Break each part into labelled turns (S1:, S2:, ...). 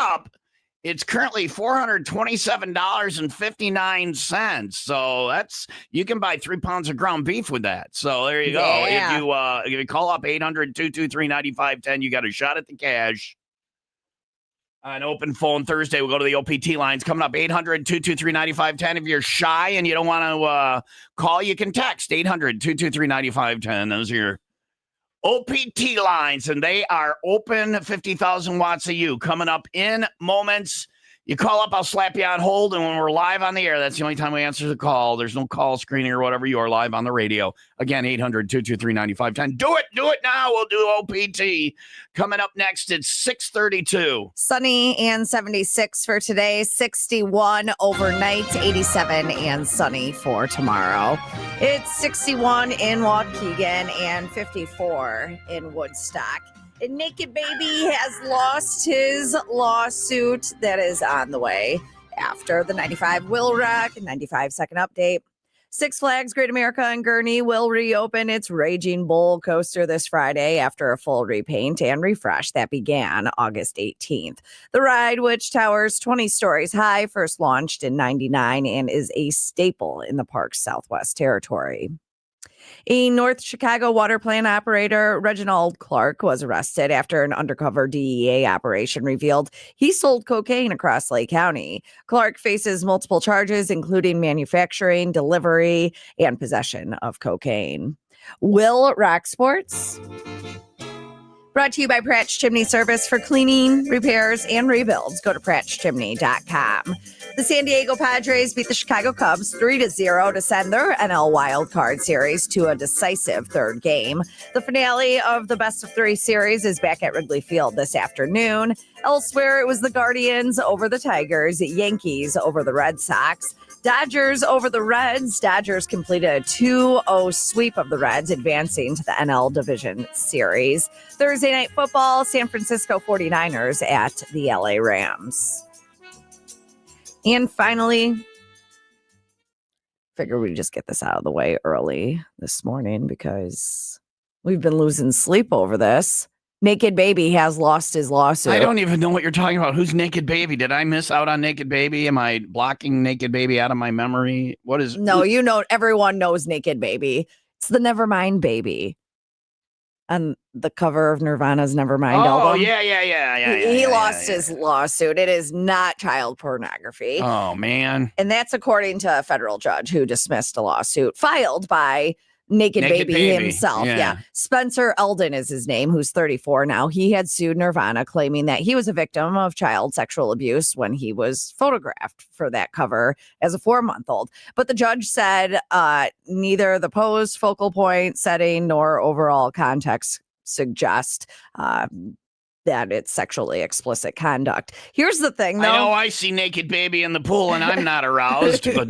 S1: up. It's currently $427.59. So you can buy 3 pounds of ground beef with that. So there you go.
S2: Yeah.
S1: If you call up 800-223-9510, you got a shot at the cash. An open phone Thursday. We'll go to the OPT lines. Coming up, 800-223-9510. If you're shy and you don't want to call, you can text 800-223-9510. Those are your OPT lines, and they are open. 50,000 watts of you. Coming up in moments. You call up, I'll slap you on hold, and when we're live on the air, that's the only time we answer the call. There's no call screening or whatever. You are live on the radio. Again, 800-223-9510. Do it now. We'll do OPT. Coming up next, it's 6:32.
S2: Sunny and 76 for today, 61 overnight, 87 and sunny for tomorrow. It's 61 in Waukegan and 54 in Woodstock. And Naked Baby has lost his lawsuit that is on the way after the 95 WIIL wreck and 95 second update. Six Flags Great America and Gurnee will reopen its Raging Bull coaster this Friday after a full repaint and refresh that began August 18th. The ride, which towers 20 stories high, first launched in 99 and is a staple in the park's Southwest territory. A North Chicago water plant operator, Reginald Clark, was arrested after an undercover DEA operation revealed he sold cocaine across Lake County. Clark faces multiple charges, including manufacturing, delivery, and possession of cocaine. WIIL Rock Sports. Brought to you by Pratt's Chimney Service for cleaning, repairs, and rebuilds. Go to prattschimney.com. The San Diego Padres beat the Chicago Cubs 3-0 to send their NL Wild Card Series to a decisive third game. The finale of the best-of-3 series is back at Wrigley Field this afternoon. Elsewhere, it was the Guardians over the Tigers, Yankees over the Red Sox, Dodgers over the Reds. Dodgers completed a 2-0 sweep of the Reds, advancing to the NL Division Series. Thursday night football, San Francisco 49ers at the LA Rams. And finally, figure we just get this out of the way early this morning because we've been losing sleep over this. Naked Baby has lost his lawsuit.
S1: I don't even know what you're talking about. Who's Naked Baby? Did I miss out on Naked Baby? Am I blocking Naked Baby out of my memory? What is?
S2: No, you know, everyone knows Naked Baby. It's the Nevermind Baby. On the cover of Nirvana's Nevermind album.
S1: Oh, yeah.
S2: He lost his lawsuit. It is not child pornography.
S1: Oh, man.
S2: And that's according to a federal judge who dismissed a lawsuit filed by Naked Baby himself. Yeah. Spencer Eldon is his name, who's 34 now. He had sued Nirvana, claiming that he was a victim of child sexual abuse when he was photographed for that cover as a 4-month-old. But the judge said neither the pose, focal point, setting, nor overall context suggest that it's sexually explicit conduct. Here's the thing, though.
S1: I know I see Naked Baby in the pool and I'm not aroused, but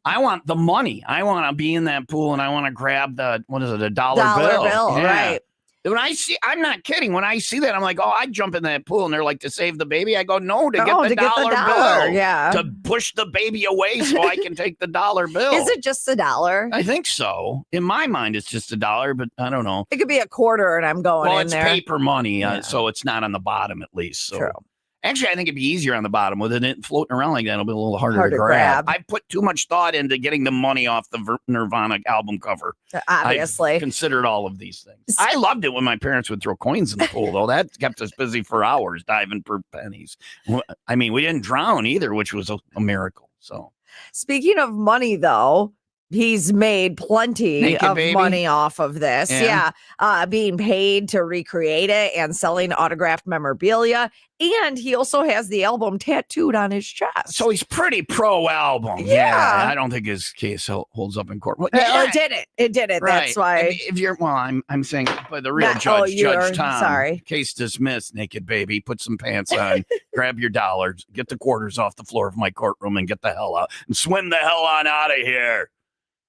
S1: I want the money. I want to be in that pool and I want to grab the, what is it, a dollar bill.
S2: Yeah. Right.
S1: When I see, I'm not kidding. When I see that, I'm like, oh, I'd jump in that pool. And they're like, to save the baby? I go, no, to get the dollar bill.
S2: Yeah.
S1: To push the baby away so I can take the dollar bill.
S2: Is it just $1?
S1: I think so. In my mind, it's just $1, but I don't know.
S2: It could be a quarter and I'm going in there.
S1: Well, it's paper money, so it's not on the bottom at least. So.
S2: True.
S1: Actually, I think it'd be easier on the bottom. With it floating around like that, it'll be a little harder to grab. I put too much thought into getting the money off the Nirvana album cover.
S2: Obviously.
S1: I considered all of these things. I loved it when my parents would throw coins in the pool, though. That kept us busy for hours diving for pennies. I mean, we didn't drown either, which was a miracle. So,
S2: speaking of money, though, he's made plenty of money off of this. Yeah. Being paid to recreate it and selling autographed memorabilia. And he also has the album tattooed on his chest.
S1: So he's pretty pro album. Yeah. I don't think his case holds up in court. Well,
S2: it didn't. It didn't. Right. That's why.
S1: I mean, if you're, I'm saying, but the real judge, Judge Tom.
S2: Sorry.
S1: Case dismissed, Naked Baby. Put some pants on, grab your dollars, get the quarters off the floor of my courtroom and get the hell out and swim the hell on out of here.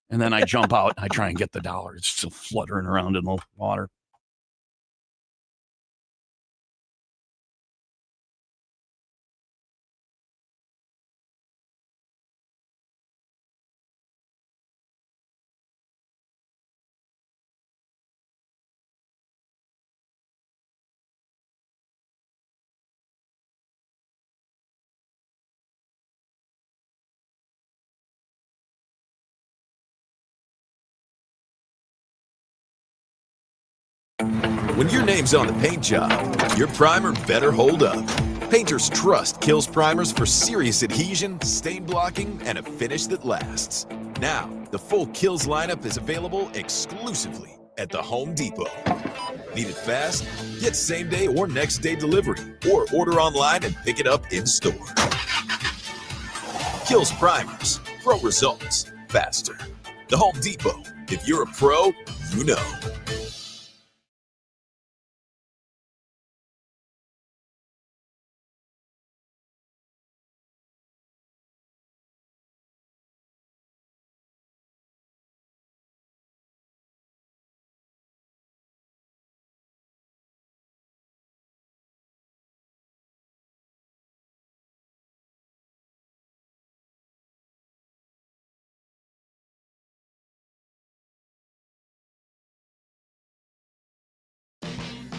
S1: And then I jump out and I try and get the dollar. It's still fluttering around in the water.
S3: When your name's on the paint job, your primer better hold up. Painters trust Kills primers for serious adhesion, stain blocking, and a finish that lasts. Now, the full Kills lineup is available exclusively at the Home Depot. Need it fast? Get same-day or next-day delivery, or order online and pick it up in-store. Kills primers. Pro results. Faster. The Home Depot. If you're a pro, you know.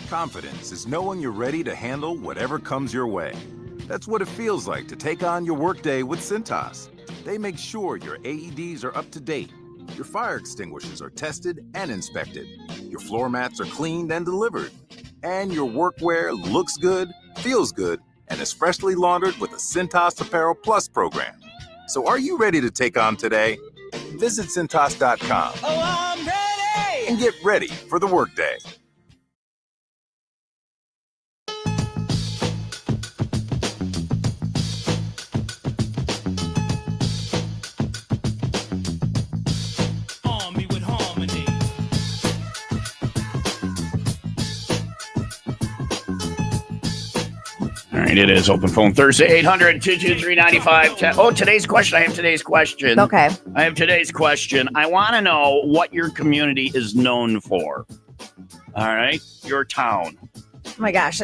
S4: Confidence is knowing you're ready to handle whatever comes your way. That's what it feels like to take on your workday with Cintas. They make sure your AEDs are up to date, your fire extinguishers are tested and inspected, your floor mats are cleaned and delivered, and your workwear looks good, feels good, and is freshly laundered with a Cintas Apparel Plus program. So are you ready to take on today? Visit Cintas.com.
S1: Oh, I'm ready!
S4: And get ready for the workday.
S1: All right, it is Open Phone Thursday, 800-223-9510. Oh, today's question. I have today's question.
S2: Okay.
S1: I have today's question. I want to know what your community is known for. All right? Your town.
S2: Oh my gosh.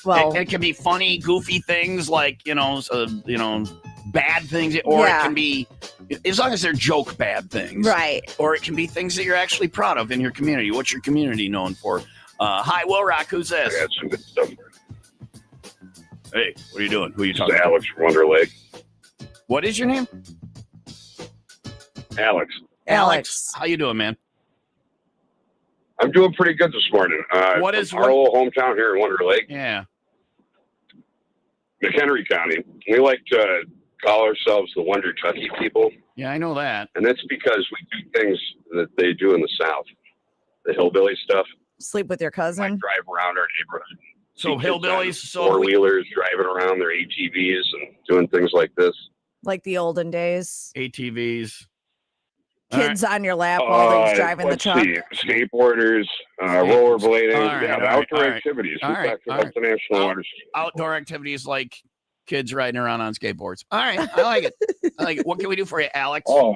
S2: Well,
S1: it can be funny, goofy things like, bad things, or it can be, as long as they're joke bad things.
S2: right.
S1: Or it can be things that you're actually proud of in your community. What's your community known for? Hi, Will Rock. Who's this?
S5: I got some good stuff.
S1: Hey, what are you doing? Who are you
S5: This
S1: talking
S5: is
S1: to?
S5: Alex from Wonder Lake.
S1: What is your name?
S5: Alex.
S1: How you doing, man?
S5: I'm doing pretty good this morning.
S1: What is
S5: our little hometown here in Wonder Lake,
S1: Yeah.
S5: McHenry County? We like to call ourselves the Wonder Tucky people,
S1: Yeah, I know that.
S5: and that's because we do things that they do in the South, the hillbilly stuff.
S2: Sleep with your
S5: Like
S2: cousin.
S5: drive around our neighborhood.
S1: So
S5: See kids on
S1: hillbillies, so
S5: four-wheelers driving around their ATVs and doing things like this.
S2: Like the olden days.
S1: ATVs. All right.
S2: Kids on your lap while he's driving the
S5: let's
S2: truck.
S5: see, skateboarders, rollerblading,
S1: All right,
S5: yeah, the
S1: all right,
S5: outdoor
S1: all right.
S5: activities.
S1: All
S5: We
S1: right,
S5: talked
S1: all
S5: about
S1: right.
S5: the National Water.
S1: Outdoor activities like kids riding around on skateboards. All right, I like it. I like it. What can we do for you, Alex?
S5: Oh,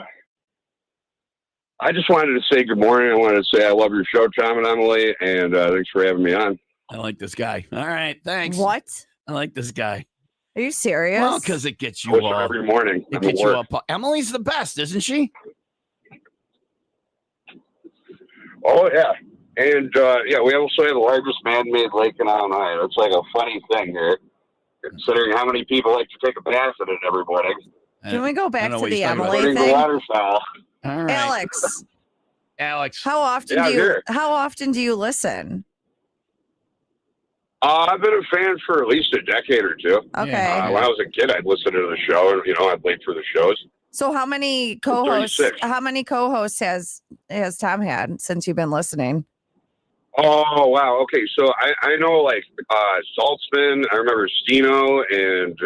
S5: I just wanted to say good morning. I wanted to say I love your show, Tom and Emily, and thanks for having me on.
S1: I like this guy. All right, thanks.
S2: What?
S1: I like this guy.
S2: Are you serious?
S1: Well, because it gets you
S5: Listen
S1: all.
S5: every morning.
S1: It
S5: I'm
S1: gets
S5: at
S1: you
S5: work.
S1: up. Emily's the best, isn't she?
S5: Oh, yeah. And, we also have the largest man-made lake in Illinois. It's like a funny thing here, considering how many people like to take a bath in it every morning,
S2: Can we go back
S1: know
S2: to
S1: what
S2: the
S1: he's talking about.
S2: Emily
S5: including the
S2: thing?
S5: waterfowl.
S1: All right,
S2: Alex,
S1: Alex.
S2: how often
S5: Yeah,
S2: do you
S5: here.
S2: how often do you listen?
S5: I've been a fan for at least a decade or two.
S2: Okay.
S1: Yeah.
S5: When I was a kid, I'd listen to the show, and, I'd wait for the shows.
S2: So how many co-hosts
S5: 36.
S2: has Tom had since you've been listening?
S5: Oh, wow. Okay, so I know, like, Saltzman, I remember Stino, and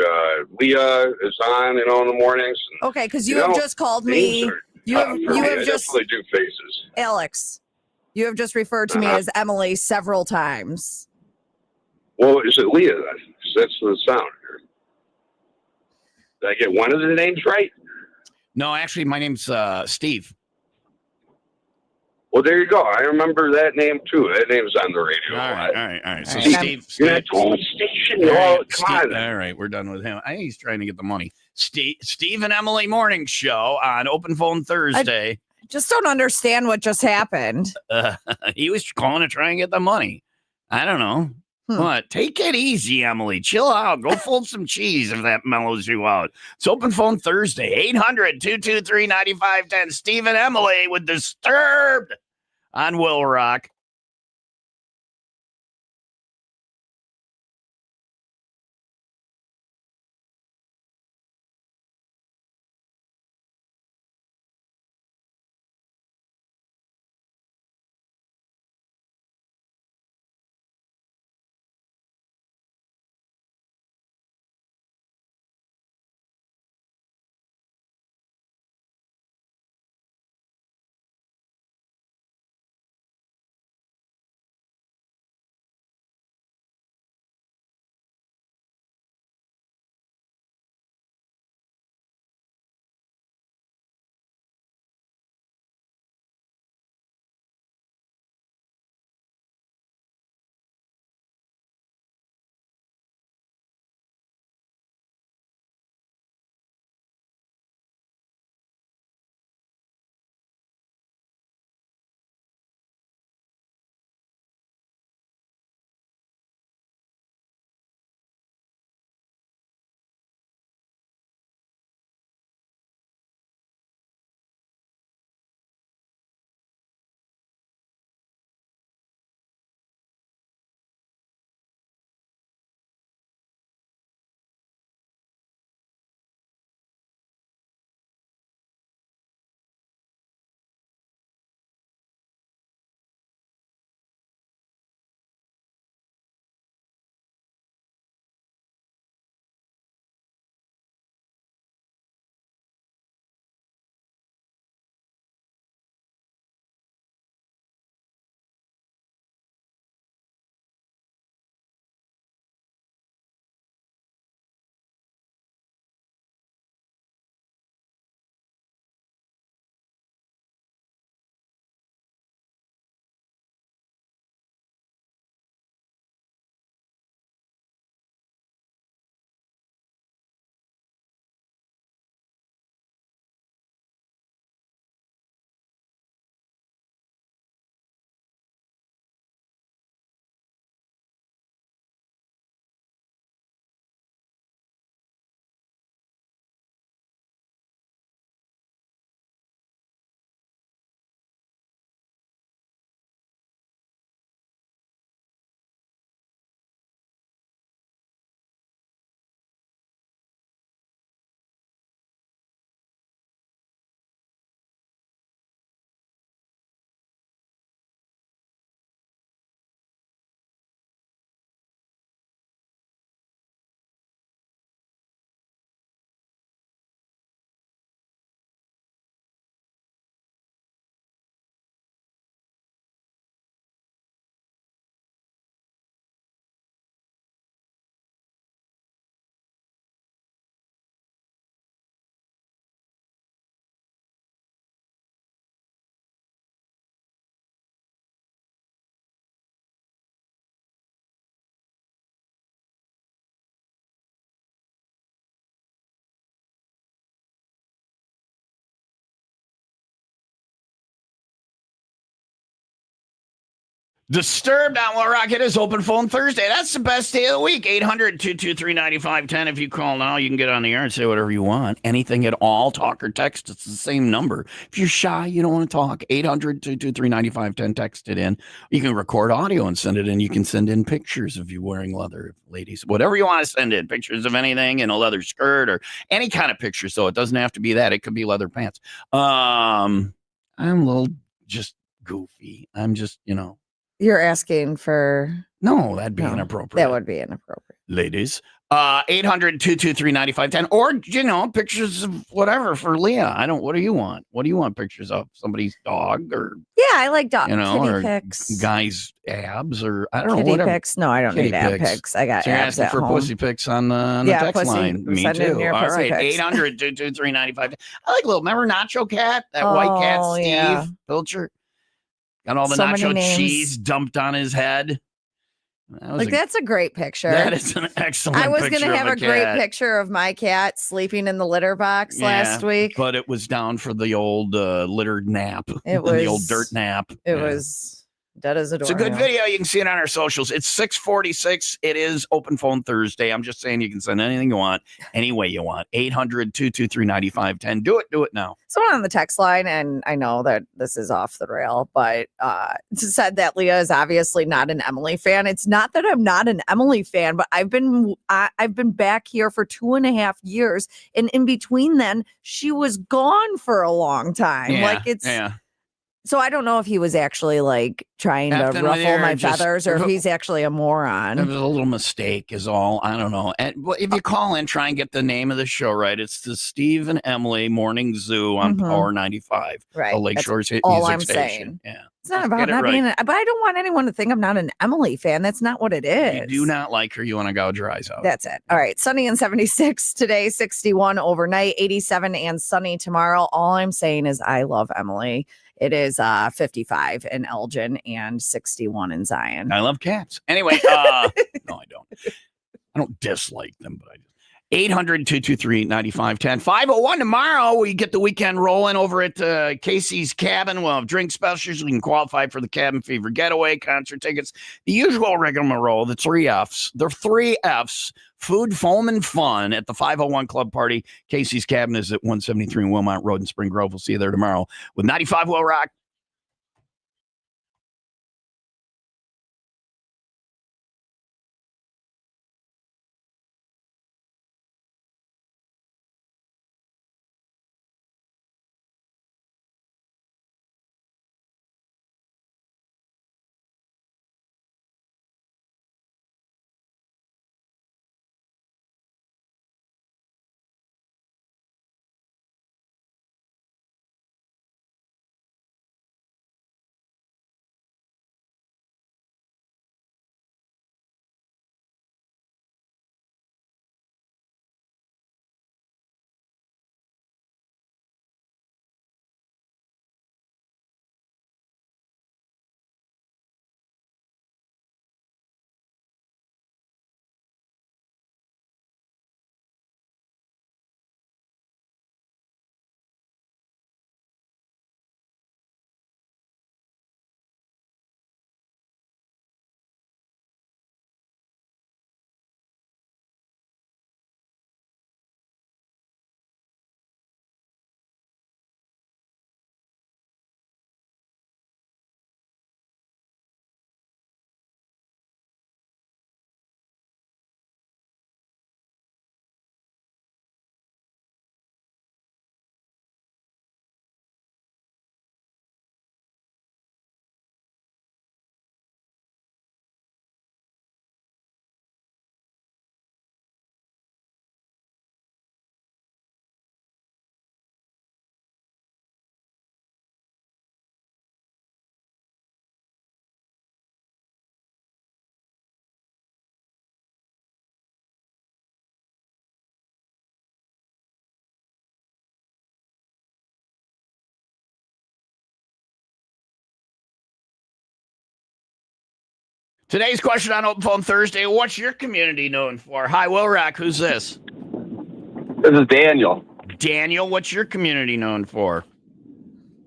S5: Leah is on, in the mornings.
S2: Okay, because you
S5: You
S2: have
S5: know,
S2: just called
S5: Names
S2: me.
S5: are
S2: You
S5: tough
S2: have
S5: for
S2: you
S5: me.
S2: have
S5: I
S2: just
S5: definitely do faces.
S2: Alex. You have just referred to me
S5: Uh-huh.
S2: as Emily several times.
S5: Well, is it Leah then? 'Cause that's the sound here. Did I get one of the names right?
S1: No, actually, my name's Steve.
S5: Well, there you go. I remember that name too. That name's on the radio.
S1: All right. So
S2: All right.
S1: Steve.
S5: You're not told station.
S1: All right,
S5: Oh, come on.
S1: All right, we're done with him. I think he's trying to get the money. Steve and Emily Morning Show on Open Phone Thursday.
S2: Just don't understand what just happened.
S1: He was calling to try and get the money. I don't know. What? Take it easy, Emily. Chill out. Go fold some cheese if that mellows you out. It's Open Phone Thursday, 800-223-9510. Steve and Emily with Disturbed on Will Rock. Disturbed on Will Rock. It is open phone Thursday. That's the best day of the week. 800-223-9510. If you call now, you can get on the air and say whatever you want. Anything at all. Talk or text. It's the same number. If you're shy, you don't want to talk, 800-223-9510. Text it in. You can record audio and send it in. You can send in pictures of you wearing leather, ladies. Whatever you want to send in. Pictures of anything in a leather skirt or any kind of picture. So it doesn't have to be that. It could be leather pants. I'm a little just goofy. I'm just,
S2: You're asking for...
S1: No, that'd be
S2: No,
S1: inappropriate.
S2: That would be inappropriate.
S1: Ladies. 800-223-9510. Or, pictures of whatever for Leah. What do you want? What do you want pictures of? Somebody's dog or...
S2: Yeah, I like dog kitty
S1: or
S2: pics.
S1: guy's abs or I don't know,
S2: Kitty
S1: whatever.
S2: pics? No, I don't
S1: Kitty
S2: need ab
S1: pics.
S2: pics. I got
S1: So you're
S2: abs
S1: asking
S2: at
S1: for
S2: home.
S1: pussy pics on the text
S2: pussy,
S1: line. Me
S2: send in
S1: too.
S2: your
S1: All
S2: pussy
S1: right.
S2: pics.
S1: 800-223-9510. I like remember Nacho Cat? That white cat,
S2: Oh,
S1: Steve
S2: yeah.
S1: Pilcher. Got all the
S2: So many
S1: nacho
S2: names.
S1: cheese dumped on his head.
S2: That's a great picture.
S1: That is an excellent
S2: I was
S1: picture
S2: going to have
S1: of
S2: a great
S1: cat.
S2: picture of my cat sleeping in the litter box last week.
S1: But it was down for the old littered nap.
S2: It was
S1: the old dirt nap.
S2: It was dead as a door.
S1: It's a good video. You can see it on our socials. It's 6:46. It is open phone Thursday. I'm just saying you can send anything you want, any way you want. 800-223-9510. Do it now.
S2: Someone on the text line, and I know that this is off the rail, but said that Leah is obviously not an Emily fan. It's not that I'm not an Emily fan, but I've been back here for 2.5 years, and in between then, she was gone for a long time.
S1: Yeah.
S2: So I don't know if he was actually trying to
S1: Effing with
S2: ruffle
S1: her,
S2: my
S1: just-
S2: feathers or if he's actually a
S1: It
S2: moron.
S1: was a little mistake is all. I don't know. And if you call in, try and get the name of the show right. It's the Steve and Emily Morning Zoo on
S2: Mhm.
S1: Power 95.
S2: Right.
S1: The
S2: That's
S1: Lakeshore's
S2: all
S1: music
S2: I'm
S1: station.
S2: saying.
S1: Yeah.
S2: It's not
S1: Just
S2: about
S1: get it
S2: not
S1: right.
S2: being, but I don't want anyone to think I'm not an Emily fan. That's not what it is.
S1: You do not like her. You want to gouge her eyes out.
S2: That's it. All right. Sunny and 76 today, 61 overnight, 87 and sunny tomorrow. All I'm saying is I love Emily. It is 55 in Elgin and 61 in Zion.
S1: I love cats. Anyway, no, I don't. I don't dislike them, but I just. 800-223-9510. 501 tomorrow. We get the weekend rolling over at Casey's Cabin. We'll have drink specials. You can qualify for the Cabin Fever Getaway, concert tickets, the usual rigmarole, the 3 Fs. The 3 Fs, food, foam, and fun at the 501 Club Party. Casey's Cabin is at 173 Wilmot Road in Spring Grove. We'll see you there tomorrow with 95 Will Rock. Today's question on Open Phone Thursday, what's your community known for? Hi, Will Rock. Who's this?
S6: This is Daniel.
S1: Daniel, what's your community known for?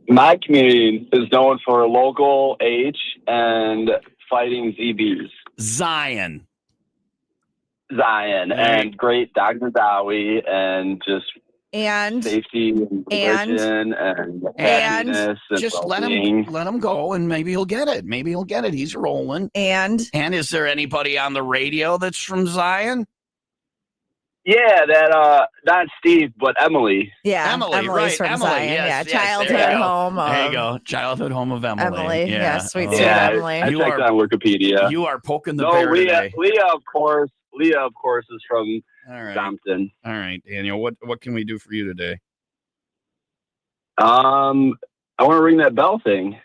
S6: My community is known for local H and Fighting ZBs.
S1: Zion.
S6: Zion and great Dr. Dowie and just
S2: And
S6: safety and religion and happiness and
S1: Just
S6: well-being.
S1: let him go, and maybe he'll get it. Maybe he'll get it. He's rolling.
S2: And
S1: is there anybody on the radio that's from Zion?
S6: Yeah, that not Steve, but Emily.
S2: yeah,
S1: Emily,
S2: Emily's
S1: right?
S2: from
S1: Emily,
S2: Zion.
S1: yes,
S2: yeah,
S1: yes, there
S2: childhood
S1: you go.
S2: home.
S1: There you
S2: of
S1: go. Childhood home of Emily.
S2: Emily. Yeah, sweet,
S1: Oh.
S2: sweet
S6: Yeah,
S2: Emily.
S6: I
S1: You
S6: checked
S1: are-
S6: on Wikipedia.
S1: You are poking the
S6: No,
S1: bear
S6: Leah,
S1: today.
S6: Leah, of course, is from
S1: All right.
S6: Compton.
S1: All right, Daniel. What can we do for you today?
S6: I want to ring that bell thing.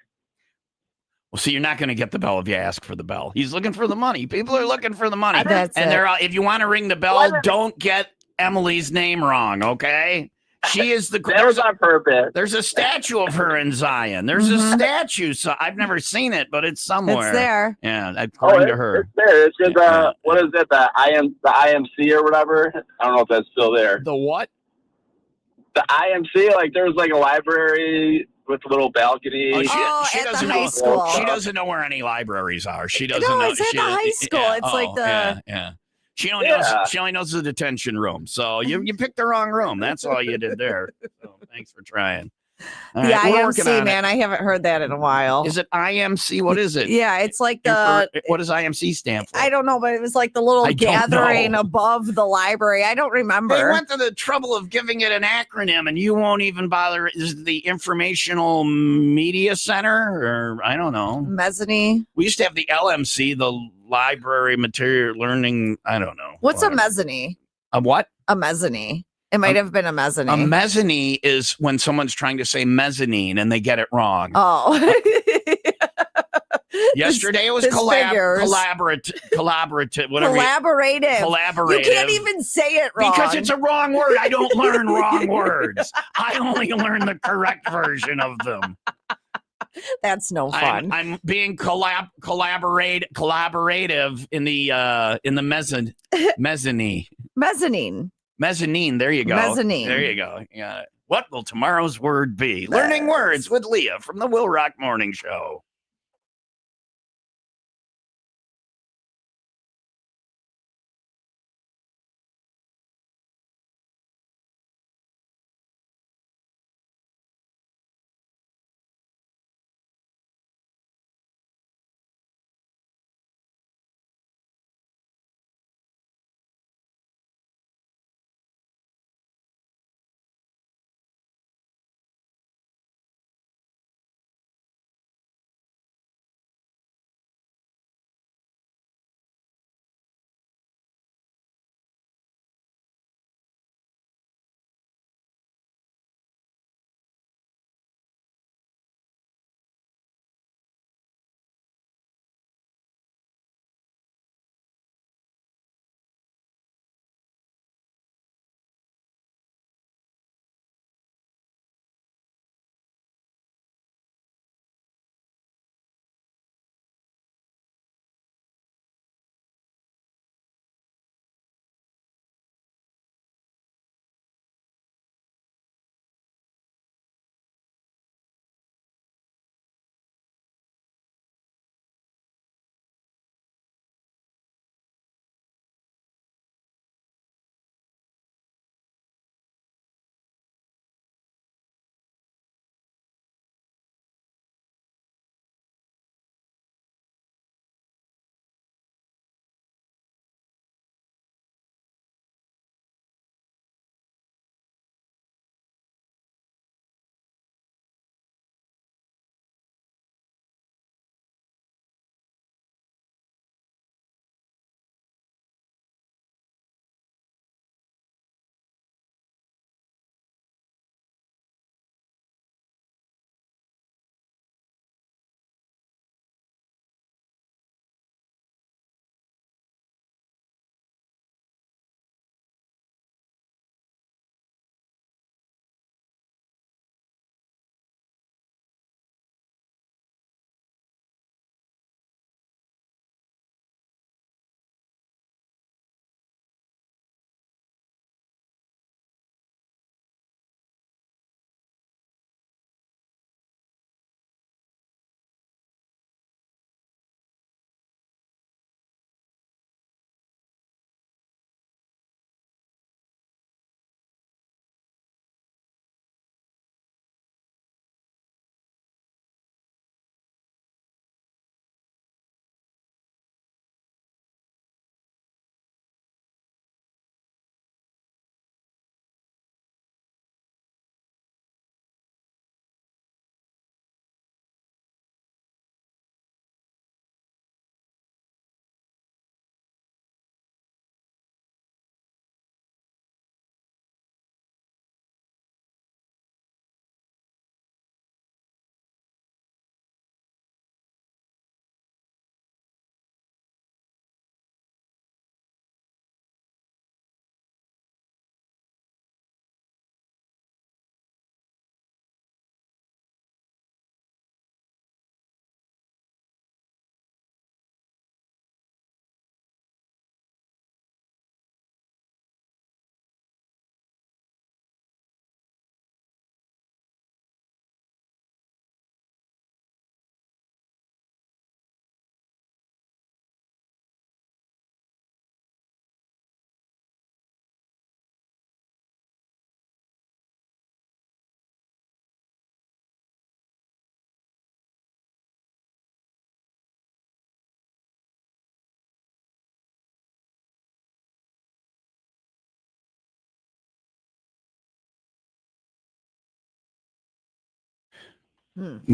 S1: Well, see, you're not going to get the bell if you ask for the bell. He's looking for the money. People are looking for the money.
S2: That's
S1: And
S2: it.
S1: they're if you want to ring the bell, don't get Emily's name wrong, okay? She is the
S6: That was on purpose.
S1: There's a statue of her in Zion. There's a statue. So I've never seen it, but it's somewhere.
S2: It's there.
S1: Yeah, according to her.
S6: It's there. It's just
S1: Yeah.
S6: what is it? The IMC or whatever. I don't know if that's still there.
S1: The what?
S6: The IMC, like there's like a library with a little balcony.
S1: Oh,
S2: at the
S1: doesn't
S2: high
S1: know.
S2: school.
S1: She doesn't know where any libraries are. She doesn't
S2: No,
S1: know.
S2: it's at
S1: she,
S2: the high school.
S1: Yeah,
S2: It's like the-
S1: yeah. She only knows. She only knows the detention room. So you picked the wrong room. That's all you did there. So thanks for trying. All
S2: The
S1: right, we're working
S2: IMC,
S1: on
S2: man. I haven't heard that in a while.
S1: it. Is it IMC? What is it?
S2: Yeah, it's like the.
S1: What does IMC stand for?
S2: I don't know, but it was like the little
S1: I don't
S2: gathering
S1: know.
S2: above the library. I don't
S1: They
S2: remember.
S1: went to the trouble of giving it an acronym, and you won't even bother. Is it the Informational Media Center, or I don't know?
S2: Mezzanine.
S1: We used to have the LMC, the Library Material Learning. I don't know.
S2: What's
S1: Whatever.
S2: a mezzanine?
S1: A what?
S2: A mezzanine. It might have been a mezzanine.
S1: A mezzanine is when someone's trying to say mezzanine and they get it wrong.
S2: Oh.
S1: Yesterday it was
S2: this figures.
S1: collaborative, whatever.
S2: Collaborative.
S1: Collaborative.
S2: You can't even say it wrong.
S1: Because it's a wrong word. I don't learn wrong words. I only learn the correct version of them.
S2: That's no fun.
S1: I'm being collaborative in the mezzanine.
S2: Mezzanine.
S1: Mezzanine. There you go.
S2: Mezzanine.
S1: There you go. Yeah. What will tomorrow's word be? Learning words with Leah from the WIIL Rock Morning Show.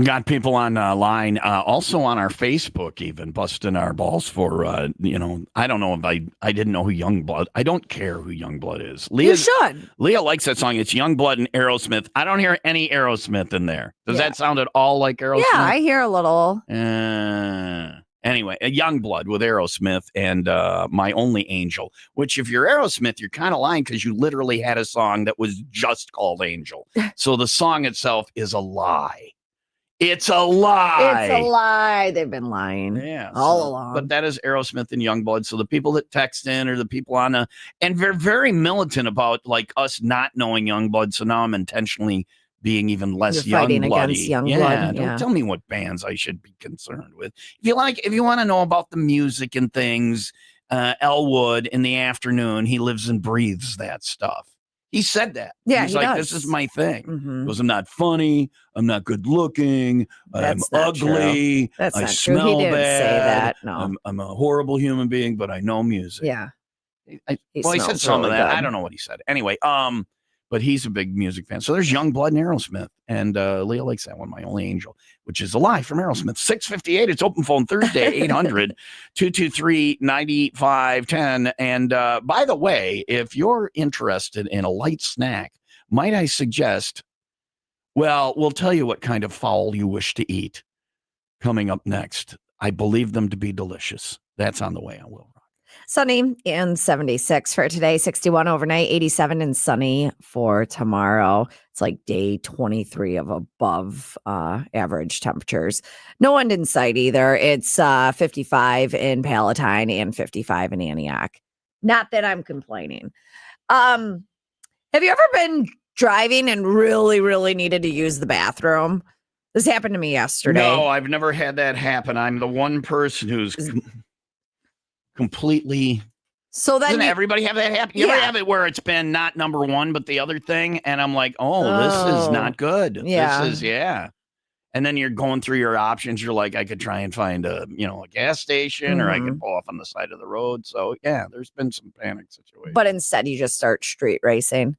S1: Got people on line, also on our Facebook, even busting our balls for, I don't know if I didn't know who Youngblood. I don't care who Youngblood is.
S2: You should.
S1: Leah likes that song. It's Youngblood and Aerosmith. I don't hear any Aerosmith in there. Does that sound at all like Aerosmith?
S2: Yeah, I hear a little.
S1: Anyway, a Youngblood with Aerosmith and My Only Angel, which if you're Aerosmith, you're kind of lying because you literally had a song that was just called Angel. So the song itself is a lie. It's a lie.
S2: It's a lie. They've been lying all along.
S1: But that is Aerosmith and Youngblood. So the people that text in or the people on and they're very militant about like us not knowing Youngblood. So now I'm intentionally being even less
S2: fighting against Youngblood.
S1: Yeah, don't tell me what bands I should be concerned with. If you want to know about the music and things, Elwood in the afternoon, he lives and breathes that stuff. He said that.
S2: Yeah,
S1: he's
S2: he
S1: like,
S2: does.
S1: this is my thing.
S2: Mm-hmm.
S1: Because I'm not funny. I'm not good looking. I'm ugly.
S2: That's
S1: I
S2: not
S1: smell
S2: true. He didn't
S1: bad.
S2: say that. No.
S1: I'm a horrible human being, but I know music.
S2: Yeah.
S1: He said some of that. I don't know what he said. Anyway, but he's a big music fan. So there's Youngblood and Aerosmith. And Leah likes that one, My Only Angel, which is a lie from Aerosmith. 6:58. It's Open Phone Thursday, 800-223-9510. And by the way, if you're interested in a light snack, might I suggest, well, we'll tell you what kind of fowl you wish to eat coming up next. I believe them to be delicious. That's on the way on WIIL.
S2: Sunny and 76 for today, 61 overnight, 87 and sunny for tomorrow. It's like day 23 of above average temperatures. No end in sight either. It's 55 in Palatine and 55 in Antioch. Not that I'm complaining. Have you ever been driving and really, really needed to use the bathroom? This happened to me yesterday.
S1: No, I've never had that happen. I'm the one person who's completely.
S2: So then
S1: doesn't everybody have that happen? You ever have it where it's been not number one, but the other thing? And I'm like, this is not good.
S2: Yeah.
S1: This is, And then you're going through your options. You're like, I could try and find a gas station or I could pull off on the side of the road. So yeah, there's been some panic situations.
S2: But instead you just start street racing.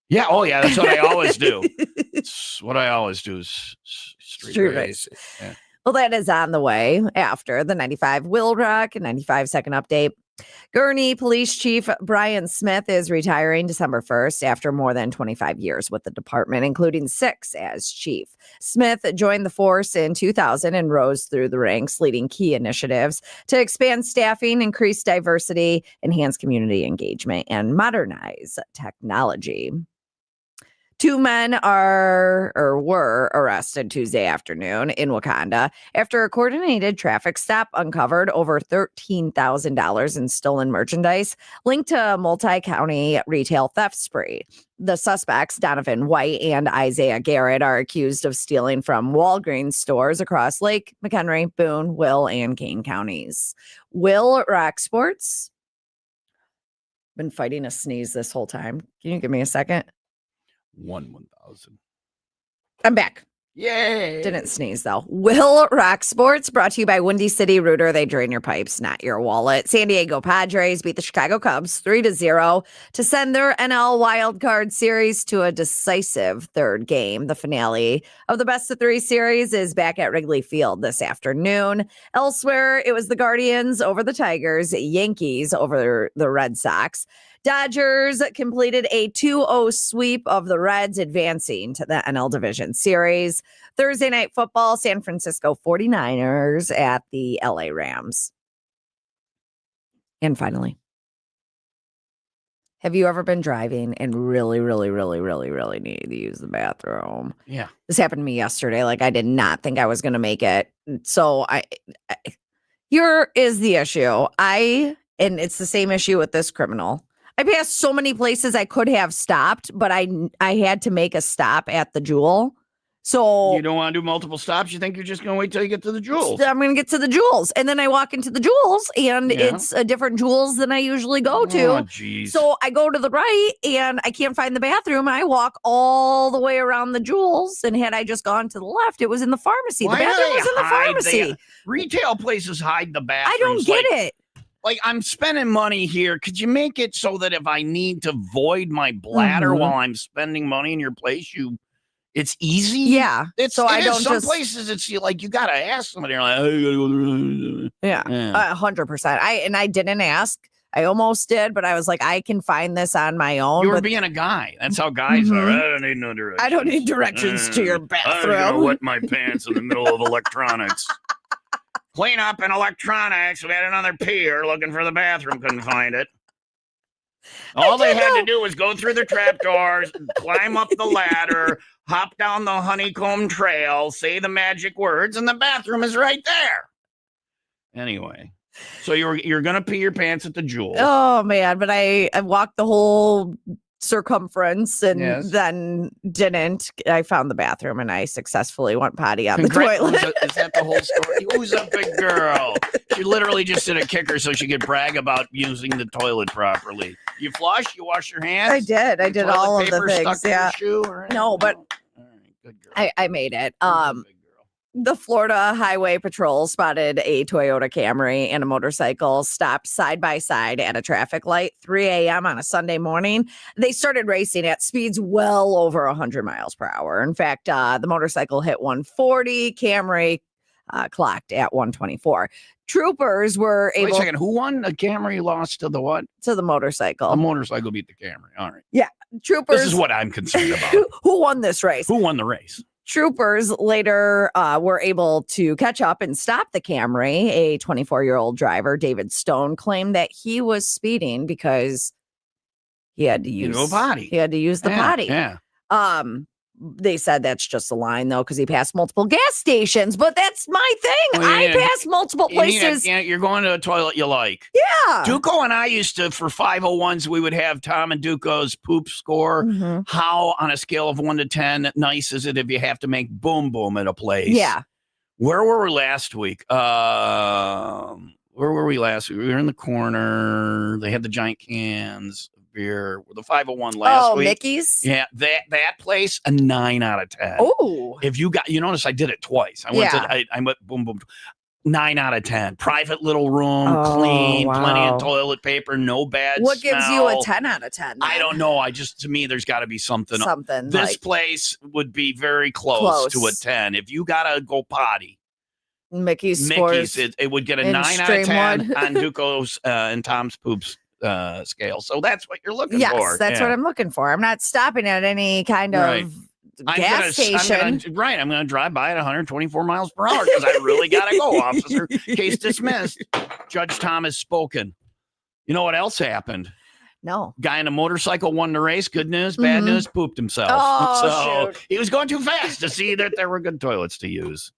S1: Yeah. Oh yeah. That's what I always do. It's what I always do is street race. Yeah.
S2: Well, that is on the way after the 95 WIIL Rock and 95 second update. Gurnee Police Chief Brian Smith is retiring December 1st after more than 25 years with the department, including 6 as chief. Smith joined the force in 2000 and rose through the ranks, leading key initiatives to expand staffing, increase diversity, enhance community engagement, and modernize technology. 2 men were arrested Tuesday afternoon in Wakanda after a coordinated traffic stop uncovered over $13,000 in stolen merchandise linked to a multi-county retail theft spree. The suspects, Donovan White and Isaiah Garrett, are accused of stealing from Walgreens stores across Lake, McHenry, Boone, Will, and Kane counties. WIIL Rock Sports. Been fighting a sneeze this whole time. Can you give me a second?
S1: 1,000.
S2: I'm back.
S1: Yay.
S2: Didn't sneeze though. WIIL Rock Sports brought to you by Windy City Rooter. They drain your pipes, not your wallet. San Diego Padres beat the Chicago Cubs 3-0 to send their NL Wildcard Series to a decisive third game. The finale of the best of 3 series is back at Wrigley Field this afternoon. Elsewhere, it was the Guardians over the Tigers, Yankees over the Red Sox. Dodgers completed a 2-0 sweep of the Reds, advancing to the NL Division Series. Thursday night football, San Francisco 49ers at the LA Rams. And finally, have you ever been driving and really, really, really, really, really needed to use the bathroom?
S1: Yeah.
S2: This happened to me yesterday. Like, I did not think I was going to make it. So here is the issue. And it's the same issue with this criminal. I passed so many places I could have stopped, but I had to make a stop at the Jewel. So
S1: you don't want to do multiple stops? You think you're just going to wait till you get to the Jewels?
S2: I'm going to get to the Jewels. And then I walk into the Jewels and it's a different Jewels than I usually go to.
S1: Oh, geez.
S2: So I go to the right and I can't find the bathroom. I walk all the way around the Jewels. And had I just gone to the left, it was in the pharmacy.
S1: Why
S2: the bathroom was in the pharmacy.
S1: Retail places hide the bathrooms.
S2: I don't get it.
S1: Like, I'm spending money here. Could you make it so that if I need to void my bladder while I'm spending money in your place, It's easy.
S2: Yeah.
S1: It's
S2: so I
S1: is.
S2: don't
S1: Some
S2: just
S1: places it's like you gotta ask somebody. You're like, oh, you gotta go.
S2: Yeah,
S1: Yeah.
S2: 100%. I didn't ask. I almost did, but I was like, I can find this on my own.
S1: You were
S2: But
S1: being a guy. That's how guys are. I don't need no directions.
S2: I don't need directions to your
S1: I'm gonna
S2: bathroom.
S1: wet my pants in the middle of electronics. Clean up in electronics. We had another peer looking for the bathroom, couldn't find it. All they had to do was go through the trapdoors, climb up the ladder, hop down the honeycomb trail, say the magic words, and the bathroom is right there. Anyway, so you're gonna pee your pants at the Jewel.
S2: Oh man, but I walked the whole circumference and
S1: Yes.
S2: then didn't. I found the bathroom and I successfully went potty on the toilet.
S1: Is that the whole story? Who's a big girl? She literally just did a kicker so she could brag about using the toilet properly. You flush? You wash your hands?
S2: I did. I did
S1: Toilet
S2: all of the
S1: paper
S2: things.
S1: stuck in
S2: Yeah.
S1: your shoe or anything?
S2: No, but
S1: All right, good girl.
S2: I made it.
S1: Who's a big girl?
S2: The Florida Highway Patrol spotted a Toyota Camry and a motorcycle stopped side by side at a traffic light, 3 a.m. on a Sunday morning. They started racing at speeds well over 100 miles per hour. In fact, the motorcycle hit 140, Camry clocked at 124. Troopers were
S1: Wait a
S2: able
S1: second. Who won? The Camry lost to the what?
S2: to the motorcycle.
S1: The motorcycle beat the Camry. All right.
S2: Troopers.
S1: This is what I'm concerned about.
S2: Who won this race?
S1: Who won the race?
S2: Troopers later were able to catch up and stop the Camry. A 24-year-old driver, David Stone, claimed that he was speeding because he had to use
S1: potty.
S2: He had to use the potty.
S1: Yeah.
S2: They said that's just a line though, because he passed multiple gas stations. But that's my thing.
S1: Well,
S2: I
S1: yeah,
S2: passed multiple places.
S1: You're going to a toilet you like.
S2: Yeah.
S1: Duco and I used to, for 501s, we would have Tom and Duco's poop score.
S2: Mhm.
S1: How, on a scale of 1 to 10, nice is it if you have to make boom boom at a place?
S2: Yeah.
S1: Where were we last week? Where were we last week? We were in the corner. They had the giant cans of beer. The 501 last week.
S2: Mickey's.
S1: Yeah, that place, a 9 out of 10.
S2: Oh.
S1: If you notice I did it twice. I went I went boom boom. 9 out of 10. Private little room, clean, plenty
S2: wow.
S1: of toilet paper, no bad
S2: What gives you a
S1: smell.
S2: 10 out of 10?
S1: I don't know. To me, there's got to be something.
S2: Something.
S1: This
S2: like
S1: place would be very close to a 10. If you got to go potty,
S2: Mickey's scores.
S1: it would get a
S2: in
S1: 9 out of
S2: stream
S1: 10
S2: one.
S1: on Duco's and Tom's poops scale. So that's what you're looking for.
S2: Yes, that's what I'm looking for. I'm not stopping at any kind of
S1: Right.
S2: gas station.
S1: I'm going to drive by at 124 miles per hour because I really got to go, officer. Case dismissed. Judge Tom has spoken. You know what else happened?
S2: No.
S1: Guy in a motorcycle won the race. Good news, bad news, pooped himself.
S2: Oh,
S1: so he was going too fast to see that there were good toilets to use.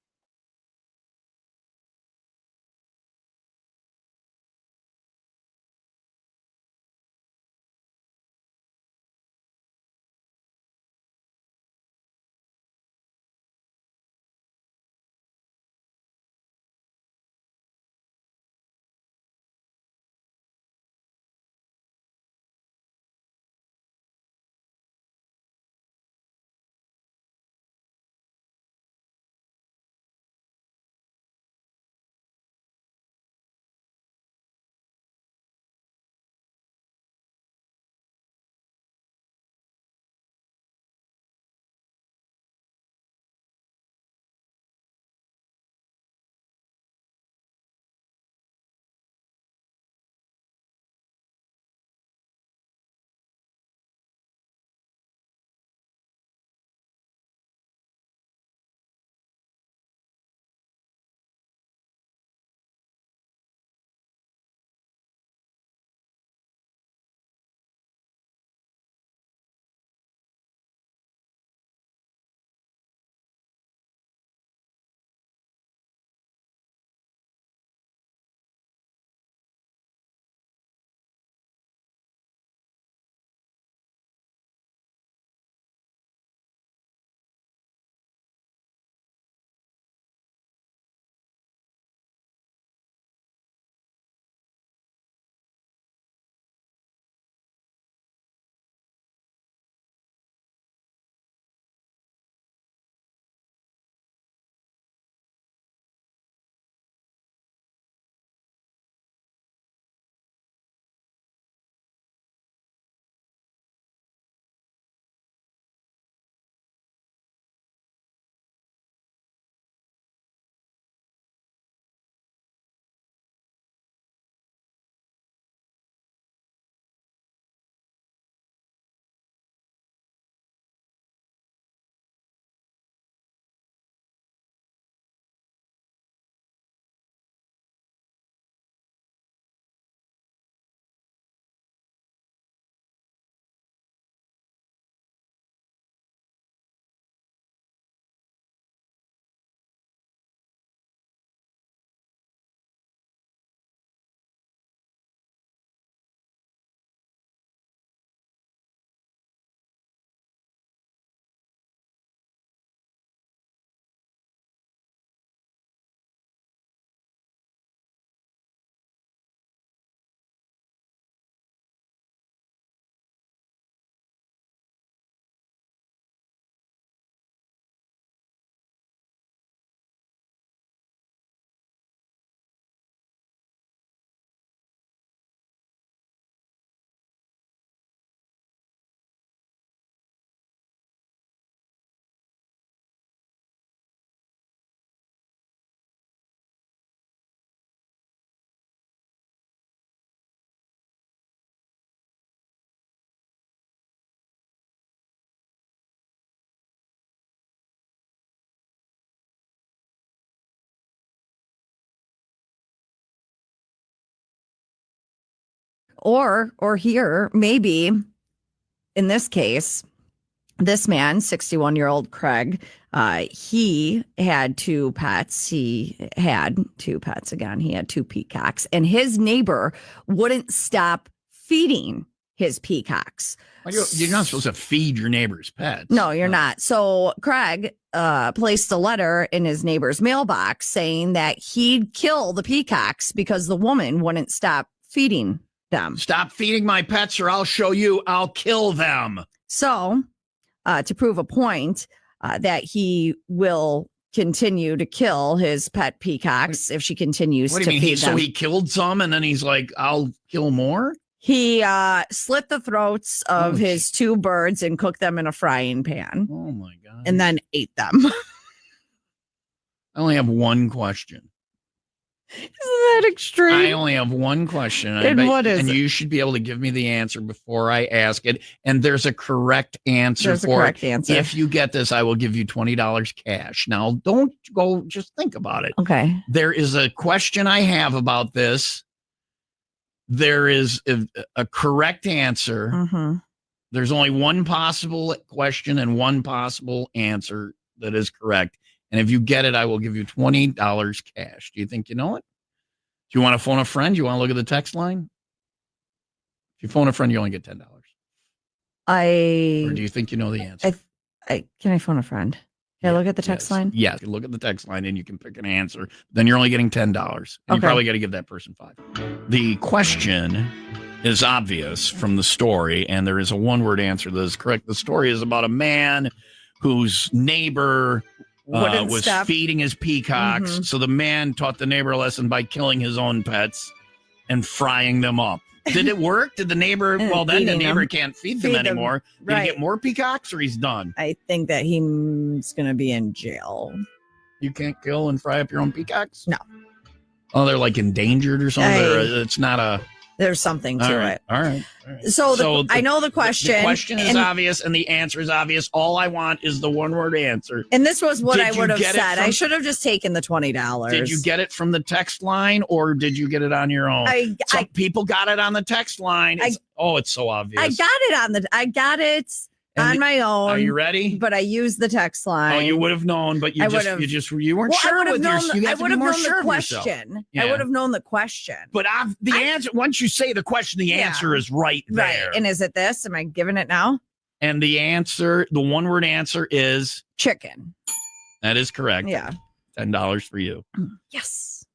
S2: or here, maybe in this case, this man, 61-year-old Craig, he had two pets. He had two pets again. He had two peacocks, and his neighbor wouldn't stop feeding his peacocks.
S1: Well, you're not supposed to feed your neighbor's pets.
S2: No, you're not. So Craig placed a letter in his neighbor's mailbox saying that he'd kill the peacocks because the woman wouldn't stop feeding them.
S1: Stop feeding my pets or I'll show you. I'll kill them.
S2: So to prove a point that he will continue to kill his pet peacocks if she continues
S1: What
S2: to
S1: do you mean?
S2: feed them.
S1: So he killed some and then he's like, I'll kill more?
S2: He slit the throats of his two birds and cooked them in a frying pan.
S1: Oh, my God.
S2: And then ate them.
S1: I only have one question.
S2: Isn't that extreme?
S1: I only have one question.
S2: And what is
S1: and
S2: it?
S1: you should be able to give me the answer before I ask it. And there's a correct answer
S2: There's a
S1: for
S2: correct
S1: it.
S2: answer.
S1: If you get this, I will give you $20 cash. Now, don't go, just think about it.
S2: Okay.
S1: There is a question I have about this. There is a correct answer.
S2: Mm-hmm.
S1: There's only one possible question and one possible answer that is correct. And if you get it, I will give you $20 cash. Do you think you know it? Do you want to phone a friend? Do you want to look at the text line? If you phone a friend, you only get $10. Or do you think you know the answer?
S2: Can I phone a friend? Can I look at the text line?
S1: Yes, you look at the text line and you can pick an answer. Then you're only getting $10. And you
S2: Okay.
S1: probably got to give that person $5. The question is obvious from the story, and there is a one-word answer that is correct. The story is about a man whose neighbor was feeding his peacocks.
S2: Mm-hmm.
S1: So the man taught the neighbor a lesson by killing his own pets and frying them up. Did it work? Did the neighbor? Well, then the neighbor can't feed them anymore. Did he get more peacocks or he's done?
S2: I think that he's going to be in jail.
S1: You can't kill and fry up your own peacocks?
S2: No.
S1: Oh, they're like endangered or something? It's not a...
S2: There's something to it.
S1: All right.
S2: So, I know the question.
S1: The question is obvious and the answer is obvious. All I want is the one-word answer.
S2: And this was what I would have
S1: get it
S2: said.
S1: from-
S2: I should have just taken the $20.
S1: Did you get it from the text line or did you get it on your own? Some people got it on the text line. It's so obvious.
S2: I got it on my own.
S1: Are you ready?
S2: But I used the text line.
S1: Oh, you would have known, but you weren't sure with yourself. You have to be more sure of yourself.
S2: I would have known the question.
S1: But the answer, once you say the question, the answer is right there.
S2: Right. And is it this? Am I giving it now?
S1: And the answer, the one-word answer is
S2: chicken.
S1: That is correct.
S2: Yeah.
S1: $10 for you.
S2: Yes.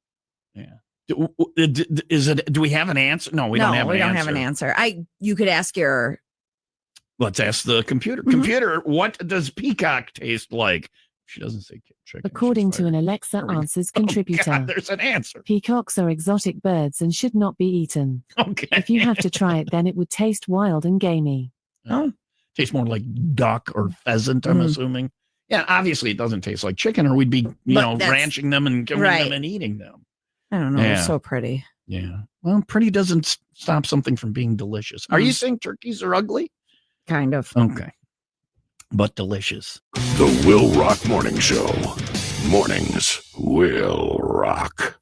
S1: Yeah. Do we have an answer? No, we don't have an answer.
S2: You could ask your...
S1: Let's ask the computer.
S2: Mm-hmm.
S1: Computer, what does peacock taste like? She doesn't say chicken.
S7: According to an Alexa Answers contributor,
S1: God, there's an answer.
S7: Peacocks are exotic birds and should not be eaten.
S1: Okay.
S7: If you have to try it, then it would taste wild and gamey.
S1: Oh. Tastes more like duck or pheasant, I'm assuming. Yeah, obviously it doesn't taste like chicken, or we'd be, ranching them and killing them and eating them.
S2: I don't know.
S1: Yeah.
S2: They're so pretty.
S1: Yeah. Well, pretty doesn't stop something from being delicious. Are you saying turkeys are ugly?
S2: Kind of.
S1: Okay. But delicious.
S8: The WIIL Rock Morning Show. Mornings will rock.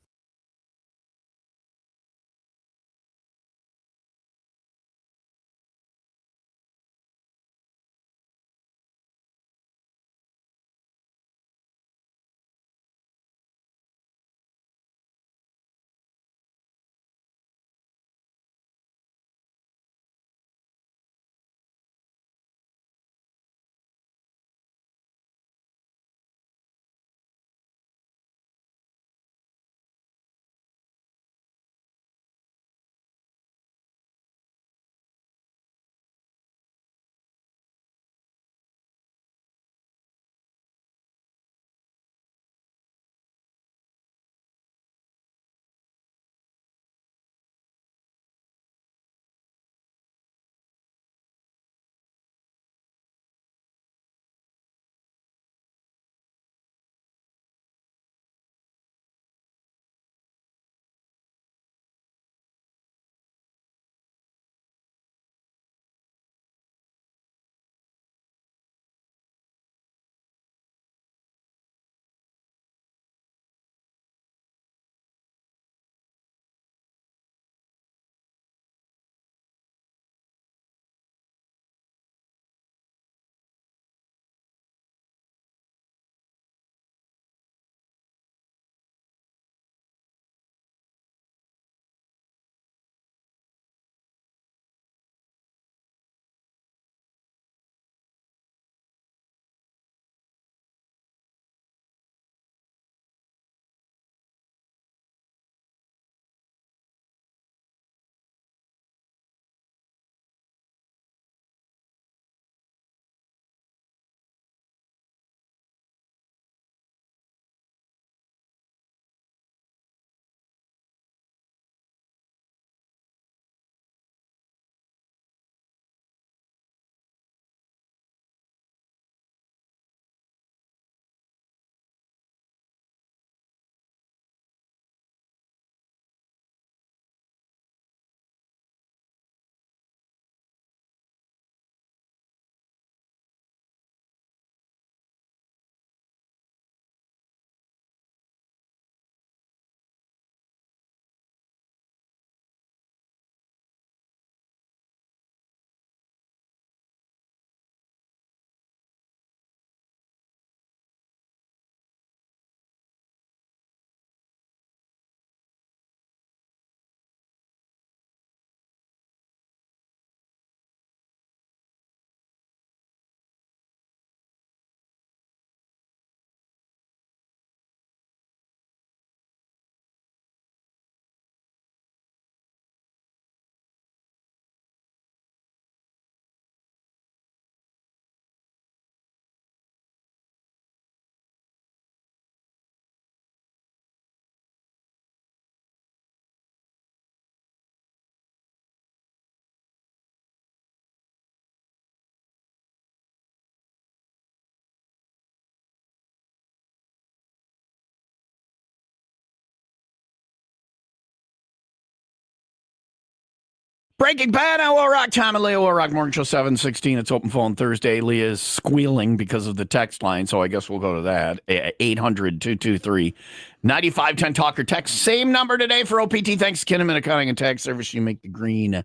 S1: Breaking Bad on Will Rock. Tom and Leah, Will Rock Morning Show 716. It's open phone Thursday. Leah's squealing because of the text line, so I guess we'll go to that. 800-223-9510. Talk or text. Same number today for OPT. Thanks, Kinnaman Accounting and Tax Service. You make the green.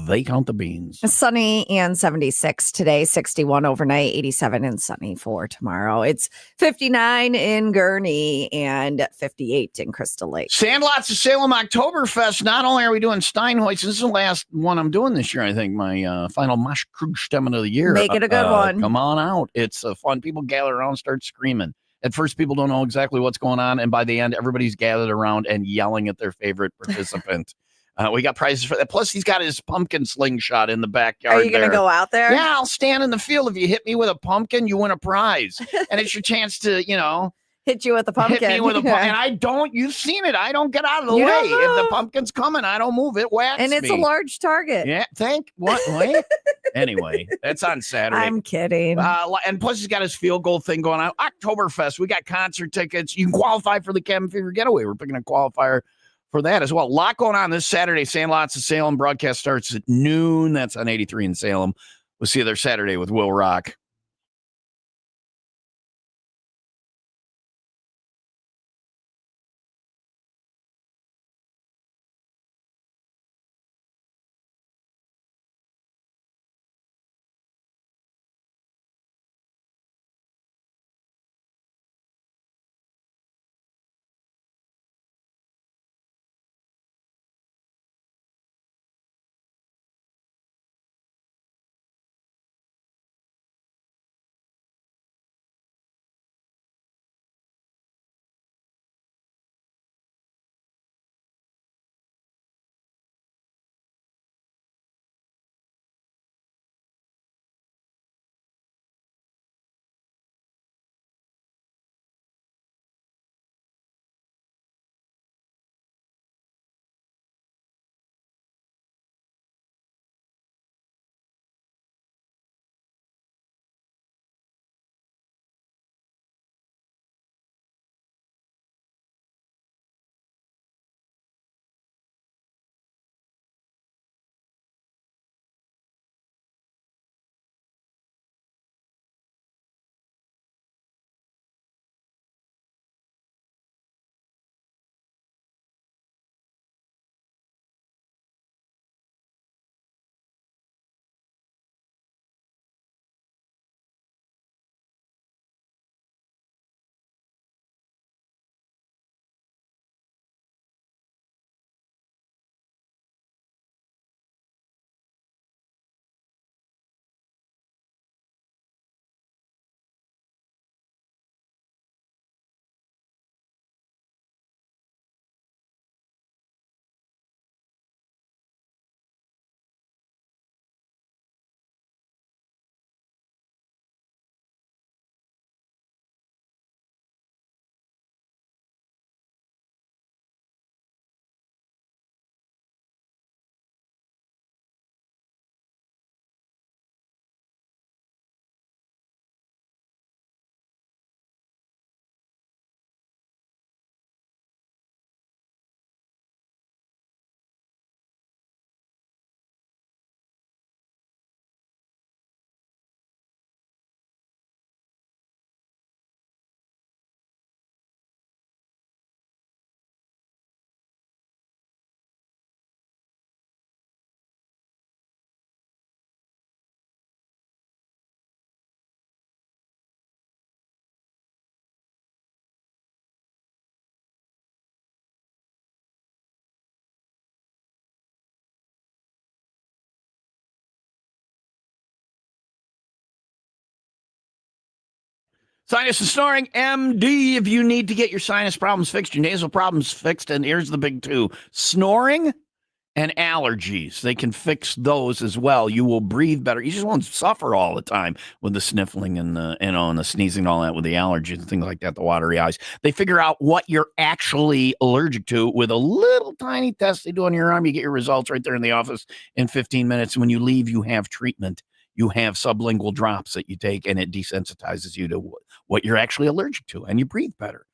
S1: They count the beans.
S2: Sunny and 76 today, 61 overnight, 87 and sunny for tomorrow. It's 59 in Gurnee and 58 in Crystal Lake.
S1: Sandlots of Salem Oktoberfest. Not only are we doing Steinhoitz, this is the last one I'm doing this year, I think, my final Maschkrugstemmen of the year.
S2: Make it a good one.
S1: Come on out. It's fun. People gather around, start screaming. At first, people don't know exactly what's going on, and by the end, everybody's gathered around and yelling at their favorite participant. We got prizes for that. Plus, he's got his pumpkin slingshot in the backyard.
S2: Are you going to go out there?
S1: Yeah, I'll stand in the field. If you hit me with a pumpkin, you win a prize. And it's your chance to,
S2: hit you with a pumpkin.
S1: hit me with a pumpkin. And you've seen it. I don't get out of the way. If the pumpkin's coming, I don't move. It whacks
S2: and it's
S1: me.
S2: a large target.
S1: Yeah, what? Wait. Anyway, that's on Saturday.
S2: I'm kidding.
S1: And plus, he's got his field goal thing going on. Oktoberfest, we got concert tickets. You can qualify for the Cabin Fever Getaway. We're picking a qualifier for that as well. A lot going on this Saturday. Sandlots of Salem broadcast starts at noon. That's on 83 in Salem. We'll see you there Saturday with Will Rock. Sinus and Snoring MD. If you need to get your sinus problems fixed, your nasal problems fixed, and here's the big two: snoring and allergies. They can fix those as well. You will breathe better. You just won't suffer all the time with the sniffling and the sneezing and all that with the allergies and things like that, the watery eyes. They figure out what you're actually allergic to with a little tiny test they do on your arm. You get your results right there in the office in 15 minutes. When you leave, you have treatment. You have sublingual drops that you take, and it desensitizes you to what you're actually allergic to, and you breathe better.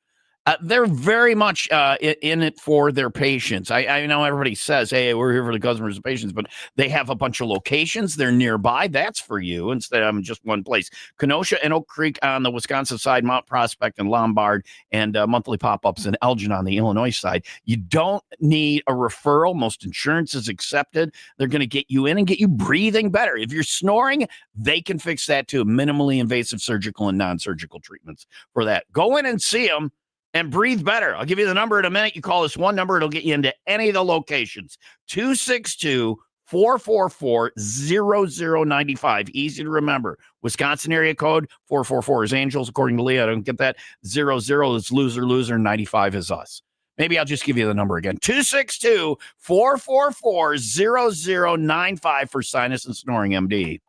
S1: They're very much in it for their patients. I know everybody says, hey, we're here for the customers and patients, but they have a bunch of locations. They're nearby. That's for you instead of just one place. Kenosha and Oak Creek on the Wisconsin side, Mount Prospect and Lombard, and monthly pop-ups in Elgin on the Illinois side. You don't need a referral. Most insurance is accepted. They're going to get you in and get you breathing better. If you're snoring, they can fix that too. Minimally invasive surgical and non-surgical treatments for that. Go in and see them and breathe better. I'll give you the number in a minute. You call this one number, it'll get you into any of the locations. 262-444-0095. Easy to remember. Wisconsin area code 444 is Angels, according to Leah. I don't get that. 00 is loser, 95 is us. Maybe I'll just give you the number again. 262-444-0095 for Sinus and Snoring MD.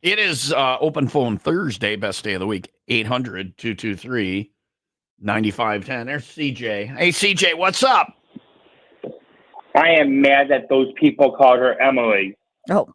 S1: It is Open Phone Thursday, best day of the week. 800-223-9510. There's CJ. Hey, CJ, what's up?
S9: I am mad that those people called her Emily.
S2: Oh,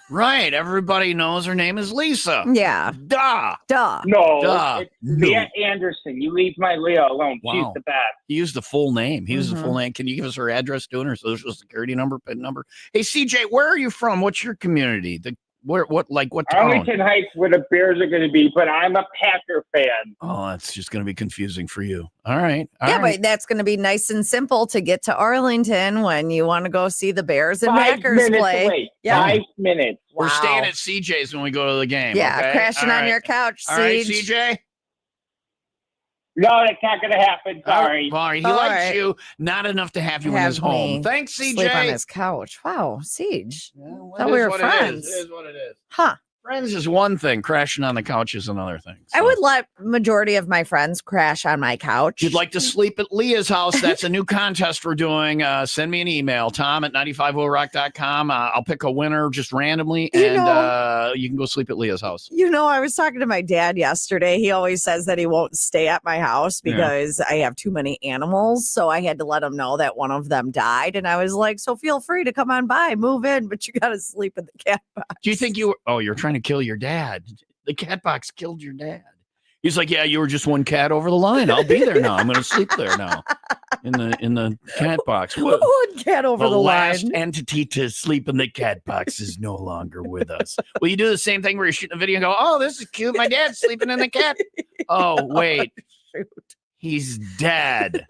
S1: Right. Everybody knows her name is Lisa.
S2: yeah.
S1: Duh.
S9: No,
S1: Duh.
S9: it's
S1: No.
S9: Leah Anderson. You leave my Leah alone.
S1: Wow.
S9: She's the best.
S1: He used the full name. He used the
S2: Mhm.
S1: full name. Can you give us her address too, and her social security number, PIN number? Hey, CJ, where are you from? What's your community? What town?
S9: Arlington Heights, where the Bears are going to be, but I'm a Packer fan.
S1: Oh, that's just going to be confusing for you. All right.
S2: But that's going to be nice and simple to get to Arlington when you want to go see the Bears and
S9: 5
S2: Packers
S9: minutes
S2: play.
S9: away.
S2: Yeah.
S9: 5 minutes.
S1: We're
S2: Wow.
S1: staying at CJ's when we go to the game.
S2: Yeah,
S1: okay?
S2: crashing
S1: All
S2: on
S1: right.
S2: your couch,
S1: All right,
S2: Siege.
S1: CJ.
S9: No, that's not going to happen. Sorry.
S1: Well, he
S2: All
S1: likes
S2: right.
S1: you, not enough to have you in
S2: Have
S1: his home.
S2: me
S1: Thanks, CJ.
S2: Sleep on his couch. Wow, Siege.
S1: Well,
S2: Thought
S1: it
S2: we
S1: is
S2: were
S1: what
S2: friends.
S1: It is what it is.
S2: Huh.
S1: Friends is one thing. Crashing on the couch is another thing.
S2: I
S1: So.
S2: would let majority of my friends crash on my couch.
S1: If you'd like to sleep at Leah's house, that's a new contest we're doing. Send me an email, tom@95willrock.com. I'll pick a winner just randomly, and you can go sleep at Leah's house.
S2: You know, I was talking to my dad yesterday. He always says that he won't stay at my house because I have too many animals. So I had to let him know that one of them died. And I was like, so feel free to come on by, move in, but you got to sleep in the cat box.
S1: Do you think you're trying to kill your dad? The cat box killed your dad. He's like, yeah, you were just one cat over the line. I'll be there now. I'm going to sleep there now in the cat box.
S2: One cat over the
S1: last
S2: line.
S1: entity to sleep in the cat box is no longer with us. Will you do the same thing where you're shooting a video and go, oh, this is cute. My dad's sleeping in the cat. Oh, wait.
S2: Shoot.
S1: He's dead.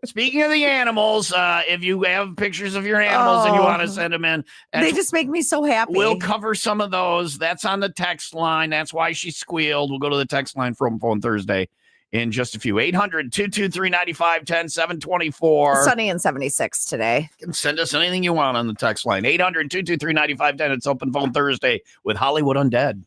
S1: Speaking of the animals, if you have pictures of your animals and you want to send them in,
S2: They just make me so happy.
S1: we'll cover some of those. That's on the text line. That's why she squealed. We'll go to the text line for Open Phone Thursday in just a few. 800-223-9510, 724.
S2: Sunny and 76 today.
S1: You can send us anything you want on the text line. 800-223-9510. It's Open Phone Thursday with Hollywood Undead.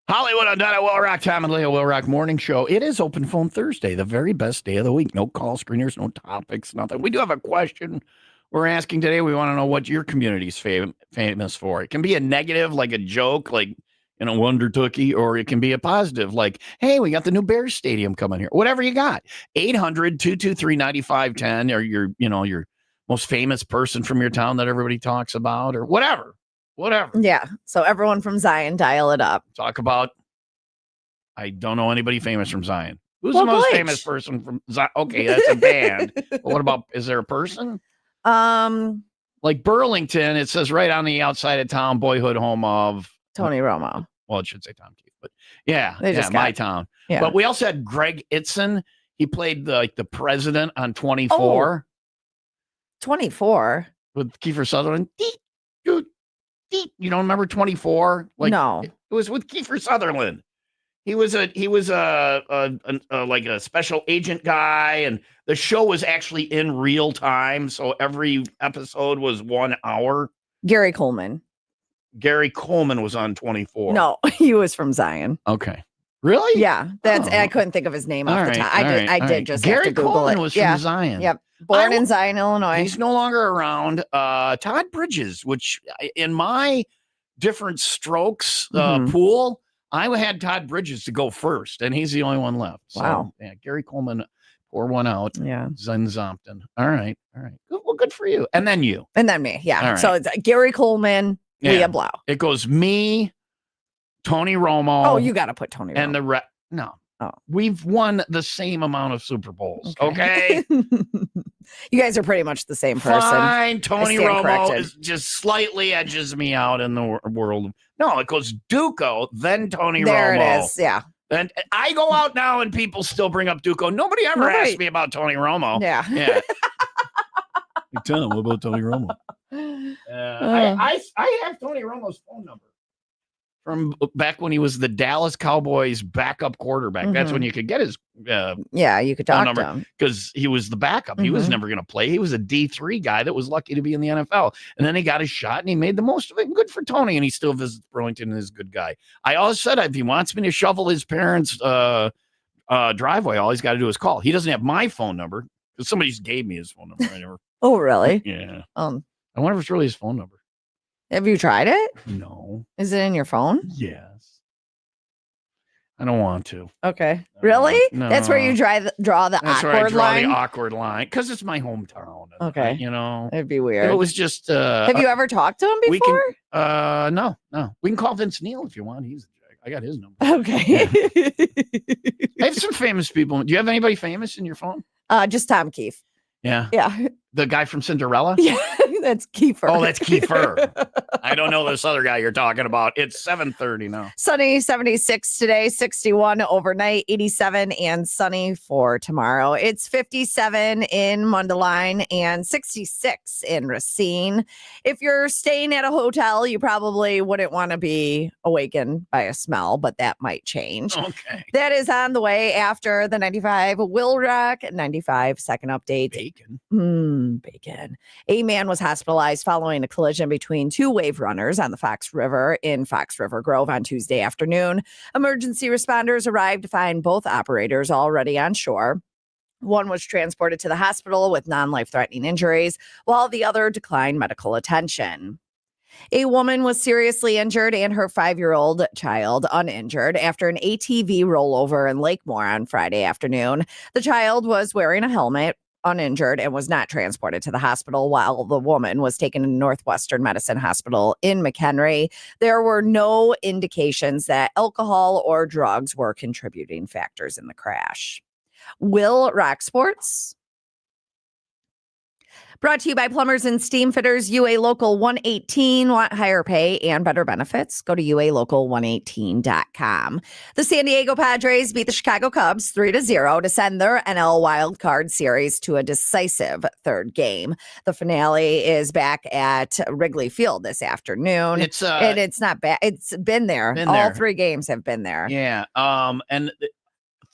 S1: Hollywood on Will Rock, Tom and Leo Will Rock Morning Show. It is Open Phone Thursday, the very best day of the week. No call screeners, no topics, nothing. We do have a question we're asking today. We want to know what your community's famous for. It can be a negative, like a joke, like, Wonder Tookie, or it can be a positive, like, hey, we got the new Bears Stadium coming here. Whatever you got. 800-223-9510, or your most famous person from your town that everybody talks about, or whatever.
S2: Yeah. So everyone from Zion, dial it up.
S1: Talk about, I don't know anybody famous from Zion. Who's
S2: Well,
S1: the most
S2: Bleach.
S1: famous person from Zion? Okay, that's a band. But what about, is there a person? Like Burlington, it says right on the outside of town, boyhood home of
S2: Tony Romo.
S1: Well, it should say Tom Keith, but yeah,
S2: They just
S1: my
S2: got-
S1: town.
S2: Yeah.
S1: But we also had Greg Itzen. He played the president on 24
S2: 24.
S1: with Kiefer Sutherland. You don't remember 24?
S2: No.
S1: It was with Kiefer Sutherland. He was like a special agent guy, and the show was actually in real time, so every episode was 1 hour.
S2: Gary Coleman.
S1: Gary Coleman was on 24.
S2: No, he was from Zion.
S1: Okay. Really?
S2: Yeah. That's
S1: Oh.
S2: I couldn't think of his name off
S1: All
S2: the
S1: right,
S2: top.
S1: all
S2: I did
S1: right, all right.
S2: just
S1: Gary
S2: have to Google
S1: Coleman
S2: it.
S1: was
S2: yeah.
S1: from Zion.
S2: Yep. Born in Zion, Illinois.
S1: He's no longer around. Todd Bridges, which in my different strokes pool, I had Todd Bridges to go first, and he's the only one left. So,
S2: Wow.
S1: yeah, Gary Coleman, pour one out.
S2: Yeah.
S1: Zen Zompton. All right. Well, good for you. And then you.
S2: And then me. Yeah.
S1: All right.
S2: So it's Gary Coleman,
S1: Yeah.
S2: Leah Blau.
S1: It goes me, Tony Romo.
S2: Oh, you got to put Tony Romo.
S1: And no.
S2: Oh.
S1: We've won the same amount of Super Bowls. Okay.
S2: You guys are pretty much the same person.
S1: Fine. Tony
S2: stand
S1: Romo
S2: corrected.
S1: is just slightly edges me out in the world. No, it goes Duco, then Tony
S2: There
S1: Romo.
S2: it is. Yeah.
S1: And I go out now and people still bring up Duco. Nobody ever
S2: Right.
S1: asked me about Tony Romo.
S2: Yeah.
S1: Yeah. Hey, Tom, what about Tony Romo? I have Tony Romo's phone number from back when he was the Dallas Cowboys backup quarterback. That's when you could get his
S2: Yeah, you could
S1: phone
S2: talk to
S1: number
S2: him.
S1: because he was the backup. He was never going to play. He was a D3 guy that was lucky to be in the NFL. And then he got his shot and he made the most of it. And good for Tony. And he still visits Burlington and is a good guy. I always said if he wants me to shovel his parents' driveway, all he's got to do is call. He doesn't have my phone number because somebody just gave me his phone number. I never.
S2: Oh, really?
S1: Yeah.
S2: I
S1: I wonder if it's really his phone number.
S2: Have you tried it?
S1: No.
S2: Is it in your phone?
S1: Yes. I don't want to.
S2: Okay. Really?
S1: No.
S2: That's where you draw the
S1: That's where I
S2: awkward
S1: draw
S2: line?
S1: the awkward line because it's my hometown. And
S2: Okay.
S1: if
S2: It'd be weird.
S1: it was just.
S2: Have you ever talked to him
S1: we
S2: before?
S1: can. No. We can call Vince Neil if you want. He's a jack. I got his number.
S2: Okay.
S1: I have some famous people. Do you have anybody famous in your phone?
S2: Just Tom Keefe.
S1: Yeah.
S2: Yeah.
S1: The guy from Cinderella?
S2: Yeah. That's Kiefer.
S1: Oh, that's Kiefer. I don't know this other guy you're talking about. It's 7:30 now.
S2: Sunny, 76 today, 61 overnight, 87 and sunny for tomorrow. It's 57 in Mundelein and 66 in Racine. If you're staying at a hotel, you probably wouldn't want to be awakened by a smell, but that might change.
S1: Okay.
S2: That is on the way after the 95 WIIL Rock 95 second update.
S1: Bacon.
S2: Bacon. A man was hospitalized following a collision between two wave runners on the Fox River in Fox River Grove on Tuesday afternoon. Emergency responders arrived to find both operators already on shore. One was transported to the hospital with non-life-threatening injuries, while the other declined medical attention. A woman was seriously injured and her 5-year-old child uninjured after an ATV rollover in Lakemore on Friday afternoon. The child was wearing a helmet, uninjured, and was not transported to the hospital, while the woman was taken to Northwestern Medicine Hospital in McHenry. There were no indications that alcohol or drugs were contributing factors in the crash. WIIL Rock Sports. Brought to you by Plumbers and Steam Fitters, UA Local 118. Want higher pay and better benefits? Go to ualocal118.com. The San Diego Padres beat the Chicago Cubs 3-0 to send their NL Wild Card Series to a decisive third game. The finale is back at Wrigley Field this afternoon.
S1: It's
S2: and it's not bad. It's been there. All 3 games have been there.
S1: Yeah. And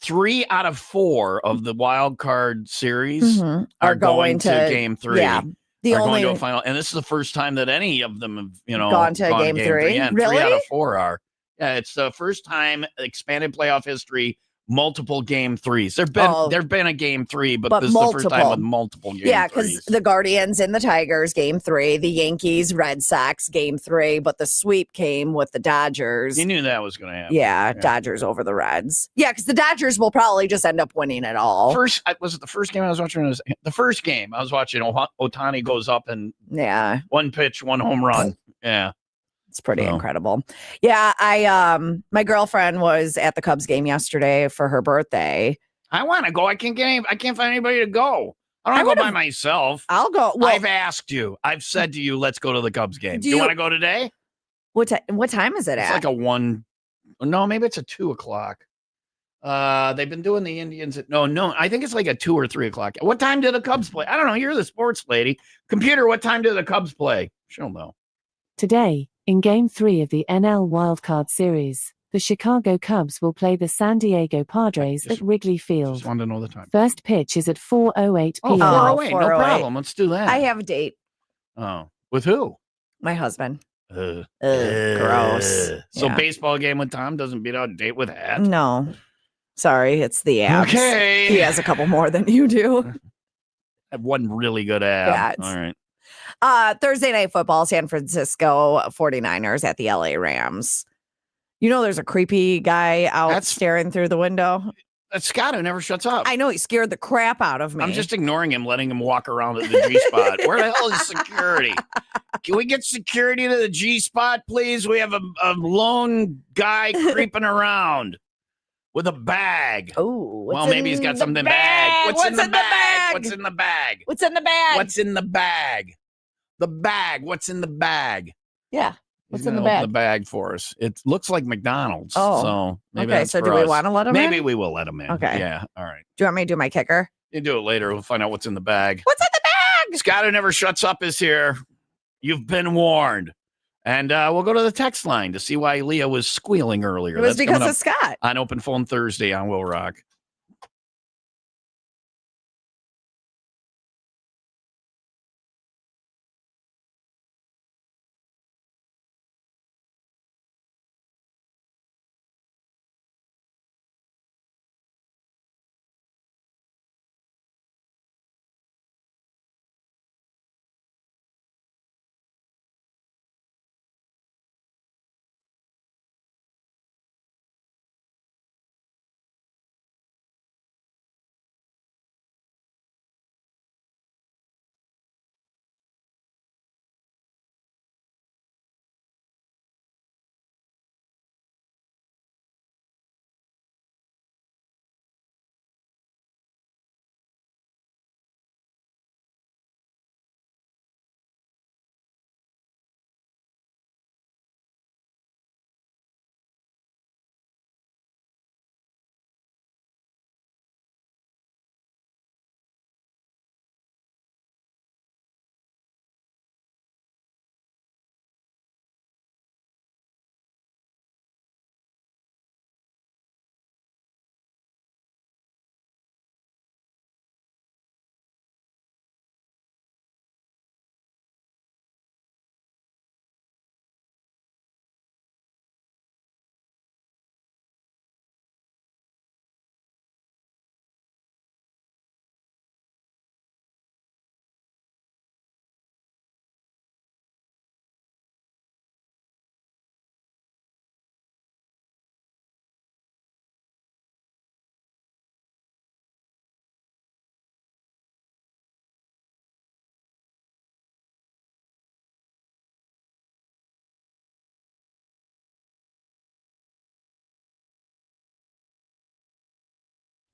S1: 3 out of 4 of the wild card series are going to game 3.
S2: Yeah.
S1: The only going to a final, and this is the first time that any of them have,
S2: gone to game 3.
S1: Yeah, and
S2: really?
S1: 3 out of 4 are. Yeah, it's the first time expanded playoff history. Multiple game threes. There've been a game three, but this is the first time with multiple game
S2: Yeah,
S1: threes.
S2: because the Guardians and the Tigers, game 3, the Yankees, Red Sox, game 3, but the sweep came with the Dodgers.
S1: You knew that was going to happen.
S2: Yeah, Dodgers over the Reds. Yeah, because the Dodgers will probably just end up winning it all.
S1: Was it the first game I was watching? It was the first game I was watching. Otani goes up and one pitch, one home run. Yeah.
S2: It's pretty incredible. Yeah, my girlfriend was at the Cubs game yesterday for her birthday.
S1: I want to go. I can't find anybody to go. I don't go by myself.
S2: I'll go. Well,
S1: I've asked you. I've said to you, let's go to the Cubs game. Do you want to go today?
S2: What time is it
S1: It's
S2: at?
S1: like a 1. No, maybe it's a 2 o'clock. They've been doing the Indians at no. I think it's like a 2 or 3 o'clock. What time do the Cubs play? I don't know. You're the sports lady. Computer, what time do the Cubs play? She'll know.
S7: Today, in Game 3 of the NL Wildcard Series, the Chicago Cubs will play the San Diego Padres at Wrigley Field.
S1: Just wanted to know the time.
S7: First pitch is at 4:08 p.m.
S1: 4:08. No problem. Let's do that.
S2: I have a date.
S1: Oh, with who?
S2: My husband.
S1: Gross. So baseball game with Tom doesn't beat out a date with Hat?
S2: No. Sorry, it's the abs.
S1: Okay.
S2: He has a couple more than you do.
S1: I have one really good ab.
S2: Yeah,
S1: all right.
S2: Thursday night football, San Francisco 49ers at the LA Rams. You know, there's a creepy guy out staring through the window.
S1: That's Scott who never shuts up.
S2: I know, he scared the crap out of me.
S1: I'm just ignoring him, letting him walk around at the G spot. Where the hell is security? Can we get security to the G spot, please? We have a lone guy creeping around with a bag.
S2: Oh,
S1: well, maybe he's got something in the bag. What's in the bag? What's in the bag?
S2: What's in the bag?
S1: What's in the bag? The bag. What's in the bag?
S2: Yeah. What's in the
S1: open
S2: bag?
S1: The bag for us. It looks like McDonald's.
S2: Oh.
S1: So maybe
S2: okay.
S1: that's
S2: So
S1: for
S2: do
S1: us.
S2: we want to let him in?
S1: Maybe we will let him in.
S2: Okay.
S1: Yeah. All right.
S2: Do you want me to do my kicker?
S1: You do it later. We'll find out what's in the bag.
S2: What's in the bag?
S1: Scott who never shuts up is here. You've been warned. And we'll go to the text line to see why Leah was squealing earlier.
S2: It was
S1: That's
S2: because
S1: coming
S2: of Scott.
S1: on Open Phone Thursday on Will Rock.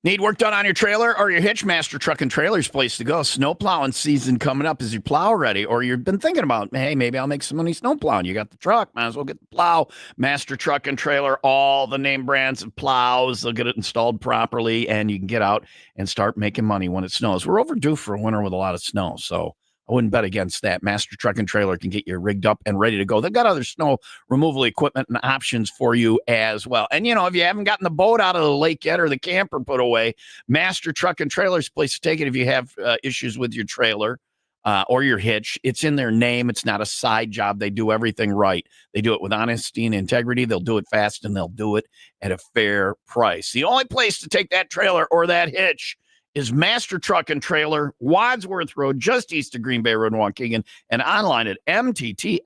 S1: Need work done on your trailer or your hitch? Master Truck and Trailer's place to go. Snow plowing season coming up. Is your plow ready? Or you've been thinking about, hey, maybe I'll make some money snow plowing. You got the truck. Might as well get the plow. Master Truck and Trailer, all the name brands of plows. They'll get it installed properly, and you can get out and start making money when it snows. We're overdue for a winter with a lot of snow, so I wouldn't bet against that. Master Truck and Trailer can get you rigged up and ready to go. They've got other snow removal equipment and options for you as well. And, you know, if you haven't gotten the boat out of the lake yet or the camper put away, Master Truck and Trailer's place to take it if you have issues with your trailer. or your hitch. It's in their name. It's not a side job. They do everything right. They do it with honesty and integrity. They'll do it fast, and they'll do it at a fair price. The only place to take that trailer or that hitch is Master Truck and Trailer, Wadsworth Road, just east of Green Bay Road in Waukegan, and online at mttllc.net.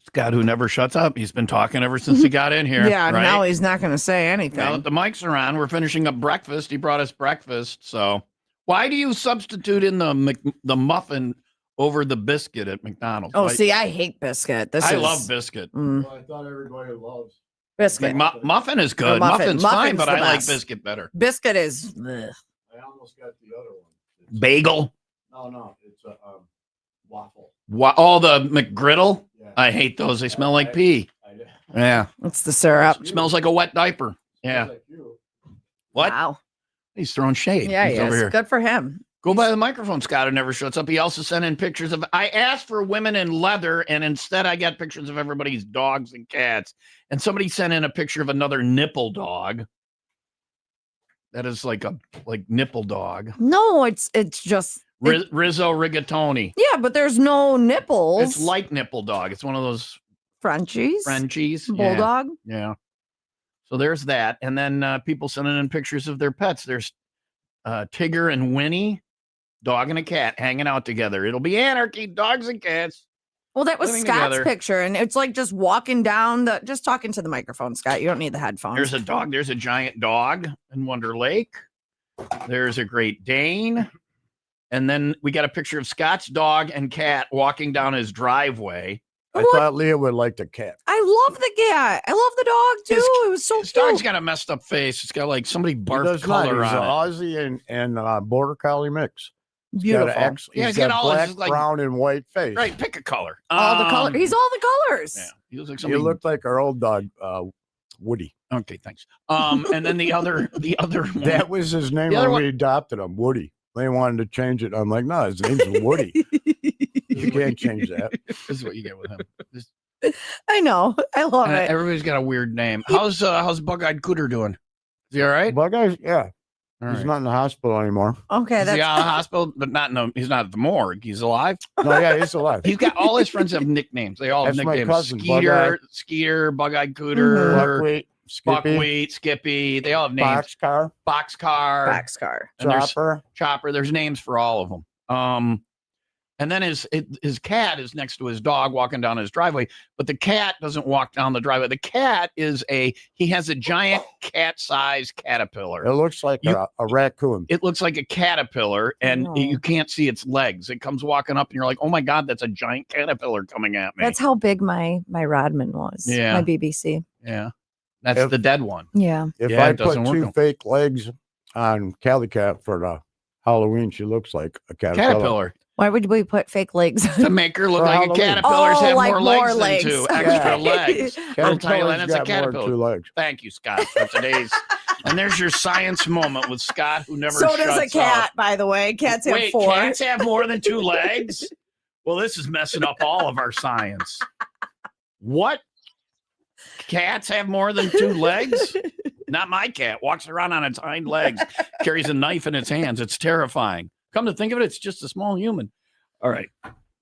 S1: Scott, who never shuts up. He's been talking ever since he got in here.
S2: Yeah,
S1: right?
S2: now he's not going to say anything.
S1: Now that the mics are on, we're finishing up breakfast. He brought us breakfast. So why do you substitute in the muffin over the biscuit at McDonald's?
S2: Oh, see, I hate biscuit.
S1: I love biscuit.
S10: Well, I thought everybody loves
S2: biscuit.
S1: Muffin is good.
S2: Muffin's
S1: Muffin's fine, but
S2: the
S1: I like
S2: best.
S1: biscuit better.
S2: Biscuit is. Ugh.
S10: I almost got the other one. It's,
S1: Bagel.
S10: no, it's a waffle.
S1: Oh, the McGriddle.
S10: Yeah.
S1: I hate those. They smell like pee. Yeah.
S2: It's the syrup.
S1: It smells like a wet diaper. Yeah.
S10: Like you.
S1: What?
S2: Wow.
S1: He's throwing shade.
S2: Yeah,
S1: He's
S2: he
S1: over
S2: is.
S1: here.
S2: Good for him.
S1: Go by the microphone, Scott, who never shuts up. He also sent in pictures of. I asked for women in leather, and instead I got pictures of everybody's dogs and cats. And somebody sent in a picture of another nipple dog. That is like nipple dog.
S2: No, it's just
S1: Rizzo rigatoni.
S2: yeah, but there's no nipples.
S1: It's like nipple dog. It's one of those
S2: Frenchies.
S1: Frenchies.
S2: Bulldog.
S1: Yeah. So there's that. And then people sending in pictures of their pets. There's Tigger and Winnie, dog and a cat hanging out together. It'll be anarchy, dogs and cats.
S2: Well, that was
S1: living
S2: Scott's
S1: together.
S2: picture, and it's like just walking down just talking to the microphone, Scott. You don't need the headphones.
S1: There's a dog. There's a giant dog in Wonder Lake. There's a Great Dane. And then we got a picture of Scott's dog and cat walking down his driveway.
S10: I thought Leah would like the cat.
S2: I love the cat. I love the dog too. It was so
S1: His
S2: cute.
S1: dog's got a messed up face. It's got like somebody
S10: He
S1: barfed
S10: does
S1: color
S10: not. He's
S1: on
S10: an Aussie and Border Collie mix. He's
S2: Beautiful.
S10: got an
S1: Yeah,
S10: he's
S1: get
S10: got
S1: all
S10: black,
S1: his, like-
S10: brown, and white face.
S1: it. Right, pick a color.
S2: All the color. He's all the colors.
S1: Yeah, he looks like
S10: You
S1: somebody.
S10: look like our old dog, Woody.
S1: Okay, thanks. And then the other one.
S10: That was his name
S1: The other
S10: when
S1: one-
S10: we adopted him, Woody. They wanted to change it. I'm like, no, his name's Woody. You can't change that.
S1: This is what you get with him.
S2: I know. I love it.
S1: Everybody's got a weird name. How's Bug-Eyed Cooter doing? Is he all right?
S10: Bug Eyes, yeah.
S1: All
S10: He's
S1: right.
S10: not in the hospital anymore.
S2: Okay,
S1: Is he
S2: that's
S1: out of the hospital? But he's not at the morgue. He's alive.
S10: No, yeah, he's alive.
S1: He's got all his friends have nicknames. They all have
S10: That's my
S1: nicknames.
S10: cousin,
S1: Skeeter, Bug-Eyed Cooter,
S10: Buckwheat, Skippy,
S1: Buckwheat, Skippy. They all have names.
S10: Boxcar,
S1: Boxcar,
S2: boxcar.
S1: and there's
S10: Chopper.
S1: Chopper. There's names for all of them. And then his cat is next to his dog walking down his driveway, but the cat doesn't walk down the driveway. The cat he has a giant cat-sized caterpillar.
S10: It looks like a raccoon.
S1: It looks like a caterpillar, and
S2: Oh.
S1: you can't see its legs. It comes walking up, and you're like, "Oh my god, that's a giant caterpillar coming at me."
S2: That's how big my Rodman was.
S1: Yeah.
S2: My BBC.
S1: Yeah, that's
S10: If-
S1: the dead one.
S2: Yeah.
S10: If
S1: Yeah,
S10: I
S1: it
S10: put
S1: doesn't work
S10: two
S1: on-
S10: fake legs on Cali Cat for the Halloween, she looks like a
S1: Caterpillar
S2: Why would we put fake legs?
S1: to make her look
S10: For
S1: like
S10: Halloween.
S1: a caterpillars
S2: Oh,
S1: have
S2: like
S1: more
S2: more
S1: legs
S2: legs.
S1: than two extra
S10: Yeah.
S1: legs. I'll tell you that
S10: Caterpillar's
S1: it's a
S10: got more than
S1: caterpillar.
S10: two legs.
S1: Thank you, Scott, for today's. And there's your science moment with Scott, who never.
S2: So does a
S1: shuts
S2: cat,
S1: up.
S2: by the way. Cats have
S1: Wait,
S2: 4.
S1: cats have more than 2 legs? Well, this is messing up all of our science. What? Cats have more than 2 legs? Not my cat. Walks around on its hind legs, carries a knife in its hands. It's terrifying. Come to think of it, it's just a small human. All right.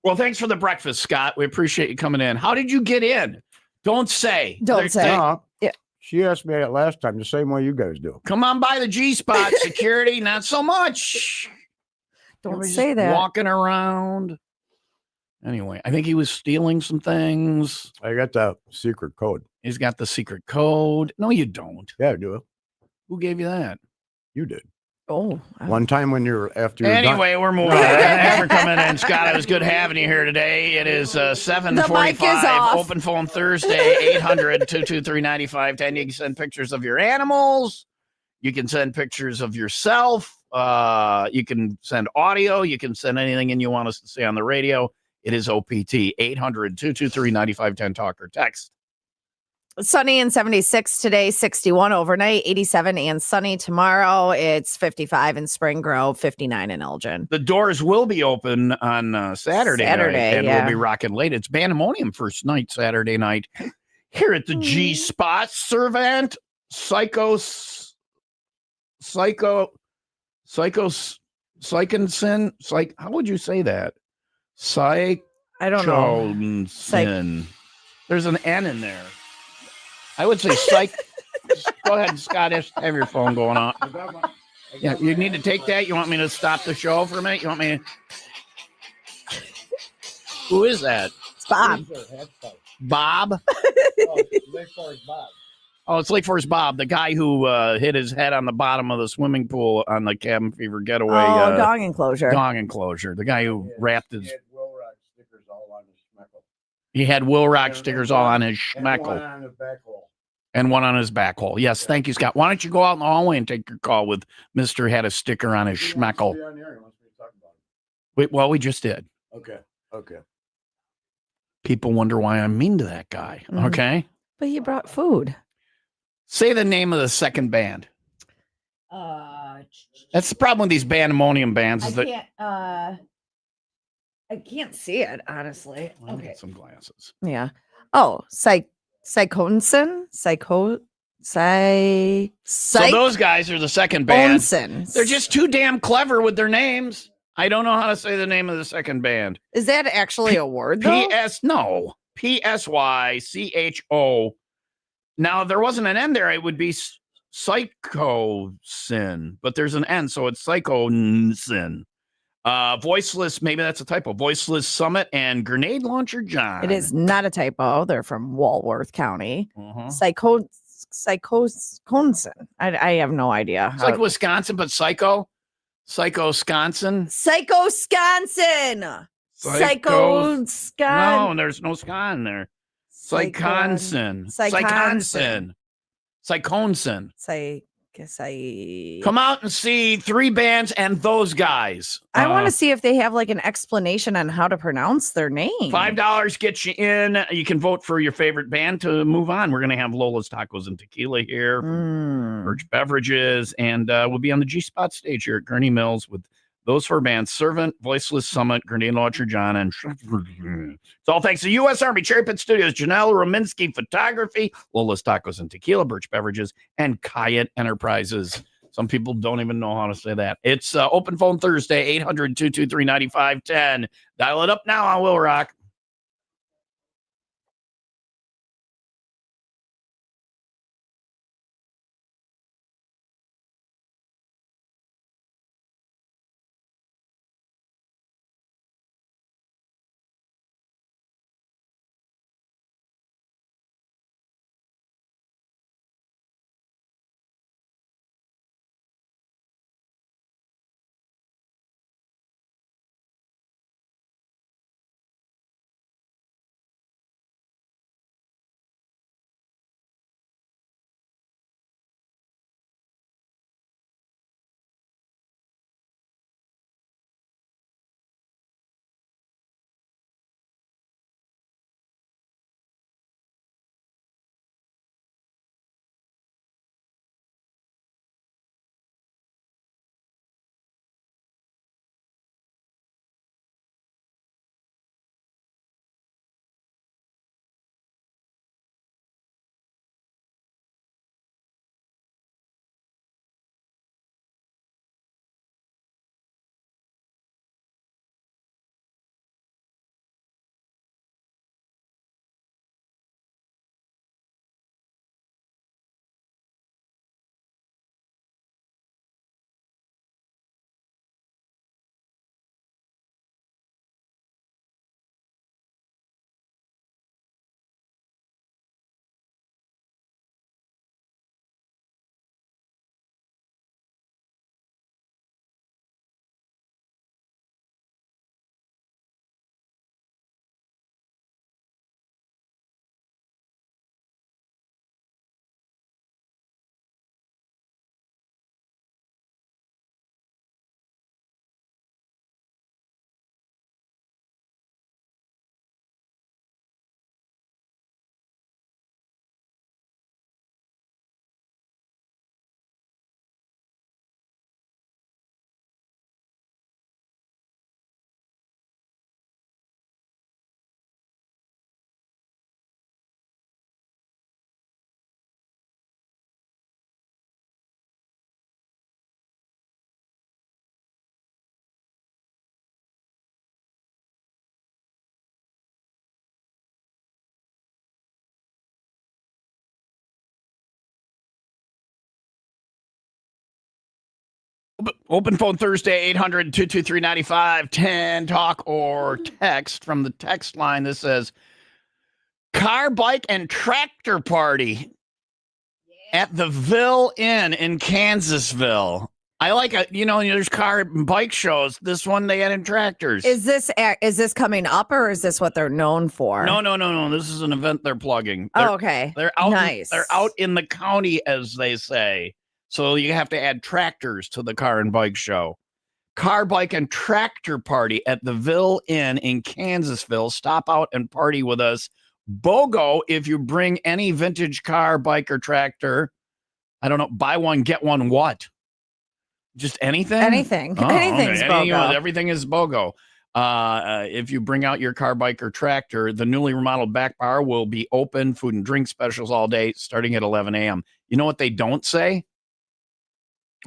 S1: Well, thanks for the breakfast, Scott. We appreciate you coming in. How did you get in? Don't say.
S2: Don't say.
S10: No,
S2: Yeah.
S10: she asked me that last time, the same way you guys do.
S1: Come on by the G spot. Security, not so much.
S2: Don't
S1: Everybody's
S2: say
S1: just
S2: that.
S1: Walking around. Anyway, I think he was stealing some things.
S10: I got the secret code.
S1: He's got the secret code. No, you don't.
S10: Yeah, I do.
S1: Who gave you that?
S10: You did.
S2: Oh.
S10: One time when you're after you're done.
S1: Anyway, we're moving on. Thanks for coming in, Scott. It was good having you here today. It is 7:45.
S2: off.
S1: Open phone Thursday, 800-223-9510. You can send pictures of your animals. You can send pictures of yourself. You can send audio. You can send anything and you want us to say on the radio. It is OPT, 800-223-9510. Talk or text.
S2: Sunny and 76 today, 61 overnight, 87 and sunny tomorrow. It's 55 in Spring Grove, 59 in Elgin.
S1: The doors will be open on Saturday night, and
S2: yeah.
S1: we'll be rocking late. It's Bandemonium first night, Saturday night, here at the G Spot. Servant, Psychinson, how would you say that?
S2: I don't know.
S1: Psychonsin. There's an N in there. I would say psych. Go ahead, Scott. Have your phone going on. Yeah, you need to take that. You want me to stop the show for a minute? You want me to? Who is that?
S2: It's Bob.
S1: Bob? Oh, it's Lake Forest Bob, the guy who hit his head on the bottom of the swimming pool on the Cabin Fever getaway.
S2: Dog enclosure.
S1: Dog enclosure. The guy who wrapped his.
S10: He had
S1: He had
S10: Will Rock stickers all on his schmeckle.
S1: Will Rock stickers all on his
S10: And one
S1: schmeckle.
S10: on his back hole.
S1: And one on his back hole. Yes, thank you, Scott. Why don't you go out in the hallway and take your call with Mr. Had a sticker on his
S10: He wants to
S1: schmeckle?
S10: be on the air. He wants me to talk about
S1: Well, we just did.
S10: it. Okay.
S1: People wonder why I'm mean to that guy.
S2: Mhm.
S1: Okay.
S2: But he brought food.
S1: Say the name of the second band. That's the problem with these Bandemonium bands. Is that
S2: I can't see it, honestly.
S1: I'll get some glasses.
S2: Yeah. Oh, Psychonsin?
S1: So those guys are the second band.
S2: Onsen.
S1: They're just too damn clever with their names. I don't know how to say the name of the second band.
S2: Is that actually a word though?
S1: PSYCHO Now, if there wasn't an N there, it would be psychosin, but there's an N, so it's psychosin. Voiceless, maybe that's a typo. Voiceless Summit and Grenade Launcher John.
S2: It is not a typo. They're from Walworth County.
S1: Uh-huh.
S2: Psychoconsin. I have no idea.
S1: It's like Wisconsin, but psycho. Psycho-Sconsin.
S2: Psycho-Sconsin.
S1: No, there's no scon there. Psyconsin. Come out and see 3 bands and those guys.
S2: I want to see if they have like an explanation on how to pronounce their name.
S1: $5 gets you in. You can vote for your favorite band to move on. We're going to have Lola's Tacos and Tequila here, Birch Beverages, and we'll be on the G-Spot stage here at Gurney Mills with those 4 bands: Servant, Voiceless Summit, Grenade Launcher John, and it's all thanks to U.S. Army Cherry Pit Studios, Janelle Rominsky Photography, Lola's Tacos and Tequila, Birch Beverages, and Kayet Enterprises. Some people don't even know how to say that. It's Open Phone Thursday, 800-223-9510. Dial it up now on Will Rock. Open Phone Thursday, 800-223-9510. Talk or text from the text line. This says, car, bike, and tractor party at the WIIL Inn in Kansasville. I like it. You know, there's car and bike shows. This one, they added tractors.
S2: Is this coming up, or is this what they're known for?
S1: No. This is an event they're plugging.
S2: Okay.
S1: They're out.
S2: Nice.
S1: They're out in the county, as they say. So you have to add tractors to the car and bike show. Car, bike, and tractor party at the WIIL Inn in Kansasville. Stop out and party with us. BOGO if you bring any vintage car, bike, or tractor. I don't know. Buy one, get one what? Just anything?
S2: Anything.
S1: Oh,
S2: Anything's
S1: okay.
S2: BOGO.
S1: Everything is BOGO. If you bring out your car, bike, or tractor, the newly remodeled back bar will be open. Food and drink specials all day, starting at 11 a.m. You know what they don't say?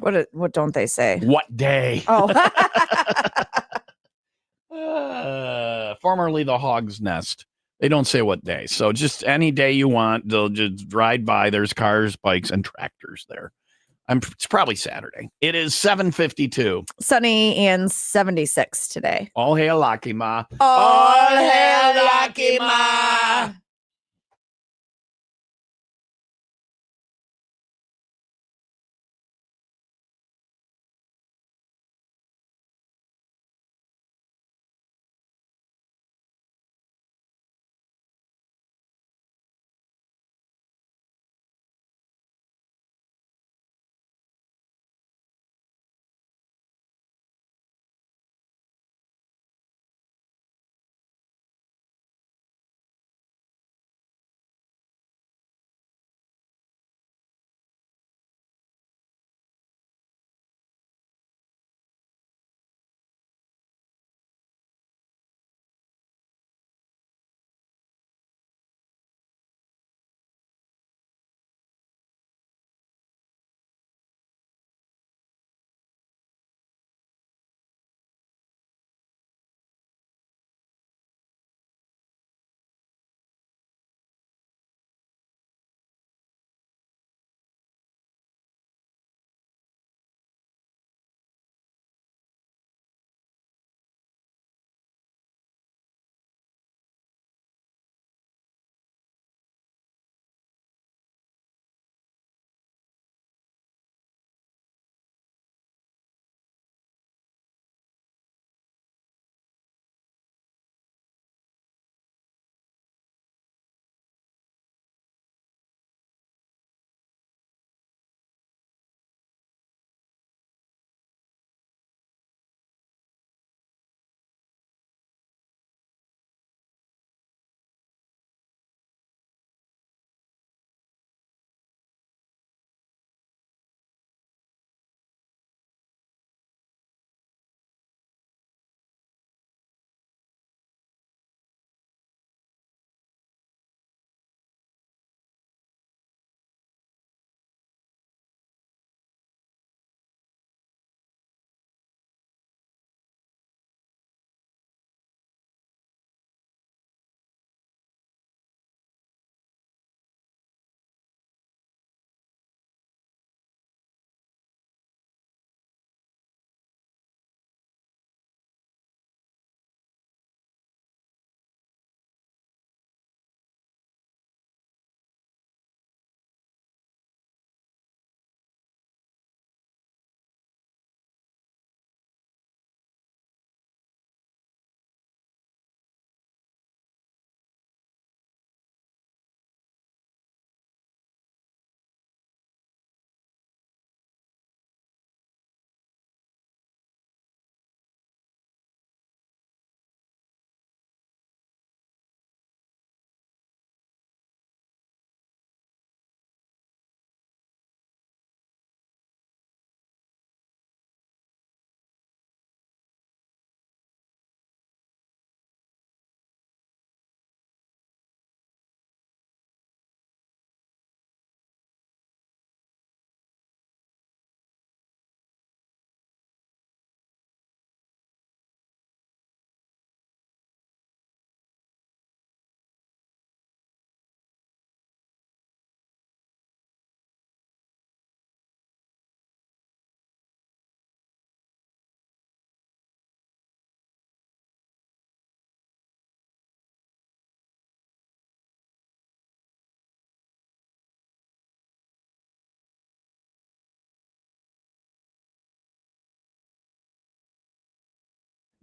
S2: What don't they say?
S1: What day?
S2: Oh.
S1: Formerly the Hog's Nest. They don't say what day. So just any day you want, they'll just ride by. There's cars, bikes, and tractors there. It's probably Saturday. It is 7:52.
S2: Sunny and 76 today.
S1: All hail Lakima.
S2: All hail Lakima.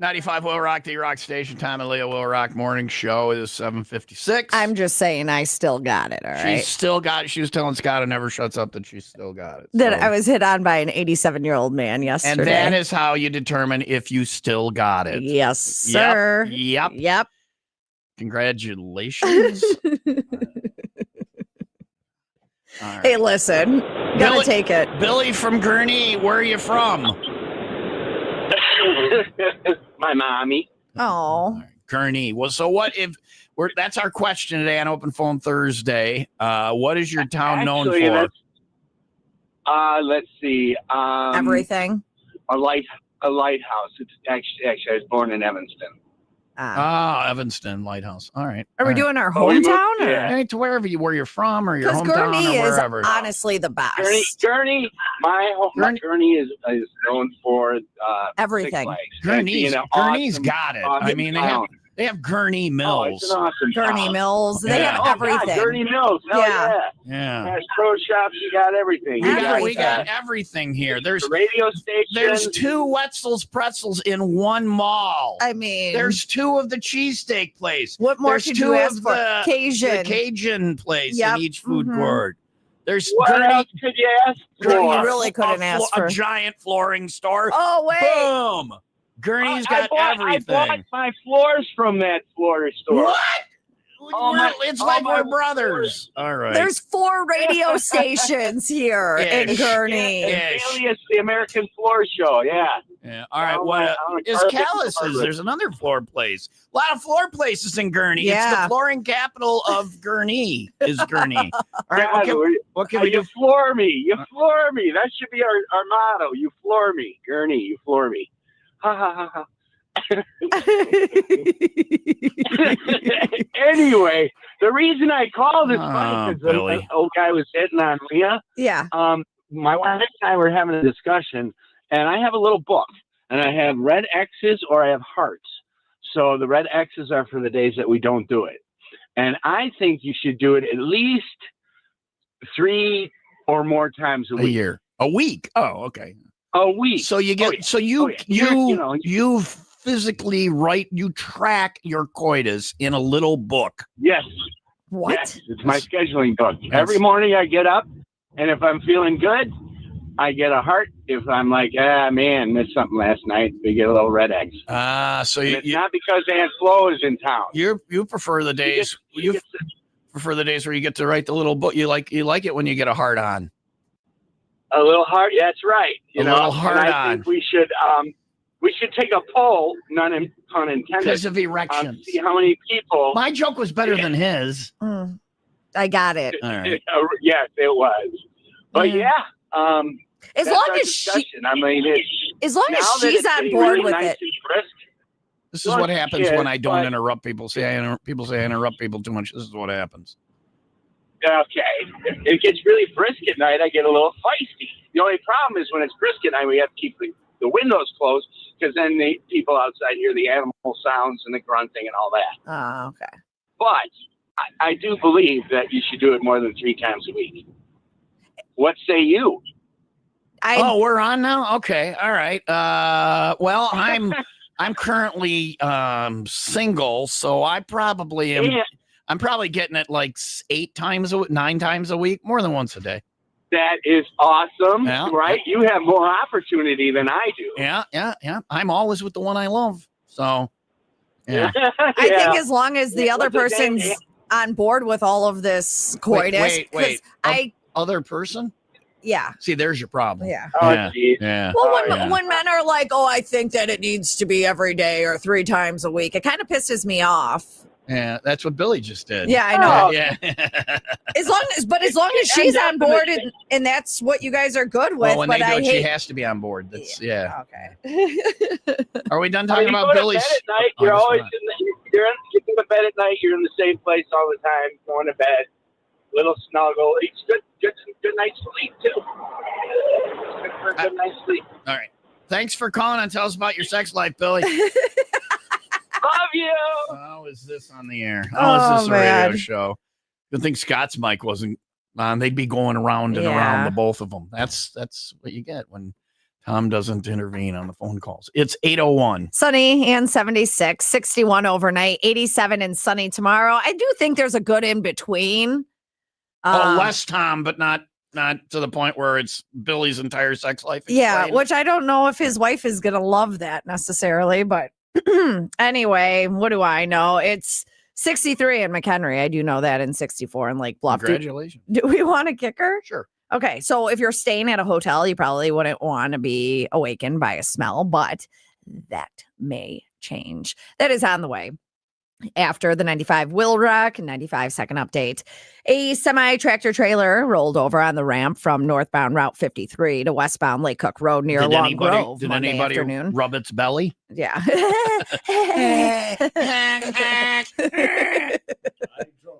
S1: .95 Will Rock, the Rock Station. Tom and Leah Will Rock Morning Show is 7:56.
S2: I'm just saying I still got it, all right?
S1: She's still got it. She was telling Scott it never shuts up that she's still got it.
S2: That
S1: So-
S2: I was hit on by an 87-year-old man yesterday.
S1: And that is how you determine if you still got it.
S2: Yes, sir.
S1: Yep.
S2: Yep.
S1: Congratulations. All right.
S2: Hey, listen, gotta
S1: Billy-
S2: take it.
S1: Billy from Gurnee, where are you from?
S6: My mommy.
S2: Oh,
S1: Gurnee. Well, so what if that's our question today on Open Phone Thursday. What is your town known
S6: Actually,
S1: for?
S6: Let's see.
S2: everything.
S6: A lighthouse. It's actually I was born in Evanston.
S1: Evanston Lighthouse. All right.
S2: Are we
S1: All right.
S2: doing our
S9: Oh, we moved-
S2: hometown?
S9: yeah.
S1: Hey, to wherever where you're from or your
S2: Because
S1: hometown
S2: Gurney
S1: or
S2: is
S1: wherever.
S2: honestly the best.
S6: Gurney, Gurney is known for
S2: Everything.
S6: Six Flags. And being an
S1: Gurney's
S6: awesome,
S1: got it.
S6: awesome
S1: I mean,
S6: town.
S1: they have Gurney
S6: Oh, it's
S1: Mills.
S6: an awesome
S2: Gurney
S6: town.
S2: Mills. They
S1: Yeah.
S2: have
S6: Oh, God,
S2: everything.
S6: Gurney Mills. Hell
S2: Yeah.
S1: Yeah.
S6: Has pro shops. You got everything.
S1: We got everything here. There's
S6: the radio station.
S1: There's 2 Wetzel's pretzels in one mall.
S2: I mean,
S1: There's 2 of the cheesesteak place.
S2: what more
S1: There's
S2: could
S1: 2
S2: you ask
S1: of
S2: for?
S1: the
S2: Cajun.
S1: Cajun place
S2: Yep.
S1: in each food
S2: Mhm.
S1: court. There's
S6: What
S1: Gurney.
S6: else could you ask for?
S2: You really couldn't ask for
S1: a giant flooring store.
S2: Oh wait.
S1: Boom. Gurney's got everything.
S6: I bought my floors from that floor store.
S1: What?
S6: Oh,
S1: It's
S6: all
S1: like
S6: my
S1: we're brothers. All right.
S2: There's 4 radio stations here in
S1: Ish.
S2: Gurney.
S1: Ish.
S6: Alias, the American Floor Show. Yeah.
S1: Yeah. All right.
S6: Oh,
S1: What
S6: my-
S1: is
S6: I'm a
S1: Callis's?
S6: carpet
S1: There's another floor place. A lot of floor places in Gurney. It's
S2: Yeah.
S1: the flooring capital of Gurney. Is Gurney? All right.
S6: God,
S1: What can we
S6: you
S1: do?
S6: floor me. You floor me. That should be our motto. You floor me. Gurney, you floor me. Ha ha ha ha. Anyway, the reason I called is funny because
S1: Billy.
S6: the old guy was hitting on Leah.
S2: Yeah.
S6: My wife and I were having a discussion, and I have a little book, and I have red X's or I have hearts. So the red X's are for the days that we don't do it. And I think you should do it at least 3 or more times a
S1: A
S6: week.
S1: year. A week. Oh, okay.
S6: A week.
S1: So you get.
S6: Oh, yeah.
S1: So you
S6: Oh, yeah.
S1: you physically you track your coitus in a little book.
S6: Yes.
S2: What?
S6: Yes, it's my scheduling book. Every morning I get up, and if I'm feeling good, I get a heart. If I'm like, man, missed something last night, we get a little red X.
S1: So
S6: And it's not because Aunt Flo is in town.
S1: you prefer the days prefer the days where you get to write the little book. You like it when you get a heart on.
S6: A little heart. Yeah, that's right.
S1: A little heart
S6: and I
S1: on.
S6: think we should take a poll, pun intended,
S1: Because of erections.
S6: see how many people.
S1: My joke was better than his.
S2: I got it.
S1: All right.
S6: Yes, it was. But
S2: Yeah. As
S6: that's
S2: long
S6: our
S2: as she,
S6: discussion. I mean,
S2: as long
S6: now
S2: as
S6: that
S2: she's
S6: it's
S2: on
S6: getting
S2: board
S6: really
S2: with
S6: nice
S2: it.
S6: and brisk,
S1: This is what happens
S6: shit,
S1: when I don't
S6: but-
S1: interrupt people. People say I interrupt people too much. This is what happens.
S6: okay, it gets really brisk at night. I get a little feisty. The only problem is when it's brisk at night, we have to keep the windows closed because then the people outside hear the animal sounds and the grunting and all that.
S2: Oh, okay.
S6: But I do believe that you should do it more than 3 times a week. What say you?
S1: Oh, we're on now. Okay, all right. Well, I'm currently single, so I probably am.
S6: Yeah.
S1: I'm probably getting it like 9 times a week, more than once a day.
S6: That is awesome,
S1: Yeah.
S6: right? You have more opportunity than I do.
S1: Yeah. I'm always with the one I love. So, yeah.
S2: I think as long as the other
S6: What's his name?
S2: person's on board with all of this coitus,
S1: Wait.
S2: 'cause
S1: Other person?
S2: yeah.
S1: See, there's your problem.
S2: Yeah.
S6: Oh,
S1: Yeah.
S6: geez.
S1: Yeah.
S2: Well,
S1: yeah.
S2: when men are like, "Oh, I think that it needs to be every day or 3 times a week," it kind of pisses me off.
S1: Yeah, that's what Billy just did.
S2: Yeah, I know.
S1: Yeah.
S2: As long as she's on board and that's what you guys are good with.
S1: Well, when
S2: but
S1: they do
S2: I
S1: it,
S2: hate.
S1: she has to be on board. That's yeah.
S2: Okay.
S1: Are we done
S6: When
S1: talking
S6: you
S1: about
S6: go to
S1: Billy's?
S6: bed at night,
S1: Oh,
S6: you're
S1: I guess
S6: always
S1: we're not.
S6: you go to bed at night. You're in the same place all the time, going to bed, little snuggle. It's good night's sleep too. Good for a good night's sleep.
S1: All right. Thanks for calling and tell us about your sex life, Billy.
S6: Love you.
S1: How is this on the air? How is this a radio
S2: man.
S1: show? Good thing Scott's mic wasn't on. They'd be going around and around
S2: Yeah.
S1: the both of them. That's what you get when Tom doesn't intervene on the phone calls. It's 8:01.
S2: Sunny and 76, 61 overnight, 87 and sunny tomorrow. I do think there's a good in between.
S1: Less Tom, but not to the point where it's Billy's entire sex life.
S2: Yeah,
S1: explained.
S2: which I don't know if his wife is going to love that necessarily, but anyway, what do I know? It's 63 in McHenry. I do know that, in 64 in Lake Bluff.
S1: Congratulations.
S2: Do we want a kicker?
S1: Sure.
S2: Okay, so if you're staying at a hotel, you probably wouldn't want to be awakened by a smell, but that may change. That is on the way. After the 95 WIIL wreck, 95 second update. A semi-tractor trailer rolled over on the ramp from northbound Route 53 to westbound Lake Cook Road near
S1: Did
S2: Long
S1: anybody,
S2: Grove
S1: did
S2: Monday
S1: anybody
S2: afternoon.
S1: rub its belly?
S2: Yeah.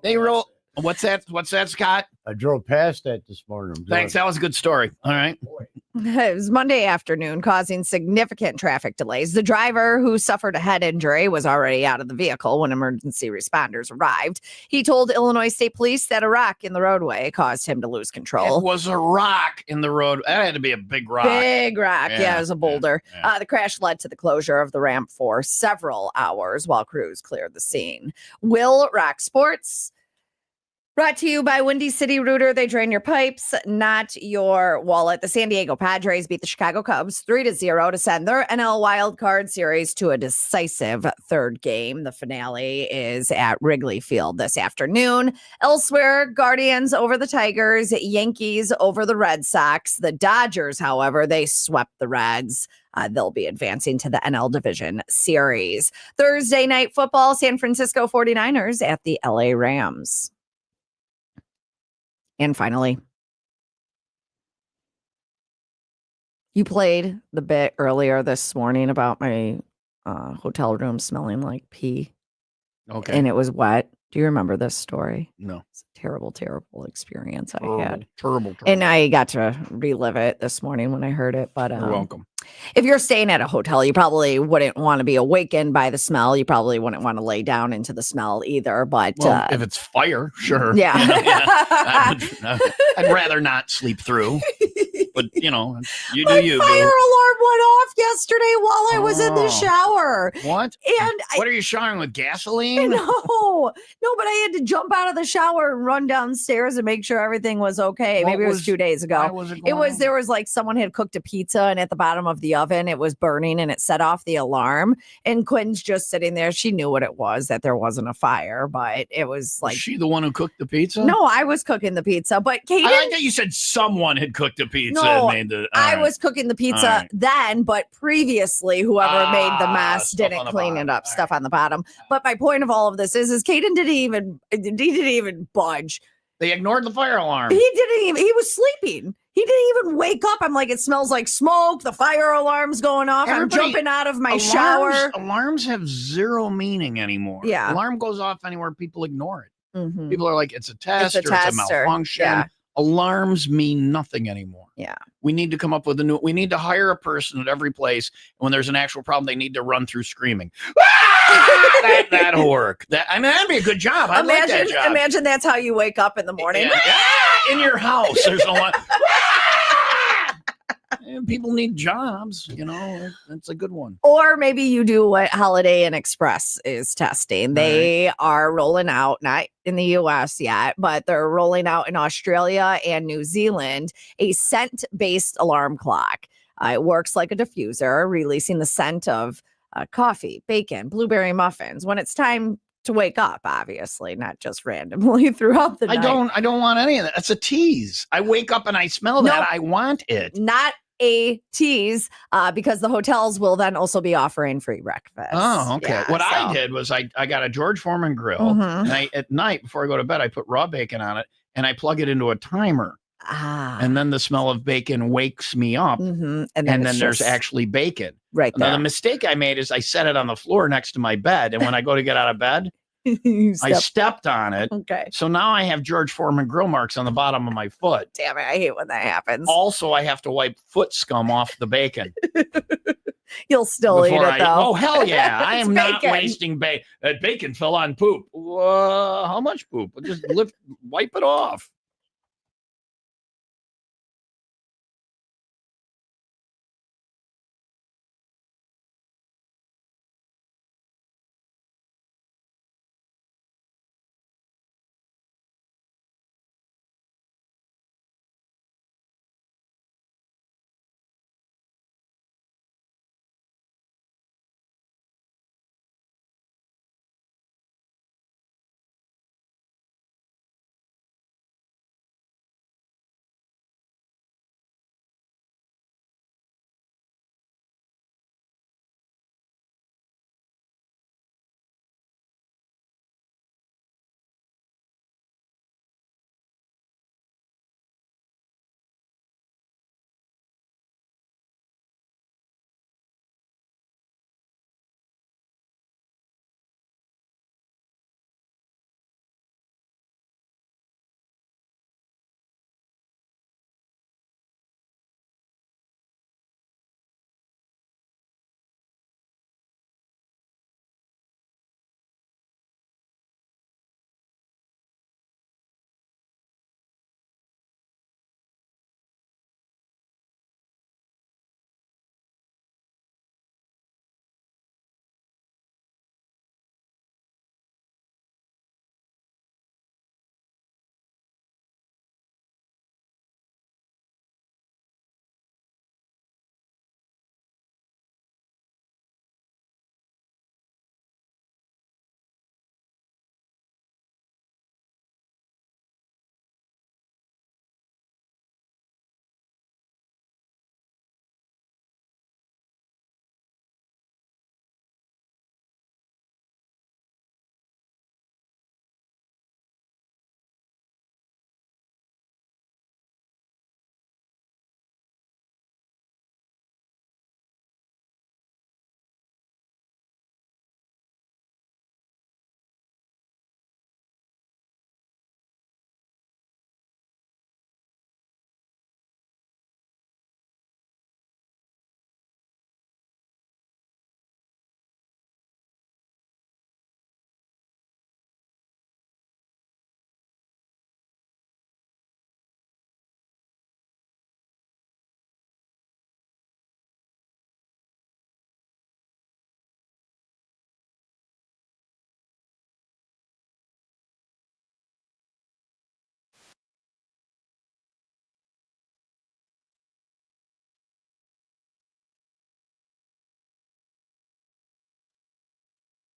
S1: They roll. What's that? What's that, Scott?
S10: I drove past that this morning.
S1: Thanks. That was a good story. All right.
S2: It was Monday afternoon, causing significant traffic delays. The driver, who suffered a head injury, was already out of the vehicle when emergency responders arrived. He told Illinois State Police that a rock in the roadway caused him to lose control.
S1: It was a rock in the road. That had to be a big rock.
S2: Big rock. Yeah, it was a boulder.
S1: yeah.
S2: The crash led to the closure of the ramp for several hours while crews cleared the scene. WIIL Rock Sports. Brought to you by Windy City Rooter. They drain your pipes, not your wallet. The San Diego Padres beat the Chicago Cubs 3-0 to send their NL Wild Card series to a decisive third game. The finale is at Wrigley Field this afternoon. Elsewhere, Guardians over the Tigers, Yankees over the Red Sox. The Dodgers, however, they swept the Reds. They'll be advancing to the NL Division Series. Thursday night football, San Francisco 49ers at the LA Rams. And finally, you played the bit earlier this morning about my hotel room smelling like pee.
S1: Okay.
S2: And it was wet. Do you remember this story?
S1: No.
S2: It's a terrible, terrible experience I
S1: Terrible,
S2: had.
S1: terrible.
S2: And I got to relive it this morning when I heard it. But
S1: You're welcome.
S2: if you're staying at a hotel, you probably wouldn't want to be awakened by the smell. You probably wouldn't want to lay down into the smell either. But
S1: Well, if it's fire, sure.
S2: Yeah.
S1: I'd rather not sleep through. But, you know, you do
S2: my
S1: you,
S2: fire
S1: boo.
S2: alarm went off yesterday while I was in the
S1: Oh.
S2: shower.
S1: What?
S2: And
S1: What are you showering with, gasoline?
S2: no, but I had to jump out of the shower and run downstairs and make sure everything was okay.
S1: What
S2: Maybe it was 2 days ago.
S1: Why was it going on?
S2: There was like someone had cooked a pizza and at the bottom of the oven it was burning and it set off the alarm. And Quinn's just sitting there. She knew what it was, that there wasn't a fire, but it was like,
S1: Was she the one who cooked the pizza?
S2: no, I was cooking the pizza, but Kaden.
S1: I like that you said someone had cooked the pizza
S2: No,
S1: and made the.
S2: I
S1: all right.
S2: was cooking the pizza
S1: All right.
S2: then, but previously, whoever made the mess
S1: stuff on
S2: didn't
S1: the
S2: clean
S1: bottom.
S2: it up.
S1: All
S2: Stuff on the bottom. But my point of all of this is Kaden didn't even budge.
S1: They ignored the fire alarm.
S2: He was sleeping. He didn't even wake up. I'm like, it smells like smoke. The fire alarm's going off.
S1: Everybody-
S2: I'm jumping out of my shower.
S1: Alarms have zero meaning anymore.
S2: Yeah.
S1: Alarm goes off anywhere, people ignore it.
S2: Mhm.
S1: People are like, it's a test
S2: It's a
S1: or it's a
S2: test or-
S1: malfunction.
S2: yeah.
S1: Alarms mean nothing anymore.
S2: Yeah.
S1: We need to come up with we need to hire a person at every place. When there's an actual problem, they need to run through screaming. That'll work. That'd be a good job. I'd like that job.
S2: Imagine that's how you wake up in the morning.
S1: Yeah, in your house, there's no one. And people need jobs, you know. That's a good one.
S2: Or maybe you do what Holiday Inn Express is testing. They are rolling out, not in the US yet, but they're rolling out in Australia and New Zealand a scent-based alarm clock. It works like a diffuser, releasing the scent of coffee, bacon, blueberry muffins when it's time to wake up, obviously, not just randomly throughout the night.
S1: I don't want any of that. That's a tease. I wake up and I smell that.
S2: Nope.
S1: I want it.
S2: Not a tease, because the hotels will then also be offering free breakfast.
S1: Oh, okay.
S2: Yeah,
S1: What I
S2: so-
S1: did was I got a George Foreman grill,
S2: Mhm.
S1: and at night before I go to bed, I put raw bacon on it, and I plug it into a timer,
S2: Ah.
S1: and then the smell of bacon wakes me up,
S2: Mhm.
S1: and then
S2: it's
S1: there's
S2: just
S1: actually bacon.
S2: right
S1: Now,
S2: there.
S1: the mistake I made is I set it on the floor next to my bed, and when I go to get out of bed,
S2: You
S1: I
S2: step-
S1: stepped on it.
S2: okay.
S1: So now I have George Foreman grill marks on the bottom of my foot.
S2: Damn it. I hate when that happens.
S1: Also, I have to wipe foot scum off the bacon.
S2: You'll still eat it, though.
S1: Oh, hell yeah. I
S2: It's
S1: am not
S2: bacon.
S1: wasting bacon. That bacon fell on poop. How much poop? Just wipe it off.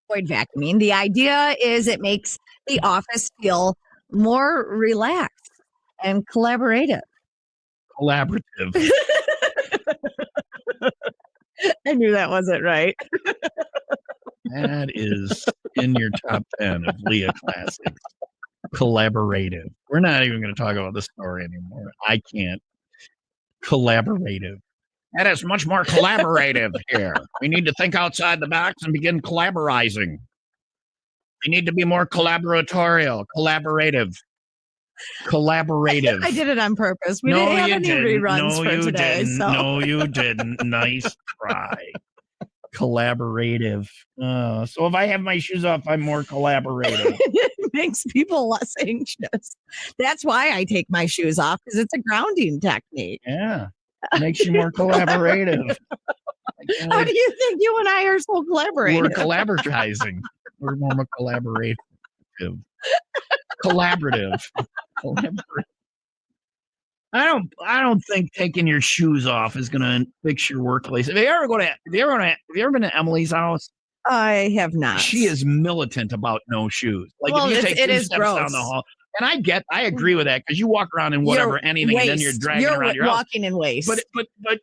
S2: avoid vacuuming. The idea is it makes the office feel more relaxed and collaborative.
S1: Collaborative.
S2: I knew that wasn't right.
S1: That is in your top 10 of Leah classics. Collaborative. We're not even going to talk about the story anymore. I can't. Collaborative. That is much more collaborative here. We need to think outside the box and begin collaborizing. We need to be more collaboratorial, collaborative. Collaborative.
S2: I did it on purpose. We
S1: No,
S2: didn't have
S1: you
S2: any
S1: didn't.
S2: reruns
S1: No,
S2: for
S1: you
S2: today.
S1: didn't.
S2: So.
S1: No, you didn't. Nice try. Collaborative. So if I have my shoes off, I'm more collaborative.
S2: It makes people less anxious. That's why I take my shoes off, because it's a grounding technique.
S1: Yeah. Makes you more collaborative.
S2: How do you think you and I are so collaborative?
S1: We're collaboratizing. We're more collaborative. Collaborative. I don't think taking your shoes off is gonna fix your workplace. Have you ever been to Emily's house?
S2: I have not.
S1: She is militant about no shoes. Like
S2: Well,
S1: if you take
S2: it
S1: two
S2: is
S1: steps
S2: gross.
S1: down the hall, and I agree with that, because you walk around in whatever, anything, and then you're dragging around your house.
S2: walking in waste.
S1: But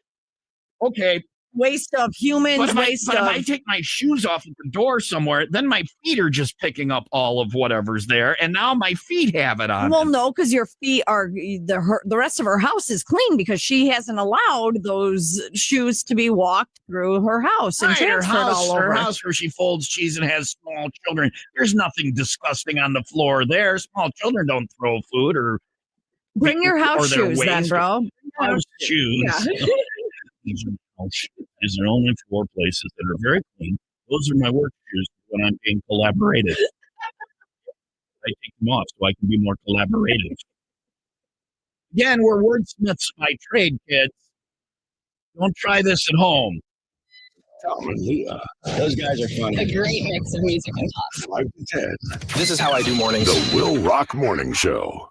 S1: okay.
S2: Waste of humans.
S1: But
S2: Waste
S1: if I take my shoes off at the door somewhere, then my feet are just picking up all of whatever's there, and now my feet have it on.
S2: Well,
S1: them.
S2: no, because your feet are the rest of her house is clean, because she hasn't allowed those shoes to be walked through her house and
S1: Right,
S2: transferred all over.
S1: her house where she folds cheese and has small children. There's nothing disgusting on the floor there. Small children don't throw food or
S2: Bring your house
S1: their
S2: shoes then,
S1: waste.
S2: bro.
S1: House shoes.
S2: Yeah.
S1: These are only 4 places that are very clean. Those are my work shoes when I'm being collaborative. I take them off so I can be more collaborative. Again, we're wordsmiths by trade, kids. Don't try this at home.
S8: Those guys are funny.
S2: A great mix of music and talk.
S8: 5 to 10.
S3: This is how I do mornings.
S8: The Will Rock Morning Show.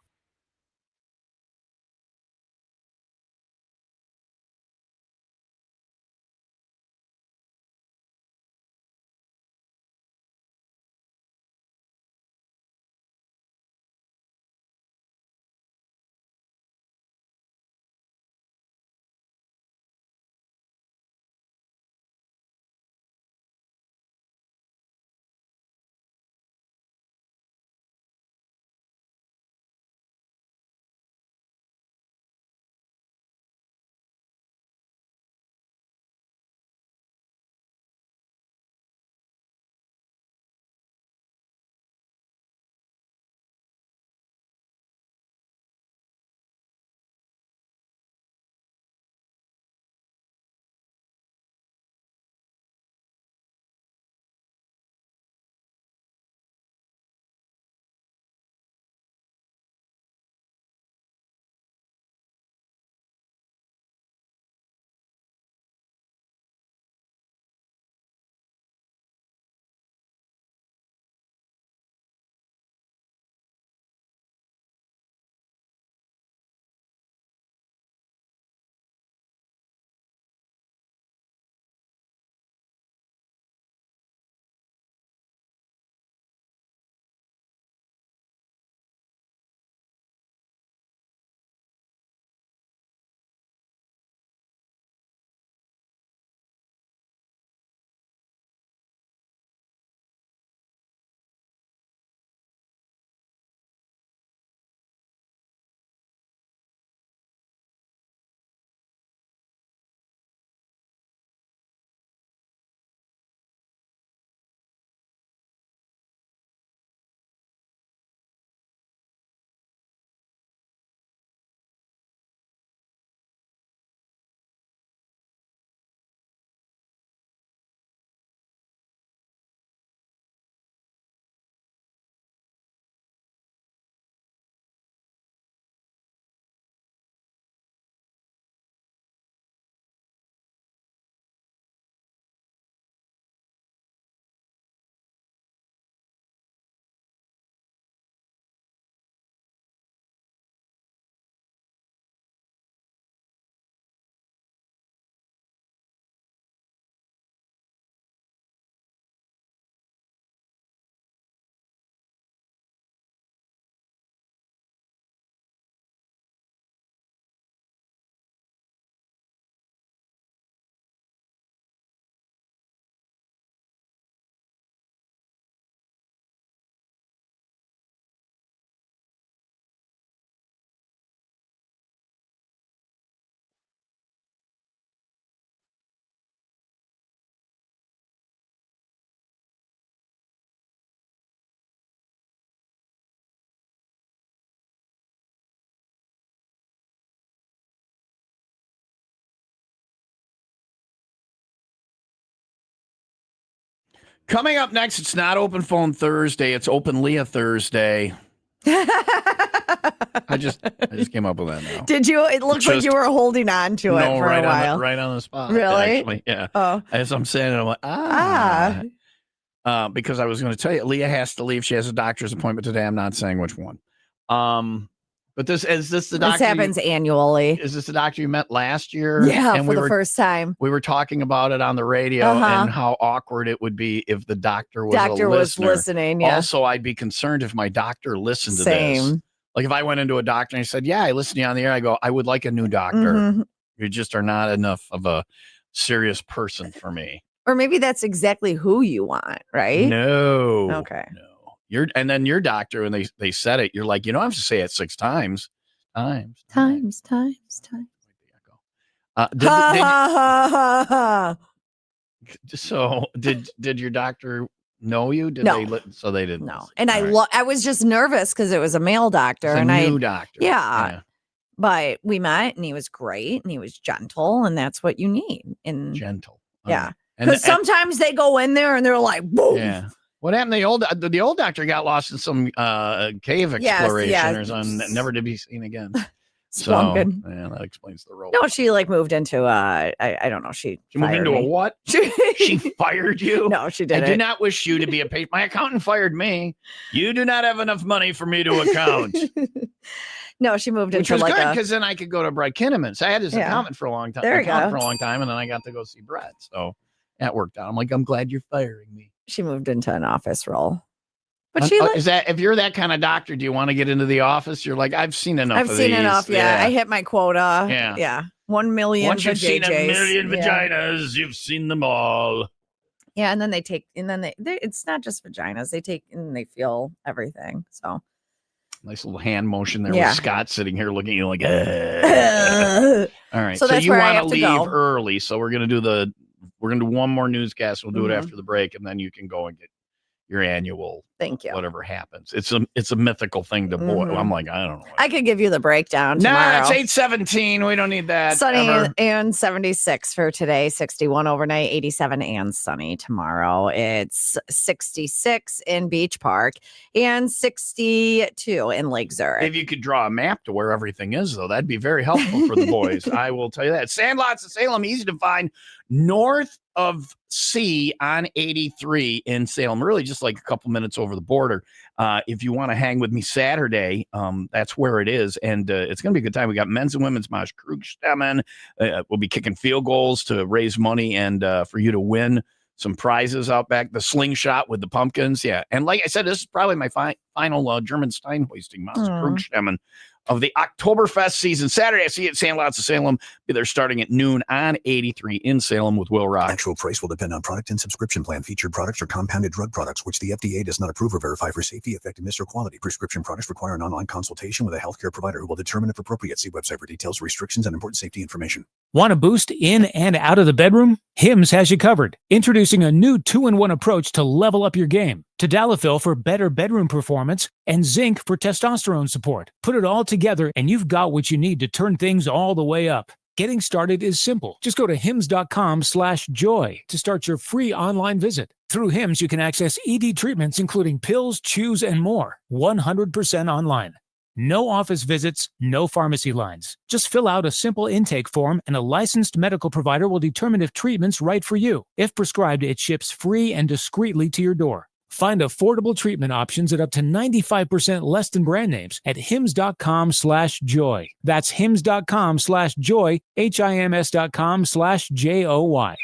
S1: Coming up next, it's not Open Phone Thursday. It's Open Leah Thursday. I just came up with that now.
S2: Did you? It looked like you were holding on to it for a while.
S1: Right on the spot.
S2: Really?
S1: Actually, yeah.
S2: Oh.
S1: As I'm saying it, I'm like, because I was going to tell you, Leah has to leave. She has a doctor's appointment today. I'm not saying which one. But is this the doctor?
S2: This happens annually.
S1: Is this the doctor you met last year?
S2: Yeah,
S1: and
S2: for the first time.
S1: We were talking about it on the radio and how awkward it would be if the doctor was
S2: listening. Yeah.
S1: Also, I'd be concerned if my doctor listened to this. Like if I went into a doctor and he said, "Yeah, I listened to you on the air," I go, "I would like a new doctor.
S2: Mm-hmm.
S1: You just are not enough of a serious person for me."
S2: Or maybe that's exactly who you want, right?
S1: No.
S2: Okay.
S1: No. And then your doctor, when they said it, you're like, you don't have to say it 6 times. Times. So did your doctor know you? Did
S2: no.
S1: So they didn't.
S2: No. And I was just nervous because it was a male doctor.
S1: It's a new doctor.
S2: Yeah. But we met and he was great and he was gentle and that's what you need.
S1: Gentle.
S2: Yeah. Because sometimes they go in there and they're like, boom.
S1: Yeah. What happened? The old doctor got lost in some cave exploration or something, never to be seen again. So yeah, that explains the role.
S2: No, she moved into I don't know. She
S1: moved into a what? She fired you?
S2: No, she didn't.
S1: I do not wish you to be a patient. My accountant fired me. You do not have enough money for me to account.
S2: No, she moved into
S1: which was good because then I could go to Brett Kinnaman. So I had his accountant for a long time.
S2: There you go.
S1: For a long time, and then I got to go see Brett. So that worked out. I'm like, I'm glad you're firing me.
S2: She moved into an office role. But
S1: is that if you're that kind of doctor, do you want to get into the office? You're like, I've seen enough.
S2: I've seen enough. Yeah. I hit my quota.
S1: Yeah.
S2: Yeah. 1 million.
S1: Once you've seen 1 million vaginas, you've seen them all.
S2: Yeah. And then they it's not just vaginas. They take and they feel everything. So
S1: nice little hand motion there with Scott sitting here looking at you like, all right.
S2: So
S1: you want to leave early. So we're going to do one more newscast. We'll do it after the break, and then you can go and get your annual.
S2: Thank you.
S1: Whatever happens, it's a mythical thing to boil. I'm like, I don't know.
S2: I could give you the breakdown tomorrow.
S1: Nah, it's 8:17. We don't need that.
S2: Sunny and 76 for today. 61 overnight. 87 and sunny tomorrow. It's 66 in Beach Park and 62 in Lake Zurich.
S1: If you could draw a map to where everything is, though, that'd be very helpful for the boys. I will tell you that. Sandlots of Salem, easy to find north of C on 83 in Salem, really just like a couple minutes over the border. If you want to hang with me Saturday, that's where it is. And it's going to be a good time. We got men's and women's Mosh Krugstemmen. We'll be kicking field goals to raise money and for you to win some prizes out back. The slingshot with the pumpkins. Yeah. And like I said, this is probably my final German Stein hoisting Mosh Krugstemmen of the Oktoberfest season. Saturday, I see you at Sandlots of Salem. They're starting at noon on 83 in Salem with WIIL Rock.
S11: Actual price will depend on product and subscription plan. Featured products are compounded drug products, which the FDA does not approve or verify for safety, effectiveness, or quality. Prescription products require an online consultation with a healthcare provider who will determine if appropriate. See website for details, restrictions, and important safety information.
S12: Want a boost in and out of the bedroom? Hims has you covered. Introducing a new 2-in-1 approach to level up your game. Tadalafil for better bedroom performance and zinc for testosterone support. Put it all together and you've got what you need to turn things all the way up. Getting started is simple. Just go to hims.com/joy to start your free online visit. Through Hims, you can access ED treatments including pills, chews, and more. 100% online. No office visits, no pharmacy lines. Just fill out a simple intake form and a licensed medical provider will determine if treatment's right for you. If prescribed, it ships free and discreetly to your door. Find affordable treatment options at up to 95% less than brand names at hims.com/joy. That's hims.com/joy, hims.com/joy.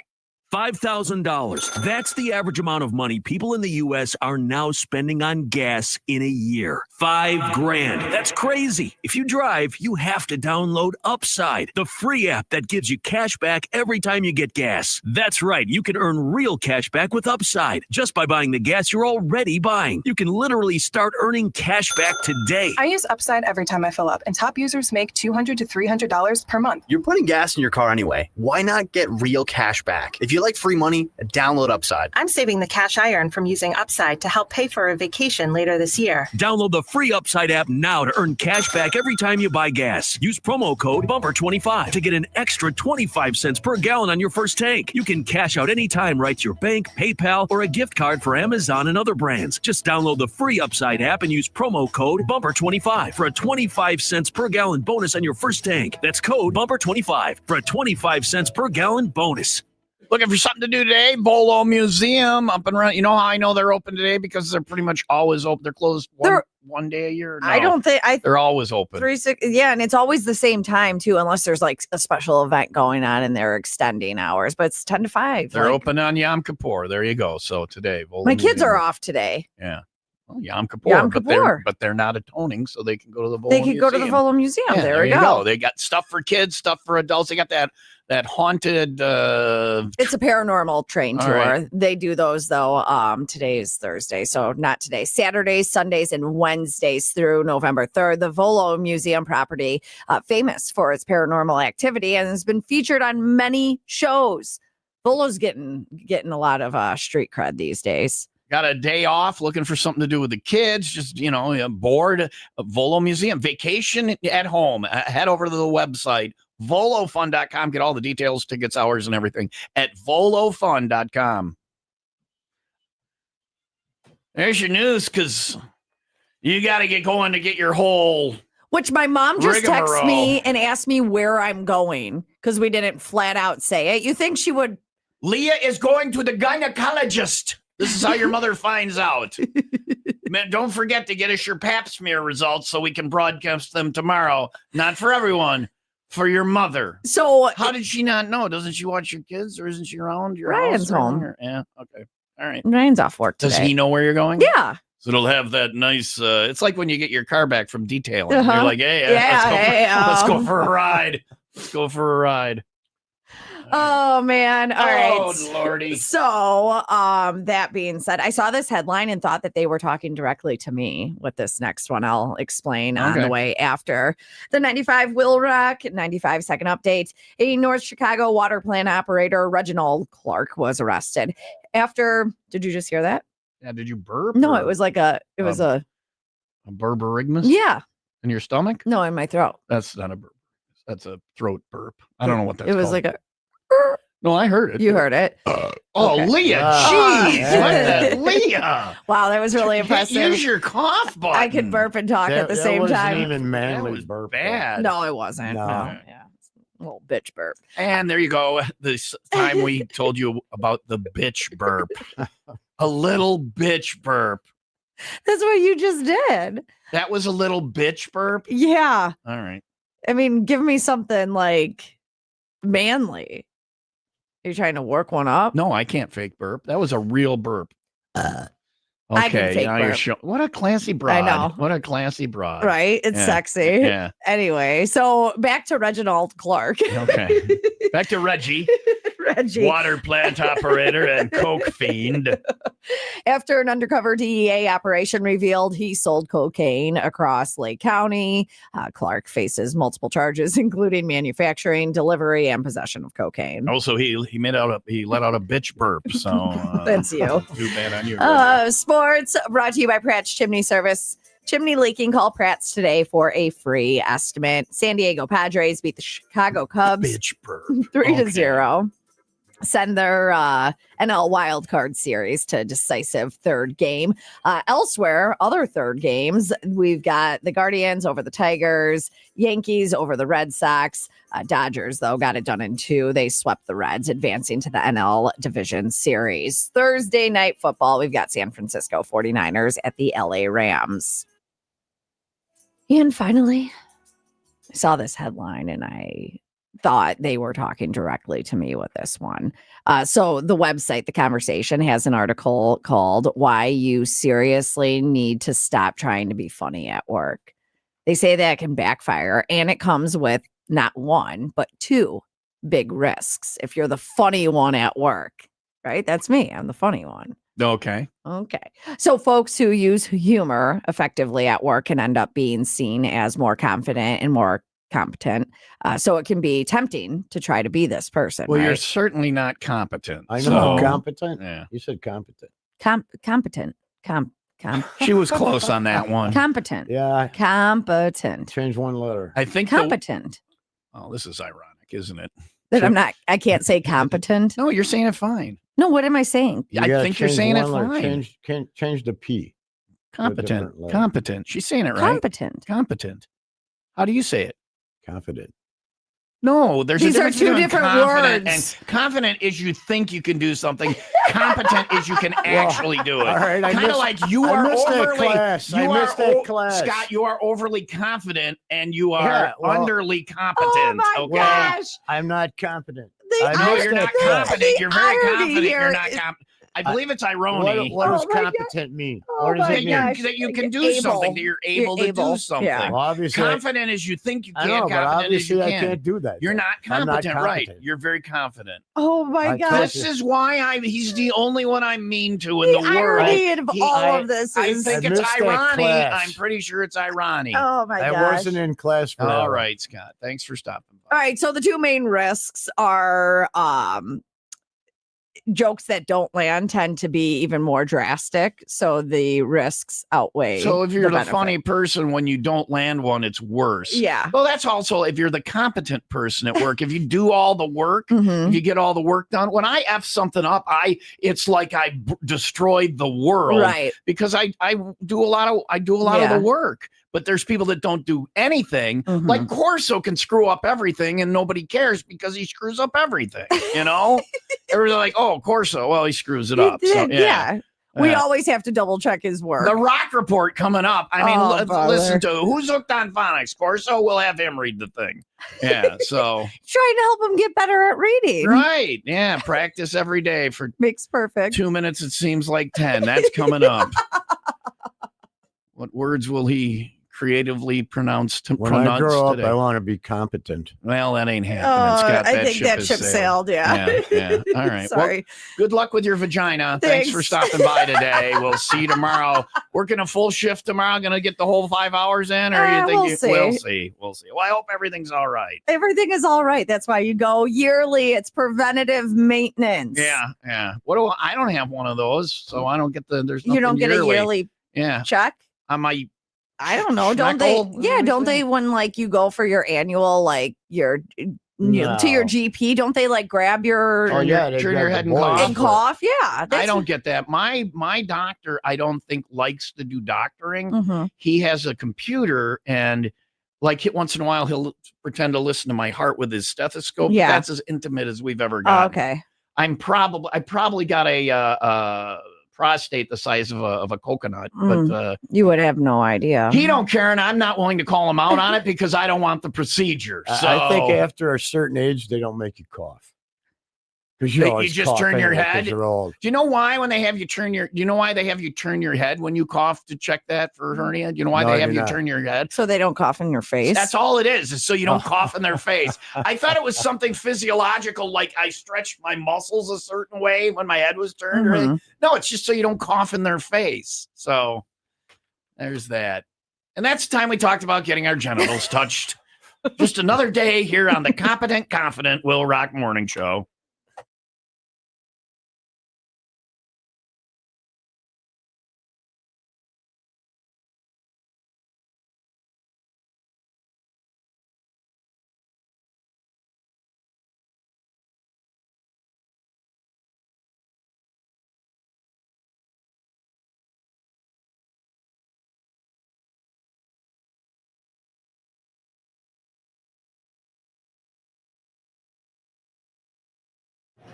S13: $5,000. That's the average amount of money people in the U.S. are now spending on gas in a year. $5,000. That's crazy. If you drive, you have to download Upside, the free app that gives you cash back every time you get gas. That's right. You can earn real cash back with Upside just by buying the gas you're already buying. You can literally start earning cash back today.
S14: I use Upside every time I fill up, and top users make $200 to $300 per month.
S15: You're putting gas in your car anyway. Why not get real cash back? If you you like free money? Download Upside.
S14: I'm saving the cash I earn from using Upside to help pay for a vacation later this year.
S13: Download the free Upside app now to earn cash back every time you buy gas. Use promo code BUMPER25 to get an extra 25 cents per gallon on your first tank. You can cash out anytime right to your bank, PayPal, or a gift card for Amazon and other brands. Just download the free Upside app and use promo code BUMPER25 for a 25 cents per gallon bonus on your first tank. That's code BUMPER25 for a 25 cents per gallon bonus.
S1: Looking for something to do today? Bolo Museum up and running. You know how I know they're open today? Because they're pretty much always open. They're closed one day a year. No,
S2: I don't think
S1: they're always open.
S2: 3-6, yeah, and it's always the same time too, unless there's like a special event going on and they're extending hours. But it's 10 to 5.
S1: They're open on Yom Kippur. There you go. So today, Bolo
S2: My kids
S1: Museum.
S2: are off today.
S1: Yeah. Well, Yom Kippur. But they're not atoning, so they can go to the Bolo
S2: They could
S1: Museum.
S2: go to the Volo Museum.
S1: Yeah,
S2: there we
S1: you
S2: go.
S1: They got stuff for kids, stuff for adults. They got that haunted.
S2: It's a paranormal train
S1: All
S2: tour.
S1: right.
S2: They do those though. Today is Thursday, so not today. Saturdays, Sundays, and Wednesdays through November 3rd. The Volo Museum property, famous for its paranormal activity, and has been featured on many shows. Volo's getting a lot of street cred these days.
S1: Got a day off, looking for something to do with the kids, just, bored. Volo Museum, vacation at home. Head over to the website, volofun.com. Get all the details, tickets, hours, and everything at volofun.com. There's your news, because you got to get going to get your whole...
S2: Which my mom just texted
S1: rigmarole.
S2: me and asked me where I'm going, because we didn't flat out say it. You think she would...
S1: Leah is going to the gynecologist. This is how your mother finds out. Man, don't forget to get us your pap smear results so we can broadcast them tomorrow. Not for everyone, for your mother.
S2: So
S1: how did she not know? Doesn't she watch your kids, or isn't she around your
S2: Ryan's
S1: house?
S2: home.
S1: Yeah, okay. All right.
S2: Ryan's off work today.
S1: Does he know where you're going?
S2: Yeah.
S1: So it'll have that nice, it's like when you get your car back from detailing.
S2: Uh-huh.
S1: You're like, hey, let's go for a ride. Let's go for a ride.
S2: Oh man. All right.
S1: Oh Lordy.
S2: So that being said, I saw this headline and thought that they were talking directly to me with this next one. I'll explain on the way after. The 95 WIIL Rock 95 second update. A North Chicago water plant operator, Reginald Clark, was arrested after, did you just hear that?
S1: Yeah, did you burp?
S2: No,
S1: or
S2: it was like a
S1: berberigmus?
S2: Yeah.
S1: In your stomach?
S2: No, in my throat.
S1: That's not a burp. That's a throat burp. I don't know what that's
S2: It was
S1: called.
S2: like a
S1: No, I heard it.
S2: You heard it.
S1: Oh,
S2: Okay.
S1: Leah, jeez. Leah.
S2: Wow, that was really impressive.
S1: Use your cough button.
S2: I could burp and talk at the same time.
S10: Even manly
S1: That was
S10: burp.
S1: bad.
S2: No, it wasn't.
S10: No.
S2: No. Yeah. Little bitch burp.
S1: And there you go. This time we told you about the bitch burp. A little bitch burp.
S2: That's what you just did.
S1: That was a little bitch burp?
S2: Yeah.
S1: All right.
S2: I mean, give me something like manly. Are you trying to work one up?
S1: No, I can't fake burp. That was a real burp.
S2: I can fake
S1: now you're
S2: burp.
S1: showing. What a classy broad.
S2: know.
S1: What a classy broad.
S2: Right? It's
S1: Yeah.
S2: sexy.
S1: Yeah.
S2: Anyway, so back to Reginald Clark.
S1: Okay. Back to Reggie.
S2: Reggie.
S1: Water plant operator and coke fiend.
S2: After an undercover DEA operation revealed he sold cocaine across Lake County, Clark faces multiple charges, including manufacturing, delivery, and possession of cocaine.
S1: Also, he let out a bitch burp. So
S2: That's you.
S1: Too bad on you.
S2: Sports brought to you by Pratt's Chimney Service. Chimney leaking, call Pratt's today for a free estimate. San Diego Padres beat the Chicago Cubs
S1: bitch burp
S2: 3-0. Send their NL Wild Card Series to decisive third game. Elsewhere, other third games, we've got the Guardians over the Tigers, Yankees over the Red Sox. Dodgers, though, got it done in 2. They swept the Reds, advancing to the NL Division Series. Thursday night football, we've got San Francisco 49ers at the LA Rams. And finally, I saw this headline and I thought they were talking directly to me with this one. So the website, The Conversation, has an article called Why You Seriously Need to Stop Trying to Be Funny at Work. They say that can backfire, and it comes with not one, but 2 big risks. If you're the funny one at work, right? That's me. I'm the funny one.
S1: Okay.
S2: Okay. So folks who use humor effectively at work can end up being seen as more confident and more competent. So it can be tempting to try to be this person.
S1: Well, you're
S2: right?
S1: certainly not competent.
S10: I know.
S1: So,
S10: Competent?
S1: yeah.
S10: You said competent.
S2: Competent.
S1: She was close on that one.
S2: Competent.
S10: Yeah.
S2: Competent.
S10: Change one letter.
S1: I think
S2: competent.
S1: Oh, this is ironic, isn't it?
S2: That I can't say competent.
S1: No, you're saying it fine.
S2: No, what am I saying?
S1: I think you're saying it fine.
S10: Change the P.
S1: Competent. Competent. She's saying it right.
S2: Competent.
S1: Competent. How do you say it?
S10: Confident.
S1: No, there's
S2: These
S1: a
S2: are
S1: difference
S2: two
S1: between
S2: different
S1: confident
S2: words.
S1: And confident is you think you can do something. Competent is you can actually do it.
S10: All right,
S1: Kind of like you
S10: I
S1: are
S10: missed that
S1: overly.
S10: class. I
S1: You
S10: missed
S1: are
S10: that class.
S1: Scott. You are overly confident, and you are
S10: Yeah, well-
S1: underly competent.
S2: Oh my
S1: okay.
S2: gosh.
S10: I'm not competent.
S2: The
S10: I
S1: No,
S10: missed
S1: you're
S10: that
S1: not
S10: class.
S1: confident. You're very
S2: irony
S1: confident.
S2: here
S1: You're not
S2: is-
S1: competent. I believe it's irony.
S10: What does
S2: Oh my
S10: competent mean?
S2: Oh
S10: What does
S2: my
S10: it mean?
S2: gosh.
S1: That you can do
S2: Able.
S1: something. That you're able to do something.
S2: Yeah.
S10: Well, obviously,
S1: Confident as you think you
S10: I
S1: can.
S10: know, but
S1: Confident as you
S10: obviously I
S1: can.
S10: can't do that.
S1: You're not
S10: I'm not
S1: competent, right?
S10: competent.
S1: You're very confident.
S2: Oh my
S10: I
S2: gosh.
S1: This is why he's the only one I'm mean to in the world.
S2: irony of all of this
S1: I
S2: is.
S1: think
S10: I
S1: it's
S10: missed that
S1: irony.
S10: class.
S1: I'm pretty sure it's irony.
S2: Oh my
S10: I
S2: gosh.
S10: wasn't in class for that
S1: All
S10: one.
S1: right, Scott. Thanks for stopping by.
S2: All right. So the two main risks are jokes that don't land tend to be even more drastic. So the risks outweigh.
S1: So if you're the
S2: benefit.
S1: funny person, when you don't land one, it's worse.
S2: Yeah.
S1: Well, that's also if you're the competent person at work. If you do all the work,
S2: Mhm.
S1: if you get all the work done. When I F something up, it's like I destroyed the world.
S2: Right.
S1: Because I do a lot of
S2: Yeah.
S1: the work. But there's people that don't do anything.
S2: Mhm.
S1: Like Corso can screw up everything and nobody cares because he screws up everything. You know? Everybody's like, oh, Corso, well, he screws it up. So,
S2: yeah. We
S1: Yeah.
S2: always have to double check his work.
S1: The Rock Report coming up. I mean,
S2: Oh, brother.
S1: listen to who's hooked on phonics. Corso, we'll have him read the thing. Yeah, so
S2: Trying to help him get better at reading.
S1: right, yeah, practice every day for
S2: Makes perfect.
S1: 2 minutes. It seems like 10. That's coming up. What words will he creatively pronounce
S10: When I grow up,
S1: today?
S10: I want to be competent.
S1: Well, that ain't happening, Scott.
S2: I think that
S1: has
S2: ship sailed. Yeah.
S1: Yeah. All right.
S2: Sorry.
S1: Well, good luck with your vagina. Thanks for
S2: Thanks.
S1: stopping by today. We'll see you tomorrow. Working a full shift tomorrow. Going to get the whole 5 hours in, or you think
S2: we'll see.
S1: We'll see. We'll see. Well, I hope everything's all right.
S2: Everything is all right. That's why you go yearly. It's preventative maintenance.
S1: Yeah. I don't have one of those, so I don't get there's
S2: You don't
S1: nothing
S2: get a yearly
S1: Yeah.
S2: check?
S1: On my
S2: I don't know. Don't they?
S1: Schmeckle?
S2: Yeah. Don't they, when like you go for your annual, like your to your
S10: No.
S2: GP, don't they like grab your
S10: Oh yeah, they
S1: turn
S10: got
S1: your
S10: the
S1: head and
S10: boys
S1: cough.
S10: for
S2: and
S10: it.
S2: cough? Yeah.
S1: I
S2: that's-
S1: don't get that. My doctor, I don't think likes to do doctoring.
S2: Mhm.
S1: He has a computer and like once in a while he'll pretend to listen to my heart with his stethoscope.
S2: Yeah.
S1: That's as intimate as we've ever
S2: Oh,
S1: got.
S2: okay.
S1: I probably got a prostate the size of a coconut, but
S2: You would have no idea.
S1: he don't care, and I'm not willing to call him out on it because I don't want the procedure. So
S10: I think after a certain age, they don't make you cough. Because you
S1: You
S10: always
S1: just
S10: cough
S1: turn your
S10: anyway 'cause
S1: head?
S10: You're old.
S1: do you know why when they have you turn your? Do you know why they have you turn your head when you cough to check that for hernia? Do you know why
S10: No, I
S1: they have
S10: do
S1: you
S10: not.
S1: turn your head?
S2: So they don't cough in your face.
S1: That's all it is so you don't cough in their face. I thought it was something physiological, like I stretched my muscles a certain way when my head was turned. Or anything. No, it's just so you don't cough in their face. So there's that. And that's the time we talked about getting our genitals touched. Just another day here on the Competent, Confident Will Rock Morning Show.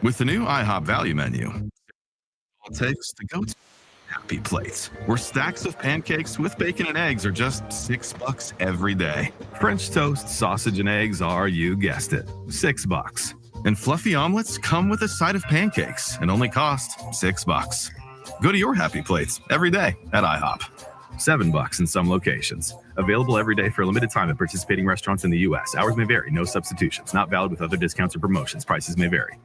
S16: With the new IHOP value menu, all it takes to go to Happy Plates, where stacks of pancakes with bacon and eggs are just $6 every day. French toast, sausage, and eggs are, you guessed it, $6. And fluffy omelets come with a side of pancakes and only cost $6. Go to your Happy Plates every day at IHOP. $7 in some locations. Available every day for a limited time at participating restaurants in the U.S. Hours may vary. No substitutions. Not valid with other discounts or promotions. Prices may vary.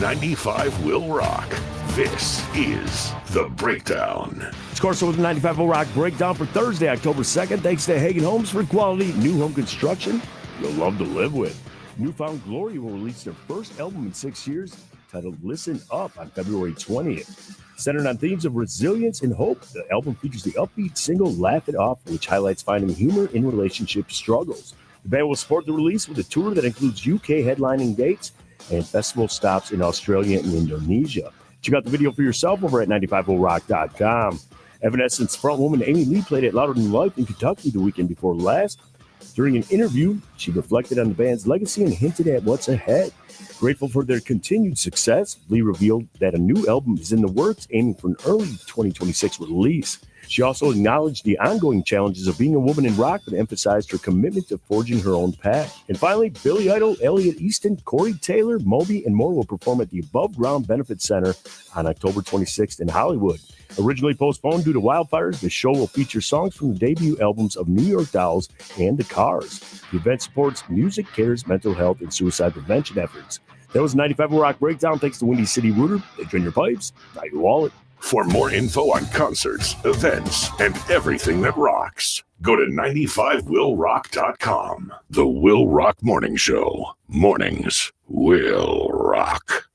S8: 95 Will Rock. This is The Breakdown.
S17: Of course, with the 95 Will Rock Breakdown for Thursday, October 2nd, thanks to Hagen Homes for quality new home construction you'll love to live with. Newfound Glory will release their first album in 6 years, titled Listen Up, on February 20th. Centered on themes of resilience and hope, the album features the upbeat single Laugh It Off, which highlights finding humor in relationship struggles. The band will support the release with a tour that includes UK headlining dates and festival stops in Australia and Indonesia. Check out the video for yourself over at 95rock.com. Evanescence frontwoman Amy Lee played at Louder Than Life in Kentucky the weekend before last. During an interview, she reflected on the band's legacy and hinted at what's ahead. Grateful for their continued success, Lee revealed that a new album is in the works, aiming for an early 2026 release. She also acknowledged the ongoing challenges of being a woman in rock, but emphasized her commitment to forging her own path. And finally, Billy Idol, Elliot Easton, Corey Taylor, Moby, and more will perform at the Above Ground Benefit Center on October 26th in Hollywood. Originally postponed due to wildfires, the show will feature songs from the debut albums of New York Dolls and The Cars. The event supports music, cares, mental health, and suicide prevention efforts. That was 95 Rock Breakdown. Thanks to Windy City Rooter. They drain your pipes, not your wallet.
S8: For more info on concerts, events, and everything that rocks, go to 95willrock.com. The Will Rock Morning Show. Mornings will rock.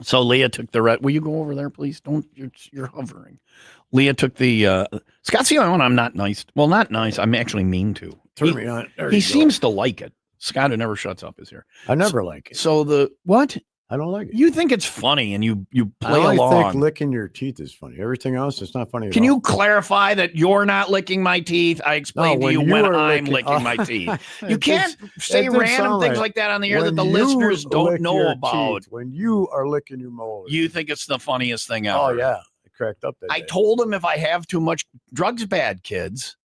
S1: So Leah took the red. Will you go over there, please? Don't. You're hovering. Leah took the. Scott's the only one I'm not nice. Well, not nice. I'm actually mean to.
S10: Turn me on. There
S1: He
S10: you go.
S1: seems to like it. Scott, who never shuts up, is here.
S10: I never like it.
S1: So the what?
S10: I don't like it.
S1: You think it's funny, and you play
S10: I only
S1: along.
S10: think licking your teeth is funny. Everything else is not funny. At
S1: Can
S10: all.
S1: you clarify that you're not licking my teeth? I explained to you when I'm licking my teeth. You can't say random things like that on the air that the listeners don't know about.
S10: When you are licking your molars.
S1: You think it's the funniest thing ever.
S10: Oh, yeah. I cracked up that
S1: I
S10: day.
S1: told him if I have too much drugs, bad kids.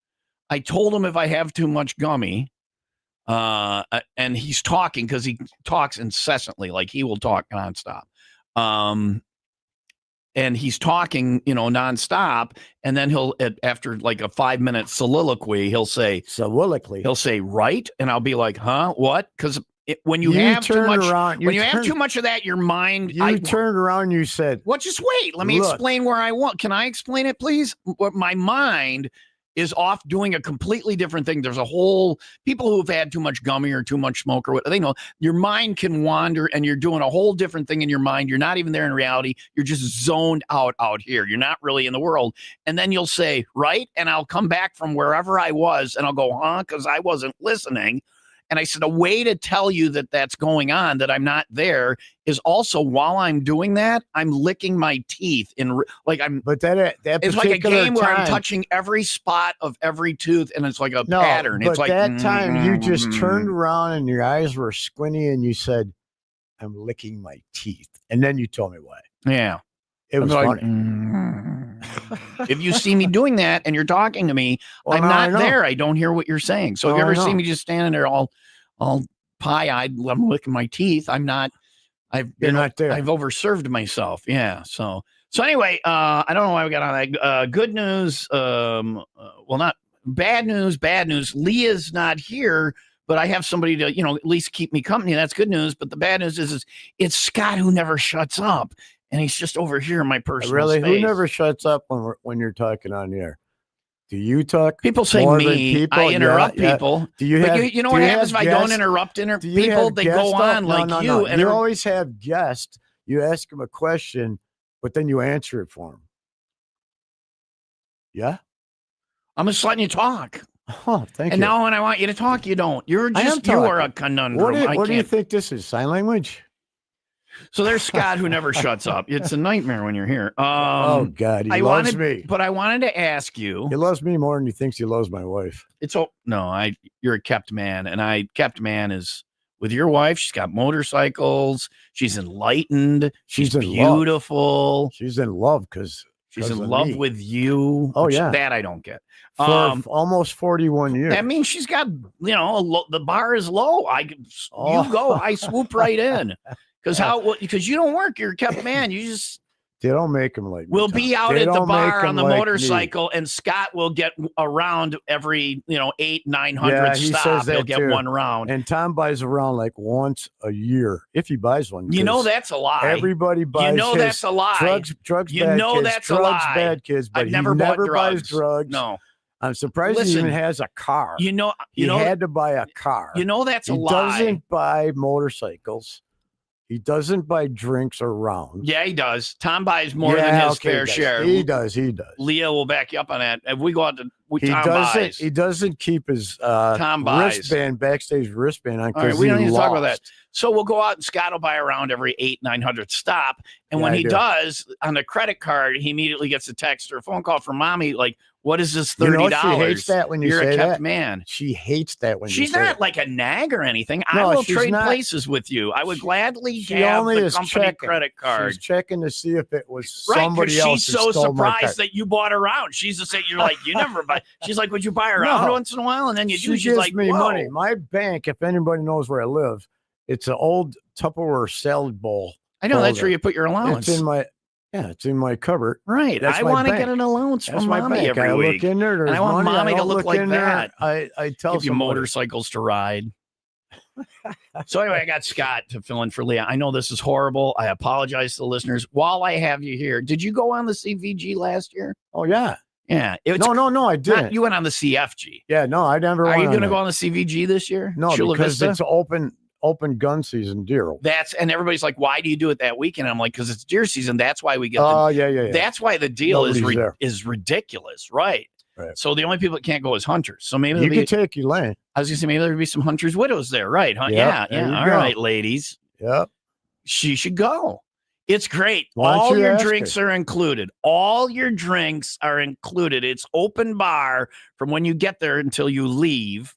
S1: I told him if I have too much gummy, and he's talking because he talks incessantly, like he will talk nonstop. And he's talking, nonstop. And then he'll, after like a 5-minute soliloquy, he'll say, right. And I'll be like, huh, what? Because when you have too much, have too much of that, your mind,
S10: turned around and you said,
S1: well, just wait. Let me explain where I want. Can I explain it, please? My mind is off doing a completely different thing. There's a whole people who've had too much gummy or too much smoke or what they know. Your mind can wander and you're doing a whole different thing in your mind. You're not even there in reality. You're just zoned out here. You're not really in the world. And then you'll say, right. And I'll come back from wherever I was and I'll go, huh? Because I wasn't listening. And I said, a way to tell you that that's going on, that I'm not there, is also while I'm doing that, I'm licking my teeth
S10: But that
S1: it's like a game where I'm touching every spot of every tooth, and it's like a pattern.
S10: But
S1: it's like
S10: that time you just turned around and your eyes were squinty, and you said, "I'm licking my teeth," and then you told me why.
S1: Yeah,
S10: it was
S1: like,
S10: funny.
S1: If you see me doing that and you're talking to me,
S10: Well,
S1: I'm
S10: now I
S1: not
S10: know.
S1: there. I don't hear what you're saying. So if
S10: Now
S1: you
S10: I
S1: ever see
S10: know.
S1: me just standing there all pie-eyed, I'm licking my teeth, I'm not.
S10: You're not there.
S1: I've overserved myself. Yeah. So anyway, I don't know why we got on that. Good news. Well, not bad news. Bad news. Leah's not here, but I have somebody to, at least keep me company. That's good news. But the bad news is it's Scott who never shuts up, and he's just over here in my personal
S10: Really,
S1: space.
S10: who never shuts up when you're talking on the air? Do you talk?
S1: People say
S10: more than
S1: me.
S10: people?
S1: I interrupt
S10: Yeah.
S1: people.
S10: Do you
S1: But
S10: have?
S1: you know
S10: do
S1: what
S10: you
S1: happens if
S10: have
S1: I don't
S10: guests?
S1: interrupt
S10: Do you
S1: people?
S10: have
S1: They
S10: guests?
S1: go on
S10: No,
S1: like
S10: no,
S1: you.
S10: no.
S1: And
S10: You always have guests. You ask them a question, but then you answer it for them. Yeah,
S1: I'm just letting you talk.
S10: Oh, thank
S1: And
S10: you.
S1: now when I want you to talk, you don't. You're
S10: I am
S1: just you are a
S10: talking.
S1: conundrum.
S10: What do you think this is? Sign language?
S1: So there's Scott who never shuts up. It's a nightmare when you're here.
S10: Oh God, he loves me.
S1: But I wanted to ask you.
S10: He loves me more than he thinks he loves my wife.
S1: You're a kept man, and kept man is with your wife. She's got motorcycles. She's enlightened. She's
S10: in
S1: beautiful.
S10: Love. She's in love because
S1: she's in love
S10: me.
S1: with you.
S10: Oh yeah,
S1: that I don't get.
S10: For almost 41 years.
S1: That means she's got the bar is low. You go. I swoop right in. Because you don't work, you're a kept man. You just
S10: they don't make him like me.
S1: We'll be out
S10: They
S1: at the
S10: don't
S1: bar
S10: make
S1: on the
S10: him like
S1: motorcycle, and Scott will get around every 800-900
S10: Yeah, he
S1: stop.
S10: says that
S1: He'll get
S10: too.
S1: one round.
S10: And Tom buys a round like once a year if he buys one.
S1: You know
S10: 'cause
S1: that's a lie.
S10: Everybody buys.
S1: You know that's a lie.
S10: Drugs.
S1: You
S10: bad
S1: know
S10: kids,
S1: that's a
S10: drugs,
S1: lie.
S10: bad kids. But
S1: I've
S10: he
S1: never bought
S10: buys
S1: drugs.
S10: drugs.
S1: No.
S10: I'm surprised he
S1: Listen,
S10: even has a car.
S1: He
S10: he had to buy a car.
S1: That's a
S10: he
S1: lie.
S10: doesn't buy motorcycles. He doesn't buy drinks or rounds.
S1: Yeah, he does. Tom buys more than his fair share.
S10: He does.
S1: Leah will back you up on that. If we go out to Tom
S10: doesn't.
S1: buys.
S10: He doesn't keep his
S1: Tom buys.
S10: backstage wristband on
S1: All right,
S10: because
S1: we
S10: he
S1: don't need to talk about that.
S10: lost.
S1: So we'll go out and Scott will buy around every 800-900 stop. And when
S10: I
S1: he
S10: do.
S1: does on the credit card, he immediately gets a text or a phone call from mommy. Like, what is this
S10: You
S1: $30?
S10: know, she hates that when you
S1: You're
S10: say
S1: a kept
S10: that.
S1: man.
S10: She hates that when
S1: She's
S10: you say
S1: not
S10: it.
S1: like a nag or anything.
S10: No,
S1: I will
S10: she's
S1: trade
S10: not.
S1: places with you. I would gladly
S10: She
S1: have
S10: only
S1: the
S10: is
S1: company
S10: checking.
S1: credit card.
S10: She's checking to see if it was
S1: Right,
S10: somebody
S1: because
S10: else.
S1: she's
S10: who
S1: so
S10: stole my card.
S1: surprised that you bought around. She's just saying, you're like, you never buy. She's like, would you buy around
S10: No.
S1: once in a while? And then you
S10: She
S1: do. She's
S10: gives
S1: like,
S10: me
S1: whoa.
S10: money. My bank, if anybody knows where I live, it's an old Tupperware salad bowl.
S1: I know that's
S10: holder.
S1: where you put your allowance.
S10: It's in my cupboard.
S1: Right.
S10: That's
S1: I
S10: my
S1: want to
S10: bank.
S1: get an allowance
S10: That's
S1: from
S10: my
S1: mommy
S10: bank.
S1: every
S10: I
S1: week.
S10: look in there. There's
S1: And I want
S10: money.
S1: mommy
S10: I
S1: to
S10: don't
S1: look like
S10: in there.
S1: that.
S10: I tell
S1: Give you
S10: somebody.
S1: motorcycles to ride. So anyway, I got Scott to fill in for Leah. I know this is horrible. I apologize to the listeners. While I have you here, did you go on the CVG last year?
S10: Oh yeah.
S1: Yeah.
S10: No, I didn't.
S1: You went on the CFG.
S10: Yeah, no, I never.
S1: Are
S10: went
S1: you going to
S10: that.
S1: go on the CVG this year?
S10: No,
S1: Chula
S10: because
S1: Vista?
S10: it's open open gun season, deer.
S1: And everybody's like, why do you do it that weekend? I'm like, because it's deer season. That's why we get.
S10: Oh, yeah.
S1: That's why the deal
S10: Nobody's there.
S1: is ridiculous, right?
S10: Right.
S1: So the only people that can't go is hunters. So maybe
S10: you can take your land.
S1: I was gonna say maybe there'd be some hunters' widows there, right? Huh?
S10: Yep,
S1: Yeah. All
S10: go.
S1: right, ladies.
S10: Yep.
S1: She should go. It's great.
S10: Why don't
S1: All
S10: you
S1: your
S10: ask
S1: drinks are included. All your drinks are included. It's open bar from when you get there until you leave.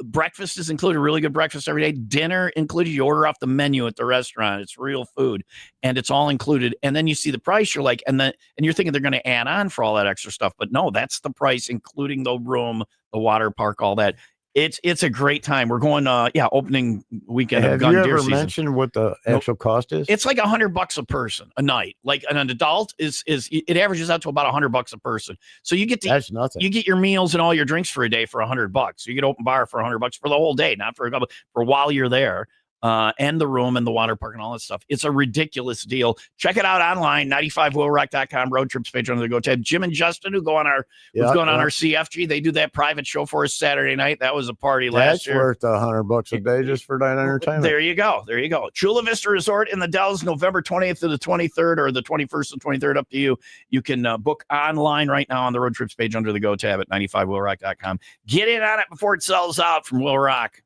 S1: Breakfast is included, really good breakfast every day. Dinner included. You order off the menu at the restaurant. It's real food, and it's all included. And then you see the price. You're like, and you're thinking they're going to add on for all that extra stuff, but no, that's the price, including the room, the water park, all that. It's a great time. We're going, opening weekend of gun
S10: deer
S1: deer
S10: season. Mentioned what the actual cost is?
S1: It's like $100 a person a night. Like an adult is it averages out to about $100 a person. So you get
S10: that's nothing.
S1: You get your meals and all your drinks for a day for $100. You get open bar for $100 for the whole day, not for a couple for while you're there. And the room and the water park and all that stuff. It's a ridiculous deal. Check it out online, 95willrock.com, road trips page under the Go tab. Jim and Justin, who's going on our CFG, they do that private show for us Saturday night. That was a party last year.
S10: That's worth $100 a day just for that entertainment.
S1: There you go. Chula Vista Resort in the Dells, November 20th to the 23rd, or the 21st and 23rd, up to you. You can book online right now on the road trips page under the Go tab at 95willrock.com. Get in on it before it sells out from Will Rock.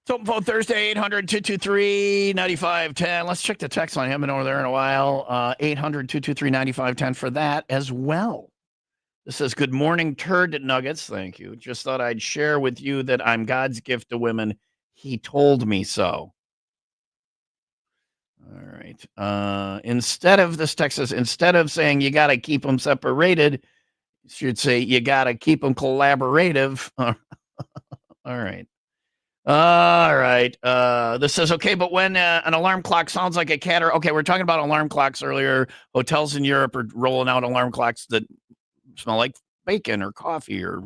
S1: It's open phone Thursday, 800-223-9510. Let's check the text line. I haven't been over there in a while. 800-223-9510 for that as well. This says, good morning, turd nuggets. Thank you. Just thought I'd share with you that I'm God's gift to women. He told me so. All right. This text says, instead of saying you got to keep them separated, you should say you got to keep them collaborative. All right. All right. This says, okay, but when an alarm clock sounds like a cat okay, we're talking about alarm clocks earlier. Hotels in Europe are rolling out alarm clocks that smell like bacon or coffee or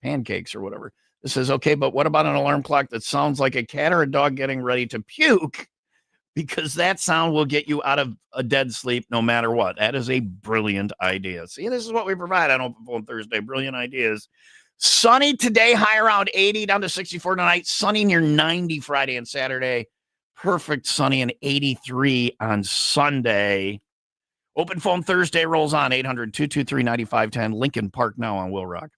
S1: pancakes or whatever. This says, okay, but what about an alarm clock that sounds like a cat or a dog getting ready to puke? Because that sound will get you out of a dead sleep no matter what. That is a brilliant idea. See, this is what we provide on Open Phone Thursday. Brilliant ideas. Sunny today, high around 80, down to 64 tonight. Sunny near 90 Friday and Saturday. Perfect sunny and 83 on Sunday. Open Phone Thursday rolls on 800-223-9510. Lincoln Park now on Will Rock.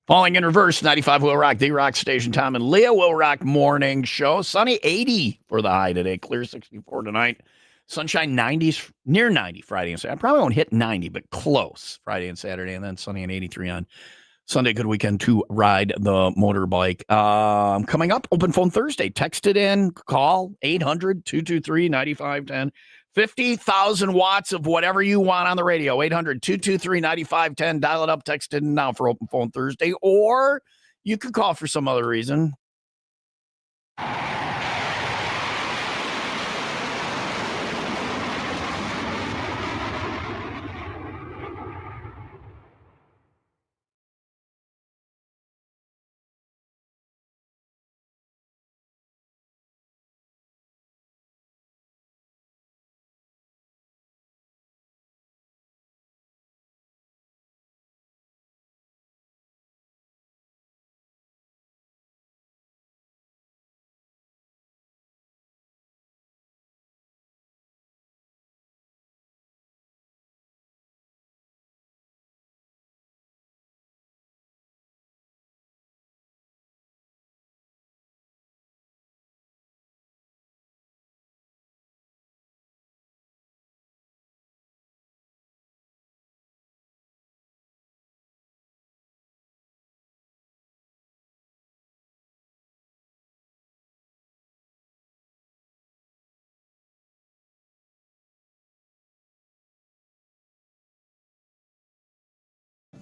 S1: Falling in reverse, 95 Will Rock, the Rock Station. Tom and Leah Will Rock morning show. Sunny 80 for the high today. Clear 64 tonight. Sunshine 90s, near 90 Friday and Saturday. I probably won't hit 90, but close Friday and Saturday. And then sunny and 83 on Sunday. Good weekend to ride the motorbike. Coming up, open phone Thursday. Text it in, call 800-223-9510. 50,000 watts of whatever you want on the radio. 800-223-9510. Dial it up, text it in now for open phone Thursday. Or you could call for some other reason.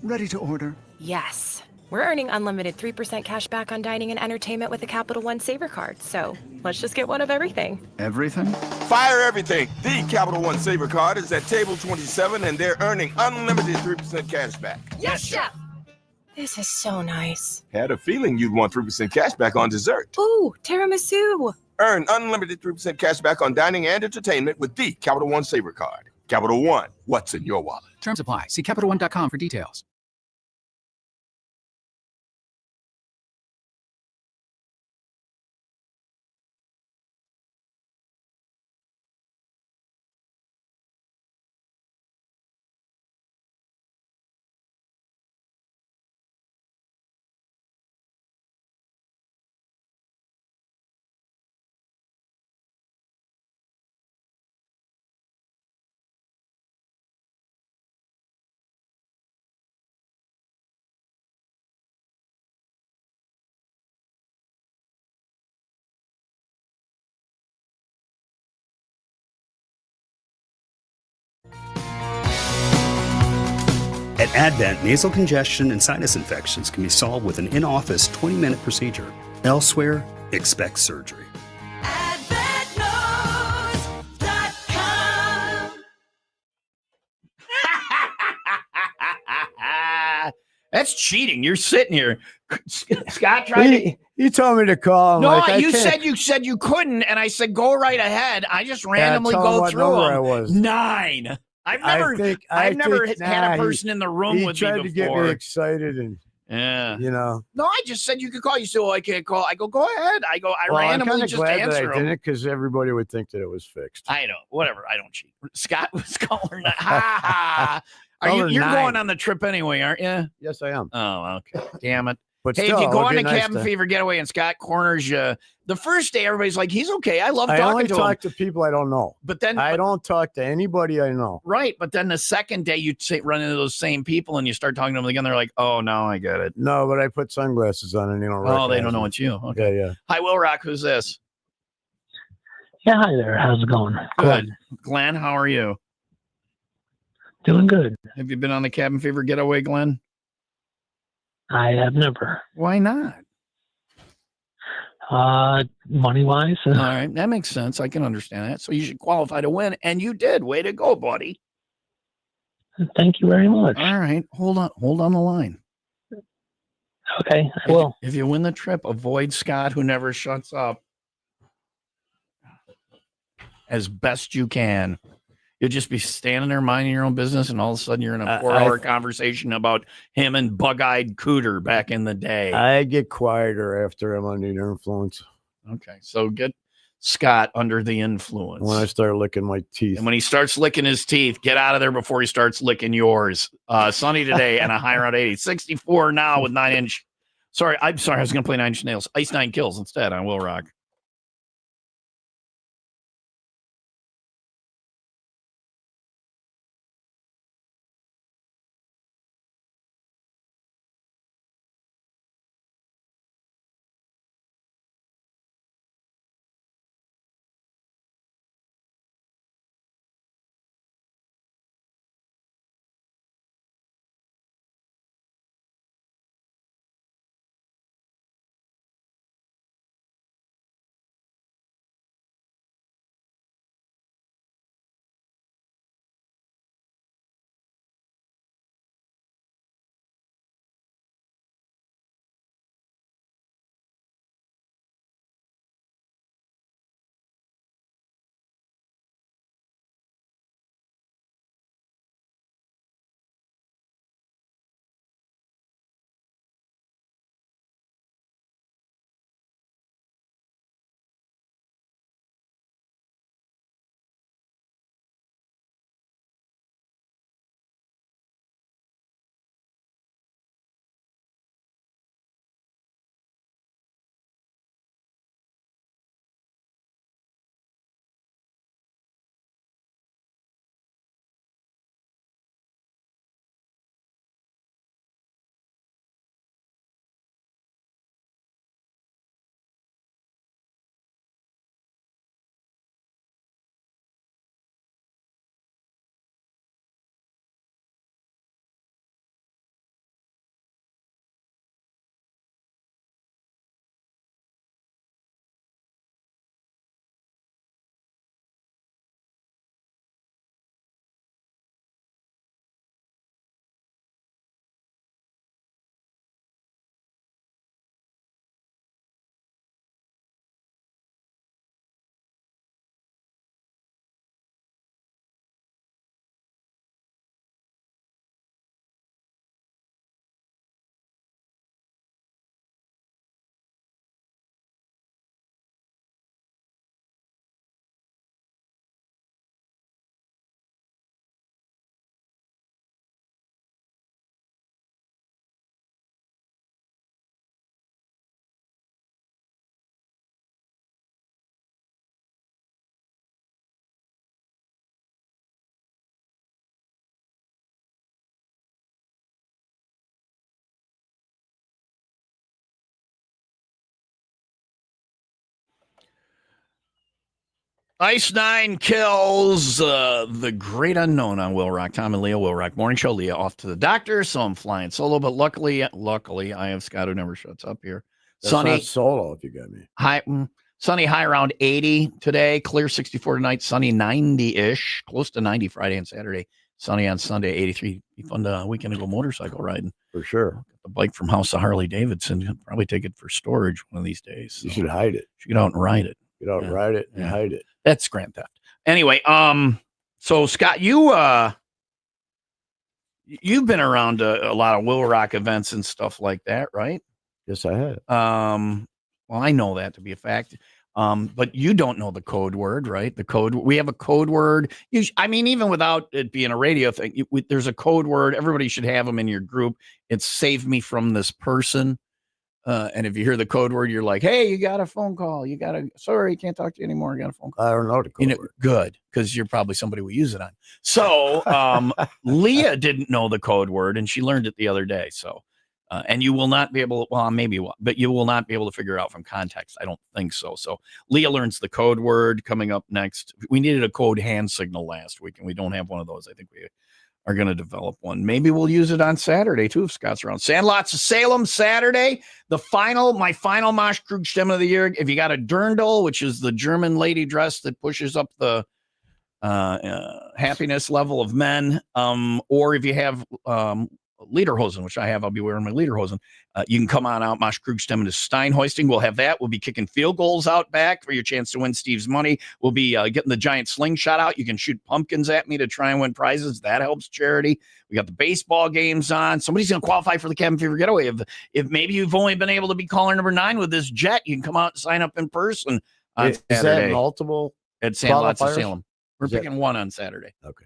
S18: Ready to order?
S19: Yes. We're earning unlimited 3% cash back on dining and entertainment with the Capital One Saver card. So let's just get one of everything.
S18: Everything?
S20: Fire everything. The Capital One Saver card is at table 27 and they're earning unlimited 3% cash back.
S19: Yes, Chef! This is so nice.
S20: Had a feeling you'd want 3% cash back on dessert.
S19: Ooh, tiramisu.
S20: Earn unlimited 3% cash back on dining and entertainment with the Capital One Saver card. Capital One, what's in your wallet?
S18: Terms apply. See CapitalOne.com for details.
S21: At Advent, nasal congestion and sinus infections can be solved with an in-office 20-minute procedure. Elsewhere, expect surgery.
S1: That's cheating. You're sitting here. Scott tried to.
S10: You told me to call him.
S1: No,
S10: like,
S1: you said you couldn't, and I said go right ahead. I just randomly
S10: tell him
S1: go
S10: what
S1: through
S10: number
S1: them.
S10: I was.
S1: 9. I've never had a person in the room
S10: he
S1: with me
S10: tried
S1: before.
S10: to get me excited, and
S1: yeah,
S10: No,
S1: I just said you could call. You said, "Well, I can't call." I go, "Go ahead." I go, I
S10: well,
S1: randomly
S10: I'm
S1: just
S10: glad
S1: answer
S10: that I
S1: them.
S10: didn't because everybody would think that it was fixed.
S1: I know, whatever. I don't cheat. Scott was calling. Ha ha. Are you?
S10: Color
S1: You're
S10: 9.
S1: going on the trip anyway, aren't you?
S10: Yes, I am.
S1: Oh, okay. Damn it.
S10: But
S1: hey,
S10: still,
S1: if you go
S10: it'd
S1: on
S10: be
S1: the
S10: nice
S1: Cabin
S10: to-
S1: Fever Getaway and Scott corners you, the first day everybody's like, he's okay. I love
S10: I
S1: talking
S10: only
S1: to him.
S10: talk to people I don't know.
S1: But then
S10: I don't talk to anybody I know.
S1: Right, but then the second day you run into those same people and you start talking to them again, they're like, "Oh, now I get it."
S10: No, but I put sunglasses on and you don't.
S1: Oh, they
S10: recognize
S1: don't know
S10: me.
S1: it's you. Okay.
S10: Yeah.
S1: Hi, Will Rock. Who's this?
S22: Yeah, hi there. How's it going?
S1: Good. Glenn, how are you?
S22: Doing good.
S1: Have you been on the Cabin Fever Getaway, Glenn?
S22: I have never.
S1: Why not?
S22: Money wise.
S1: All right, that makes sense. I can understand that. So you should qualify to win, and you did. Way to go, buddy.
S22: Thank you very much.
S1: All right, hold on the line.
S22: Okay, I will.
S1: If you win the trip, avoid Scott, who never shuts up, as best you can. You'll just be standing there minding your own business, and all of a sudden you're in a 4-hour conversation about him and Bug-Eyed Cooter back in the day.
S10: I get quieter after I'm under your influence.
S1: Okay, so Scott under the influence.
S10: When I start licking my teeth.
S1: And when he starts licking his teeth, get out of there before he starts licking yours. Sunny today and a high around 80. 64 now with 9-inch. I'm sorry. I was going to play 9-inch nails. Ice 9 Kills instead on Will Rock. Ice 9 Kills, the great unknown on Will Rock. Tom and Leah, Will Rock Morning Show. Leah off to the doctor, so I'm flying solo. But luckily, I have Scott who never shuts up here.
S10: That's
S1: Sunny
S10: not solo, if you got me.
S1: Sunny high around 80 today. Clear 64 tonight. Sunny 90-ish, close to 90 Friday and Saturday. Sunny on Sunday 83. Be fun to weekend to go motorcycle riding
S10: for sure.
S1: Get the bike from House of Harley Davidson. Probably take it for storage one of these days. So
S10: you should hide it.
S1: Should get out and ride it.
S10: Get out and ride it and hide it.
S1: That's grand theft. Anyway, so Scott, you've been around a lot of Will Rock events and stuff like that, right?
S10: Yes, I have.
S1: Well, I know that to be a fact. But you don't know the code word, right? We have a code word. Even without it being a radio thing, there's a code word. Everybody should have them in your group. It's save me from this person. And if you hear the code word, you're like, hey, you got a phone call. Sorry, can't talk to you anymore. You got a phone call.
S10: I don't know the code word.
S1: Good, because you're probably somebody we use it on. So Leah didn't know the code word, and she learned it the other day. So, and you will not be able, but you will not be able to figure it out from context. I don't think so. So Leah learns the code word coming up next. We needed a code hand signal last week, and we don't have one of those. I think we are going to develop one. Maybe we'll use it on Saturday too if Scott's around. Sandlots of Salem Saturday. My final Moschkrugstimme of the year. If you got a dirndl, which is the German lady dress that pushes up the happiness level of men, or if you have lederhosen, which I have, I'll be wearing my lederhosen. You can come on out. Moschkrugstimme to Stein hoisting. We'll have that. We'll be kicking field goals out back for your chance to win Steve's money. We'll be getting the giant slingshot out. You can shoot pumpkins at me to try and win prizes. That helps charity. We got the baseball games on. Somebody's going to qualify for the Cabin Fever Getaway. If maybe you've only been able to be caller number 9 with this jet, you can come out and sign up in person on
S10: Is that
S1: Saturday
S10: multiple
S1: at Sandlots of
S10: qualifiers?
S1: Salem. We're
S10: Is that-
S1: picking one on Saturday.
S10: Okay.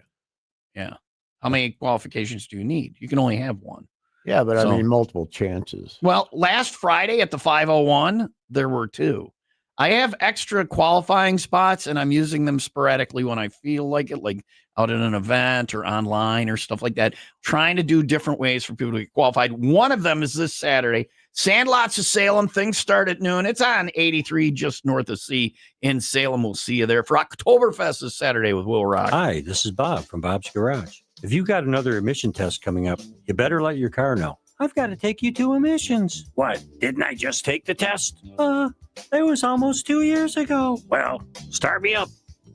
S1: Yeah. How many qualifications do you need? You can only have one.
S10: Yeah, but
S1: So-
S10: I mean, multiple chances.
S1: Well, last Friday at the 501, there were 2. I have extra qualifying spots, and I'm using them sporadically when I feel like it, like out at an event or online or stuff like that, trying to do different ways for people to get qualified. One of them is this Saturday. Sandlots of Salem. Things start at noon. It's on 83 just north of C in Salem. We'll see you there for Oktoberfest this Saturday with WIIL Rock.
S4: Hi, this is Bob from Bob's Garage. If you've got another emission test coming up, you better let your car know. I've got to take you to emissions. What? Didn't I just take the test? It was almost 2 years ago. Well, start me up.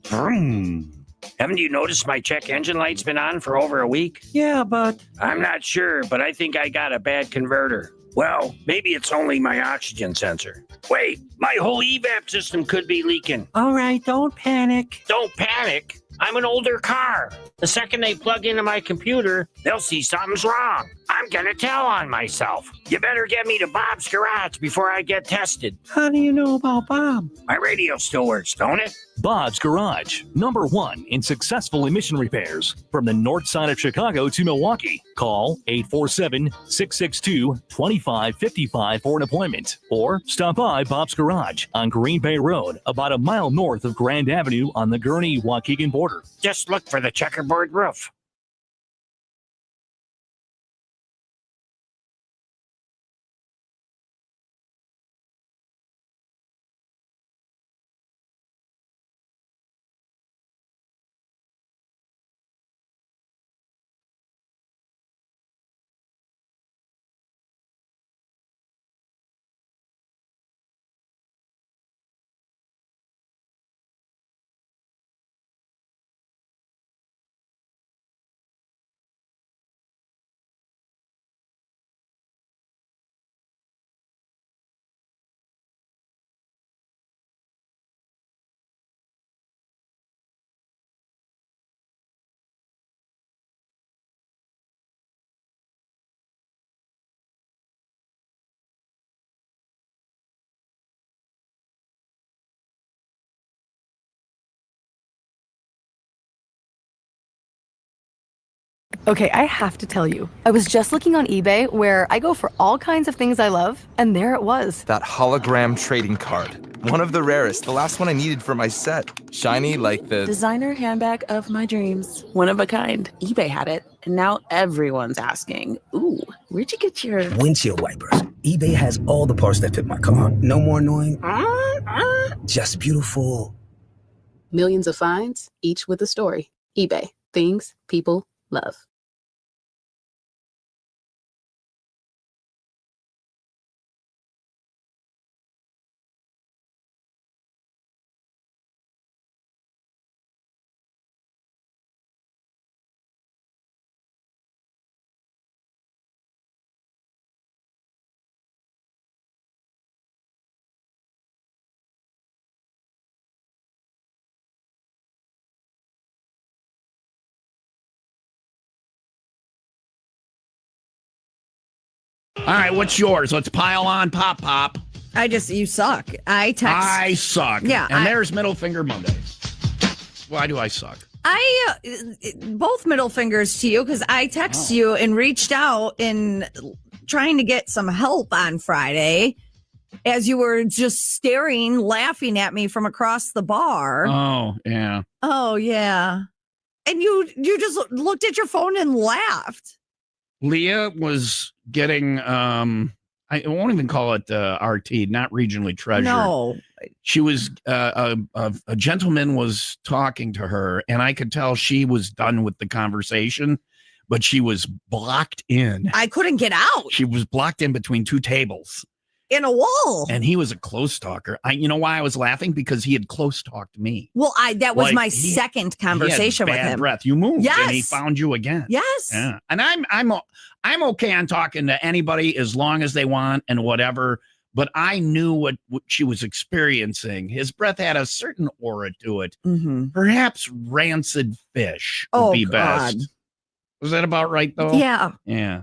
S4: Haven't you noticed my check engine light's been on for over a week? Yeah, but I'm not sure, but I think I got a bad converter. Well, maybe it's only my oxygen sensor. Wait, my whole evap system could be leaking. All right, don't panic. Don't panic? I'm an older car. The second they plug into my computer, they'll see something's wrong. I'm gonna tell on myself. You better get me to Bob's Garage before I get tested. How do you know about Bob? My radio still works, don't it?
S5: Bob's Garage, #1 in successful emission repairs. From the north side of Chicago to Milwaukee. Call 847-662-2555 for an appointment. Or stop by Bob's Garage on Green Bay Road, about a mile north of Grand Avenue on the Gurnee-Waukegan border.
S4: Just look for the checkerboard roof.
S23: Okay, I have to tell you, I was just looking on eBay where I go for all kinds of things I love, and there it was.
S24: That hologram trading card. One of the rarest, the last one I needed for my set. Shiny like the
S25: designer handbag of my dreams. One of a kind. eBay had it, and now everyone's asking, ooh, where'd you get your
S26: windshield wipers? eBay has all the parts that fit my car. No more annoying. Just beautiful.
S25: Millions of finds, each with a story. eBay. Things people love.
S1: All right, what's yours? Let's pile on Pop.
S2: You suck.
S1: I suck.
S2: Yeah.
S1: And there's Middle Finger Monday. Why do I suck?
S2: Both middle fingers to you because I text you and reached out in trying to get some help on Friday as you were just staring, laughing at me from across the bar.
S1: Oh, yeah.
S2: Oh, yeah. And you just looked at your phone and laughed.
S1: Leah was getting, I won't even call it RT, not regionally treasured.
S2: No.
S1: She was, a gentleman was talking to her, and I could tell she was done with the conversation, but she was blocked in.
S2: I couldn't get out.
S1: She was blocked in between 2 tables.
S2: In a wall.
S1: And he was a close talker. You know why I was laughing? Because he had close talked me.
S2: Well, that was my second conversation
S1: he
S2: with
S1: had bad
S2: him.
S1: breath. You moved,
S2: yes.
S1: and he found you again.
S2: Yes.
S1: Yeah. And I'm okay on talking to anybody as long as they want and whatever. But I knew what she was experiencing. His breath had a certain aura to it.
S2: Mm-hmm.
S1: Perhaps rancid fish would be best.
S2: God.
S1: Was that about right, though?
S2: Yeah.
S1: Yeah.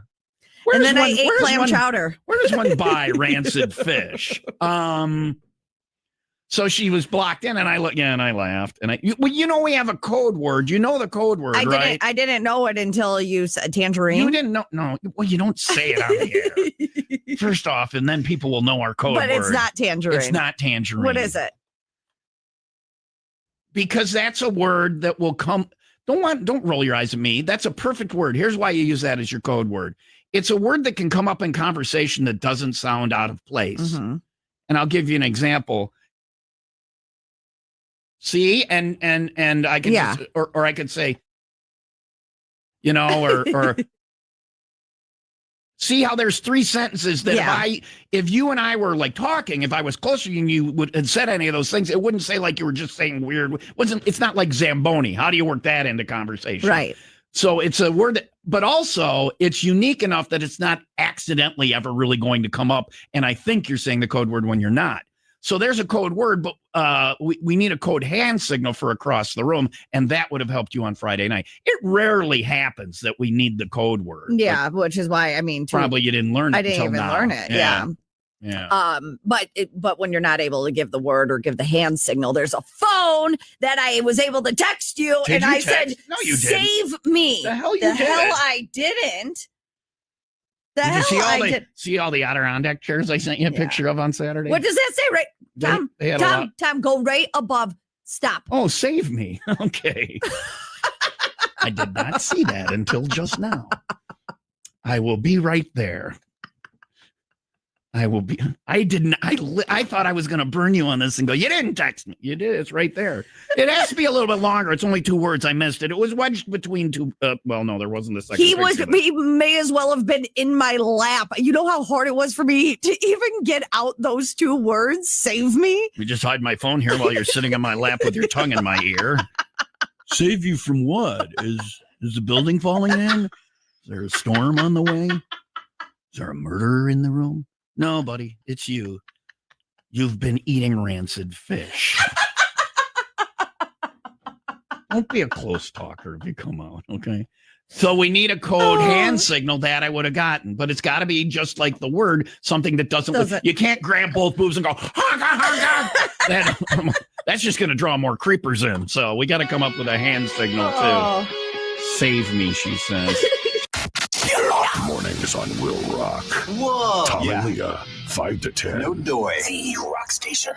S2: And then I ate clam chowder.
S1: Where does one buy rancid fish? So she was blocked in, and I looked, and I laughed. And we have a code word. You know the code word, right?
S2: I didn't know it until you said tangerine.
S1: You didn't know? No. Well, you don't say it on the air. First off, and then people will know our code word.
S2: But it's not tangerine.
S1: It's not tangerine.
S2: What is it?
S1: Because that's a word that will come. Don't roll your eyes at me. That's a perfect word. Here's why you use that as your code word. It's a word that can come up in conversation that doesn't sound out of place.
S2: Mm-hmm.
S1: And I'll give you an example. See, and I can just, or I could say, or see how there's three sentences that if you and I were like talking, if I was closer and you would have said any of those things, it wouldn't say like you were just saying weird. It's not like Zamboni. How do you work that into conversation?
S2: Right.
S1: So it's a word that, but also it's unique enough that it's not accidentally ever really going to come up. And I think you're saying the code word when you're not. So there's a code word, but we need a code hand signal for across the room, and that would have helped you on Friday night. It rarely happens that we need the code word.
S2: Yeah, which is why probably
S1: you didn't learn it.
S2: I didn't even learn it. Yeah. But when you're not able to give the word or give the hand signal, there's a phone that I was able to text you,
S1: Did
S2: and
S1: you
S2: I
S1: text?
S2: said,
S1: No, you didn't.
S2: "Save me."
S1: The hell
S2: I didn't.
S1: Did you see all the Adirondack chairs I sent you a picture of on Saturday?
S2: What does that say? Right, Tom, go right above. Stop.
S1: Oh, save me. Okay. I did not see that until just now. I will be right there. I thought I was going to burn you on this and go, you didn't text me. You did. It's right there. It has to be a little bit longer. It's only 2 words. I missed it. It was wedged between two. Well, no, there wasn't the second.
S2: He may as well have been in my lap. You know how hard it was for me to even get out those 2 words. Save me.
S1: You just hide my phone here while you're sitting on my lap with your tongue in my ear. Save you from what? Is the building falling in? Is there a storm on the way? Is there a murderer in the room? No, buddy, it's you. You've been eating rancid fish. Don't be a close talker if you come out, okay? So we need a code hand signal that I would have gotten, but it's got to be just like the word, something that doesn't. You can't grab both boobs and go, that's just going to draw more creepers in. So we got to come up with a hand signal, too. Save me, she says.
S8: Mornings on WIIL Rock.
S3: Whoa.
S8: Tom and Leah, 5 to 10.
S3: No doy. The Rock Station.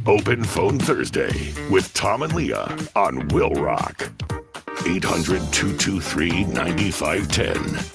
S8: Open Phone Thursday with Tom and Leah on Will Rock. 800-223-9510.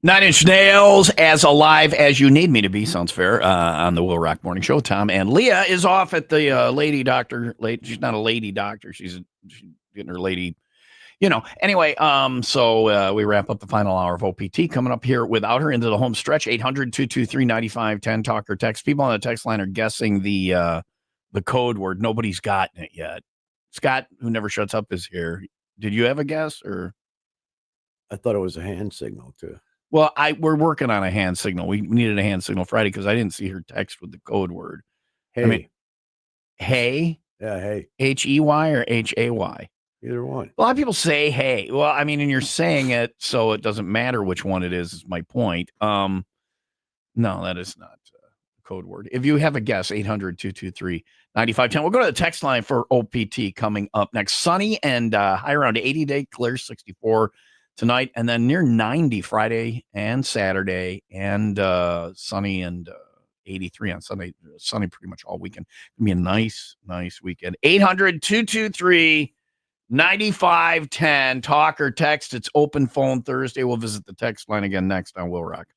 S1: Nine Inch Nails, as alive as you need me to be, sounds fair, on the Will Rock Morning Show. Tom and Leah is off at the lady doctor. She's not a lady doctor. She's getting her lady, Anyway, so we wrap up the final hour of OPT coming up here without her into the home stretch. 800-223-9510. Talk or text. People on the text line are guessing the code word. Nobody's gotten it yet. Scott, who never shuts up, is here. Did you have a guess or?
S10: I thought it was a hand signal too.
S1: Well, we're working on a hand signal. We needed a hand signal Friday because I didn't see her text with the code word.
S10: Hey.
S1: I mean, hey?
S10: Yeah, hey.
S1: H-E-Y or H-A-Y?
S10: Either one.
S1: A lot of people say hey. Well, I mean, and you're saying it, so it doesn't matter which one it is my point. No, that is not a code word. If you have a guess, 800-223-9510. We'll go to the text line for OPT coming up next. Sunny and high around 80 day, clear 64 tonight, and then near 90 Friday and Saturday, and sunny and 83 on Sunday. Sunny pretty much all weekend. It'll be a nice weekend. 800-223-9510. Talk or text. It's open phone Thursday. We'll visit the text line again next on Will Rock.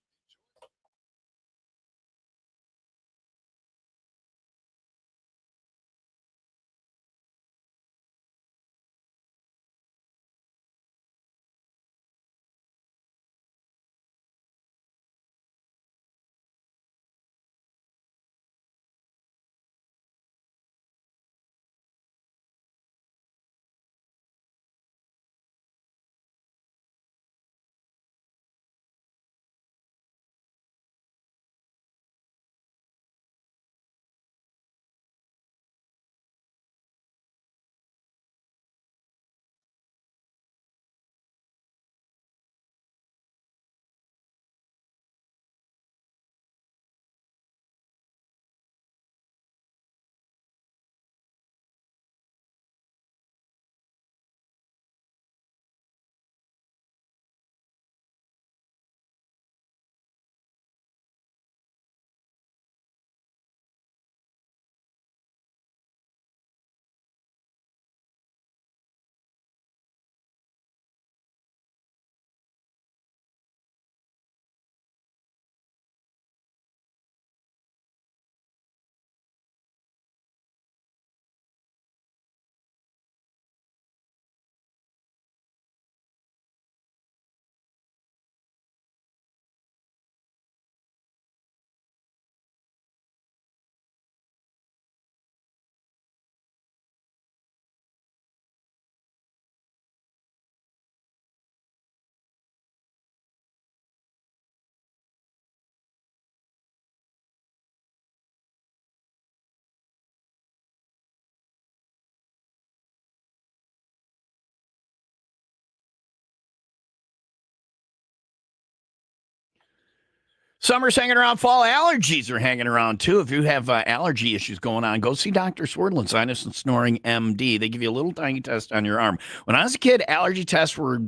S1: Summer's hanging around. Fall allergies are hanging around, too. If you have allergy issues going on, go see Dr. Swerdlin, Sinus and Snoring MD. They give you a little tiny test on your arm. When I was a kid, allergy tests were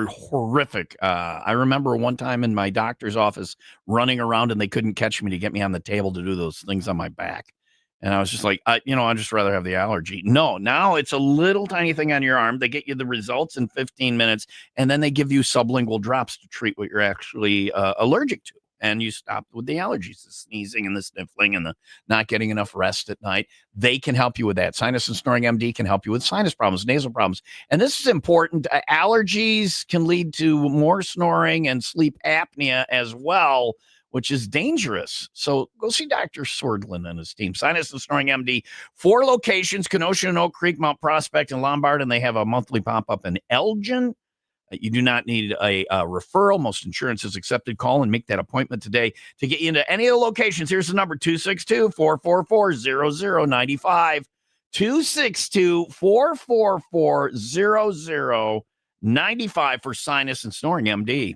S1: horrific. I remember one time in my doctor's office running around and they couldn't catch me to get me on the table to do those things on my back. And I was just like, I'd just rather have the allergy. No, now it's a little tiny thing on your arm. They get you the results in 15 minutes, and then they give you sublingual drops to treat what you're actually allergic to. And you stop with the allergies, the sneezing and the sniffling and the not getting enough rest at night. They can help you with that. Sinus and Snoring MD can help you with sinus problems, nasal problems. And this is important. Allergies can lead to more snoring and sleep apnea as well, which is dangerous. So go see Dr. Swerdlin and his team. Sinus and Snoring MD. 4 locations, Kenosha and Oak Creek, Mount Prospect, and Lombard. And they have a monthly pop-up in Elgin. You do not need a referral. Most insurance is accepted. Call and make that appointment today to get you into any of the locations. Here's the number, 262-444-0095. 262-444-0095 for Sinus and Snoring MD.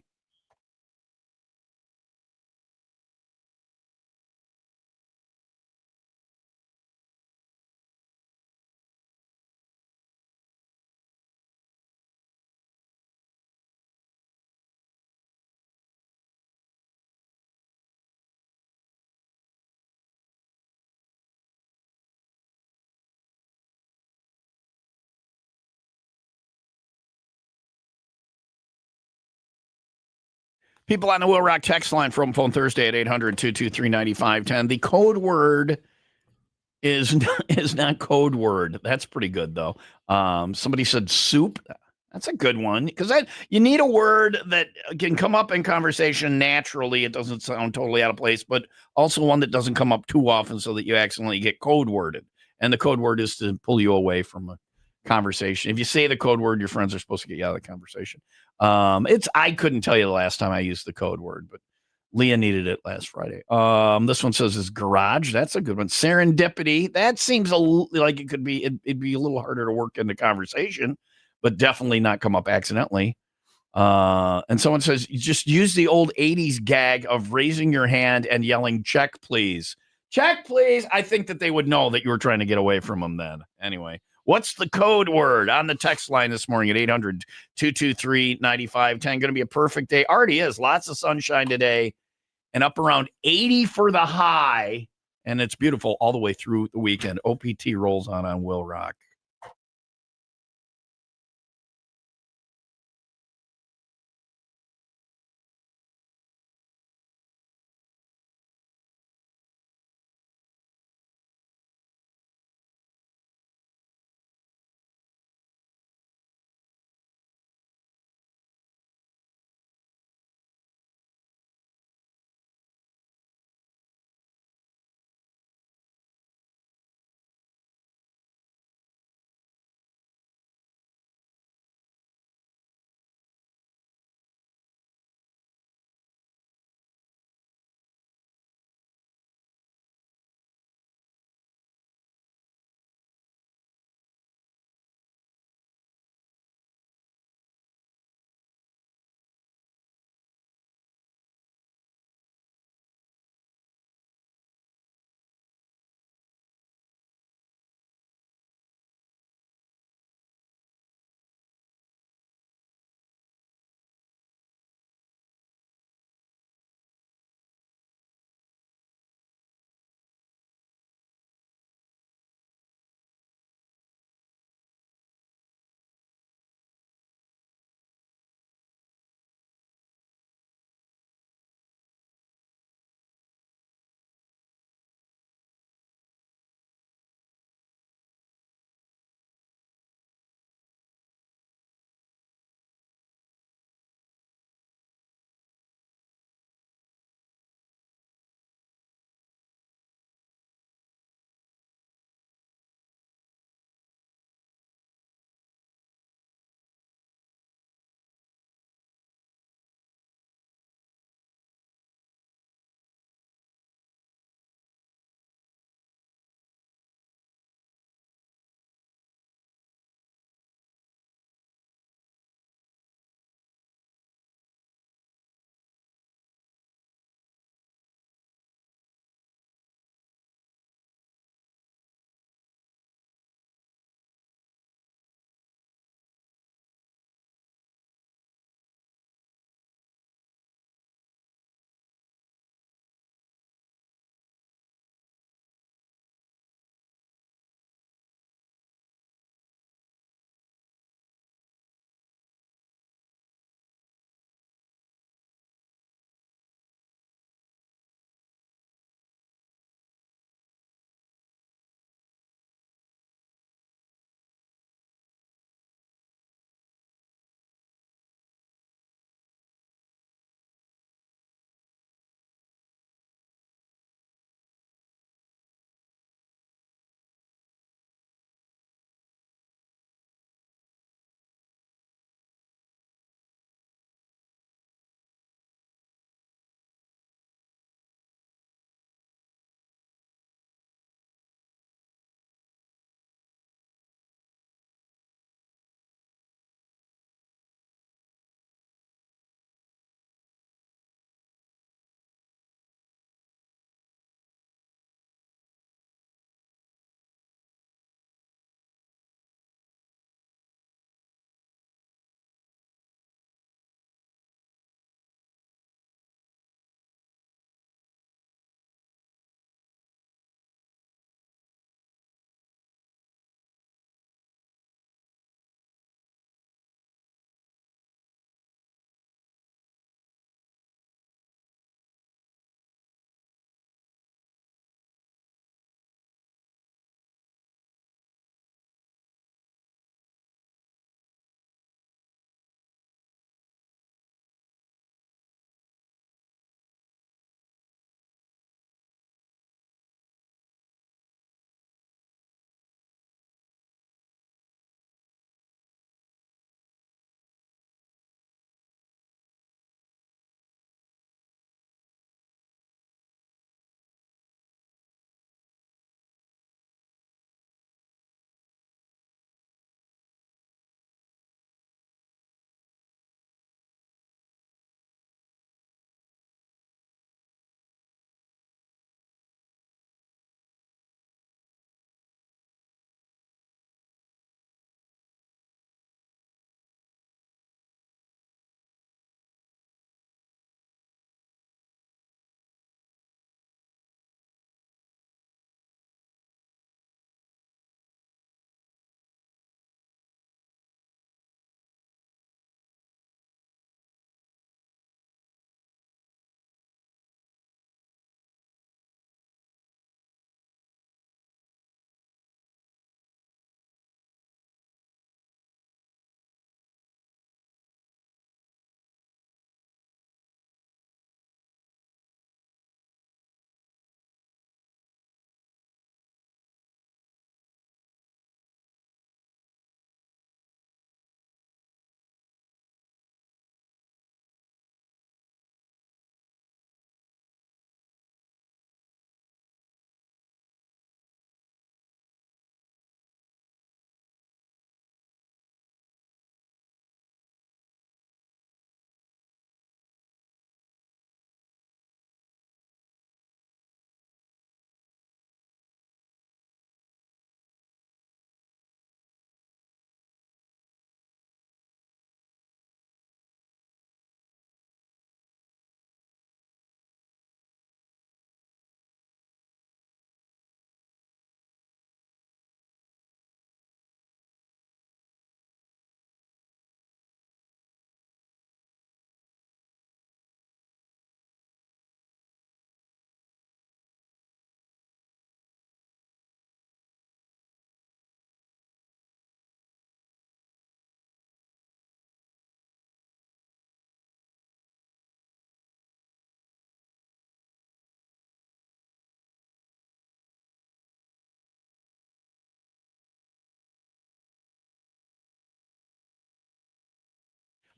S1: People on the Will Rock text line from phone Thursday at 800-223-9510. The code word is not code word. That's pretty good, though. Somebody said soup. That's a good one, because you need a word that can come up in conversation naturally. It doesn't sound totally out of place, but also one that doesn't come up too often so that you accidentally get code worded. And the code word is to pull you away from a conversation. If you say the code word, your friends are supposed to get you out of the conversation. I couldn't tell you the last time I used the code word, but Leah needed it last Friday. This one says is garage. That's a good one. Serendipity. That seems like it could be. It'd be a little harder to work into conversation, but definitely not come up accidentally. And someone says just use the old 80s gag of raising your hand and yelling, "Check, please. Check, please." I think that they would know that you were trying to get away from them then. Anyway. What's the code word on the text line this morning at 800-223-9510? Going to be a perfect day. Already is. Lots of sunshine today and up around 80 for the high. And it's beautiful all the way through the weekend. OPT rolls on Will Rock.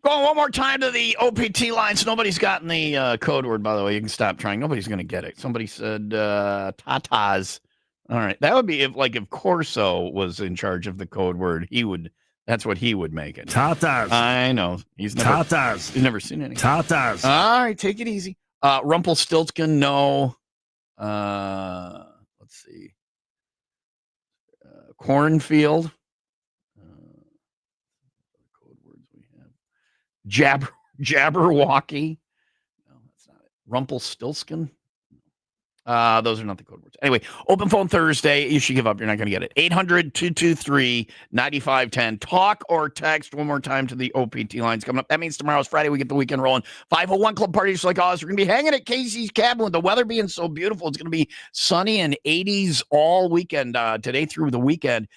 S1: Going one more time to the OPT lines. Nobody's gotten the code word, by the way. You can stop trying. Nobody's going to get it. Somebody said tatas. All right. That would be if Corso was in charge of the code word. That's what he would make it.
S17: Tatas.
S1: I know. He's never seen any.
S17: Tatas.
S1: All right. Take it easy. Rumpelstiltskin, no. Let's see. Cornfield. Code words we have. Jabberwocky. No, that's not it. Rumpelstiltskin. Those are not the code words. Anyway, open phone Thursday. You should give up. You're not going to get it. 800-223-9510. Talk or text one more time to the OPT lines coming up. That means tomorrow's Friday. We get the weekend rolling. 501 Club Parties like us. We're going to be hanging at Casey's Cabin with the weather being so beautiful. It's going to be sunny and 80s all weekend, today through the weekend.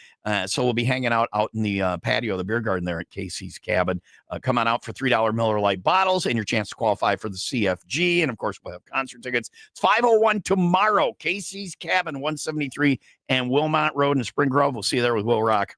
S1: So we'll be hanging out in the patio, the beer garden there at Casey's Cabin. Come on out for $3 Miller Lite bottles and your chance to qualify for the CFG. And, of course, we'll have concert tickets. It's 501 tomorrow, Casey's Cabin, 173 and Wilmont Road in Spring Grove. We'll see you there with Will Rock.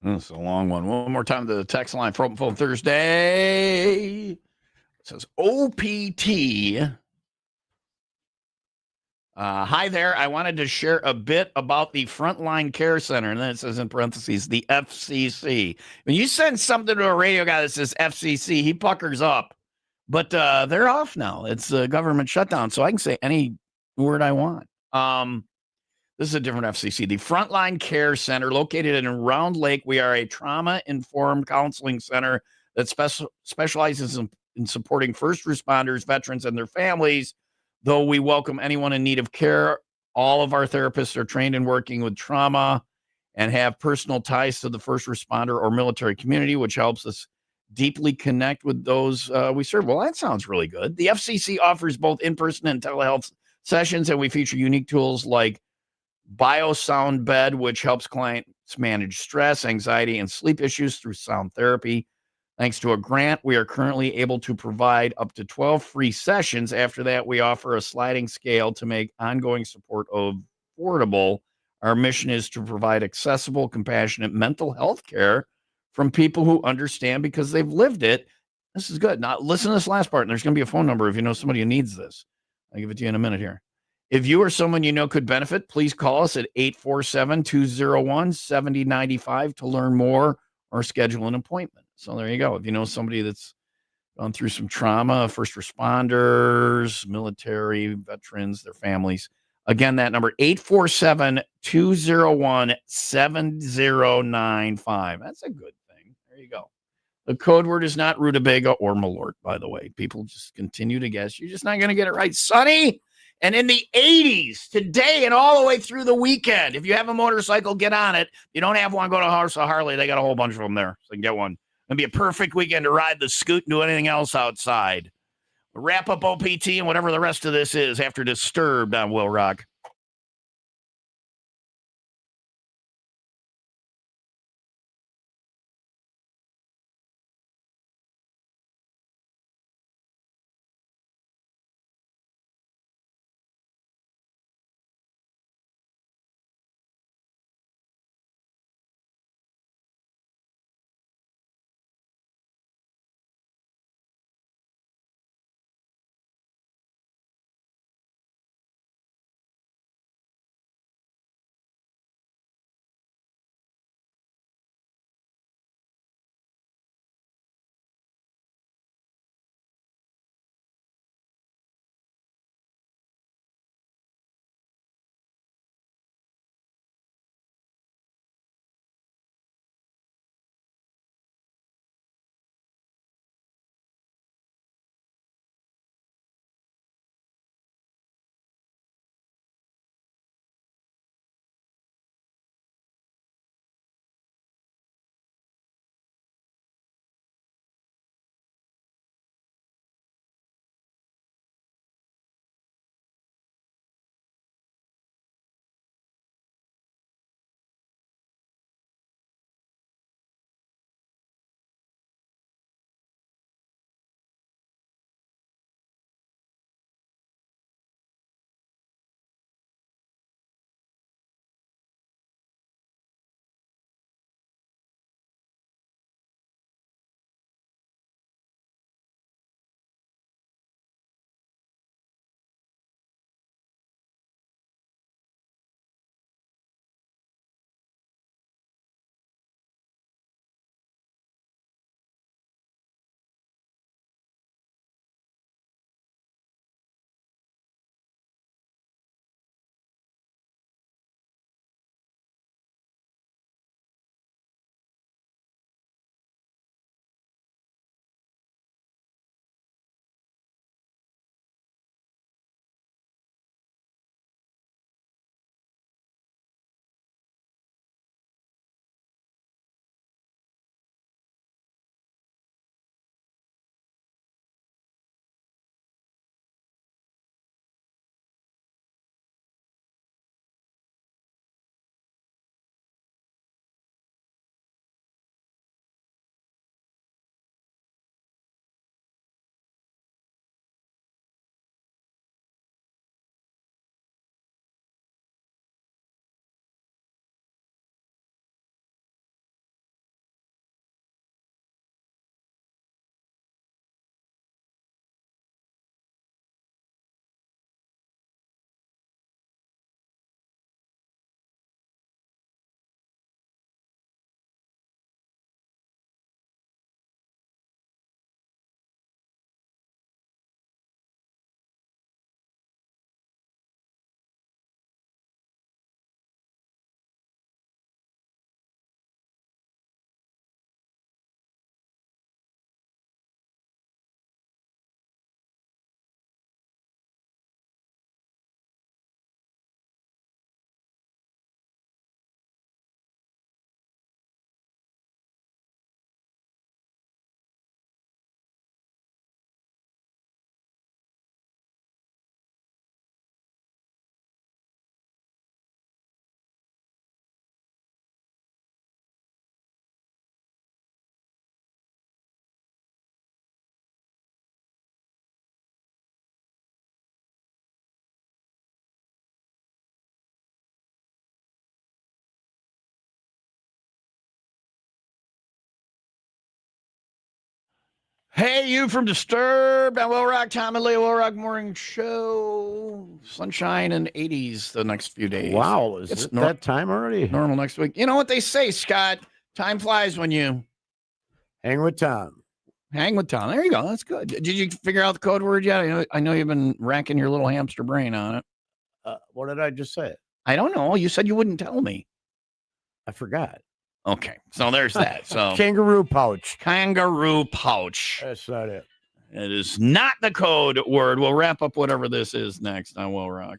S1: That's a long one. One more time to the text line for Open Phone Thursday. It says OPT. Hi there. I wanted to share a bit about the Frontline Care Center. And then it says in parentheses, the FCC. When you send something to a radio guy that says FCC, he puckers up. But they're off now. It's a government shutdown. So I can say any word I want. This is a different FCC. The Frontline Care Center, located in Round Lake. We are a trauma-informed counseling center that specializes in supporting first responders, veterans, and their families. Though we welcome anyone in need of care, all of our therapists are trained in working with trauma and have personal ties to the first responder or military community, which helps us deeply connect with those we serve. Well, that sounds really good. The FCC offers both in-person and telehealth sessions, and we feature unique tools like BioSound Bed, which helps clients manage stress, anxiety, and sleep issues through sound therapy. Thanks to a grant, we are currently able to provide up to 12 free sessions. After that, we offer a sliding scale to make ongoing support affordable. Our mission is to provide accessible, compassionate mental health care from people who understand because they've lived it. This is good. Now, listen to this last part, and there's going to be a phone number if you know somebody who needs this. I'll give it to you in a minute here. If you or someone you know could benefit, please call us at 847-201-7095 to learn more or schedule an appointment. So there you go. If you know somebody that's gone through some trauma, first responders, military, veterans, their families. Again, that number, 847-201-7095. That's a good thing. There you go. The code word is not rutabaga or malort, by the way. People just continue to guess. You're just not going to get it right. Sunny and in the 80s today and all the way through the weekend. If you have a motorcycle, get on it. If you don't have one, go to House of Harley. They got a whole bunch of them there. So you can get one. It'll be a perfect weekend to ride the scoot and do anything else outside. We'll wrap up OPT and whatever the rest of this is after Disturbed on WIIL Rock. Hey, you from Disturbed and Will Rock, Tom and Leo Will Rock Morning Show. Sunshine and 80s the next few days.
S10: Wow, is
S1: It's
S10: it that time already?
S1: Normal next week. You know what they say, Scott? Time flies when you
S10: hang with Tom.
S1: Hang with Tom. There you go. That's good. Did you figure out the code word yet? I know you've been racking your little hamster brain on it.
S10: What did I just say?
S1: I don't know. You said you wouldn't tell me.
S10: I forgot.
S1: Okay, so there's that. So
S10: kangaroo pouch.
S1: Kangaroo pouch.
S10: That's not it.
S1: It is not the code word. We'll wrap up whatever this is next on Will Rock.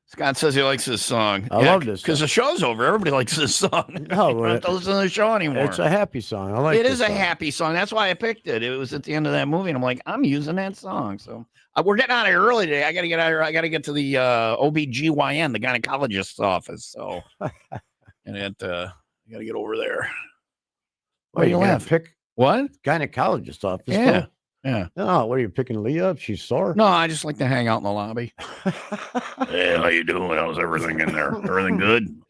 S1: Scott says he likes this song.
S10: I love this
S1: because the show's over. Everybody likes this song.
S10: No,
S1: You don't have to listen to the show anymore.
S10: It's a happy song. I like
S1: It
S10: this
S1: is a
S10: song.
S1: happy song. That's why I picked it. It was at the end of that movie, and I'm like, I'm using that song. So we're getting out of here early today. I got to get out of here. I got to get to the OBGYN, the gynecologist's office. So and I got to get over there. Why you laugh?
S10: Pick
S1: what?
S10: Gynecologist office.
S1: Yeah.
S10: though?
S1: Yeah.
S10: No, what are you picking Leah up? She's sore.
S1: No, I just like to hang out in the lobby. Hey, how you doing? How's everything in there? Everything good?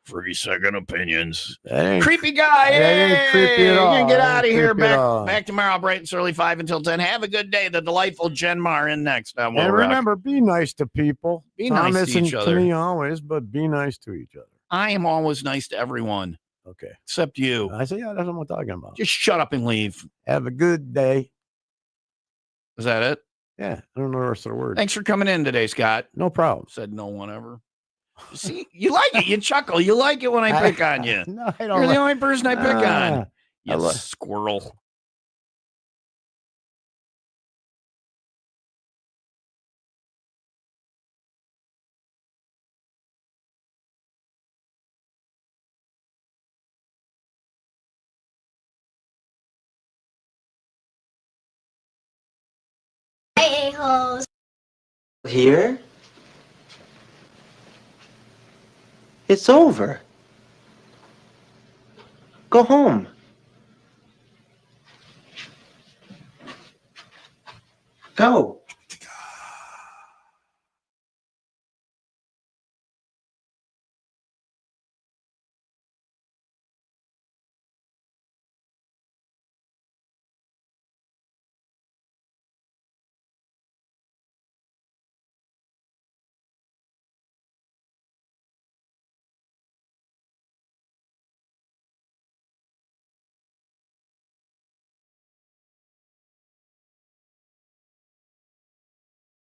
S1: 30-second opinions. Creepy guy.
S10: That ain't creepy at
S1: You
S10: all.
S1: can get
S10: That
S1: out of
S10: ain't
S1: here.
S10: creepy at all.
S1: Back tomorrow, bright and early, 5 until 10. Have a good day. The delightful Jen Mar in next. On Will
S10: And
S1: Rock.
S10: remember, be nice to people.
S1: Be
S10: Tom
S1: nice to
S10: isn't
S1: each other.
S10: me always, but be nice to each other.
S1: I am always nice to everyone.
S10: Okay.
S1: Except you.
S10: I say, yeah, that's what I'm talking about.
S1: Just shut up and leave.
S10: Have a good day.
S1: Is that it?
S10: Yeah, I don't know the rest of the words.
S1: Thanks for coming in today, Scott.
S10: No problem.
S1: Said no one ever. See, you like it. You chuckle. You like it when I pick on you.
S10: No, I don't.
S1: You're the only person I pick on. You
S10: love-
S1: squirrel.
S6: A-holes.
S7: Here? It's over. Go home. Go.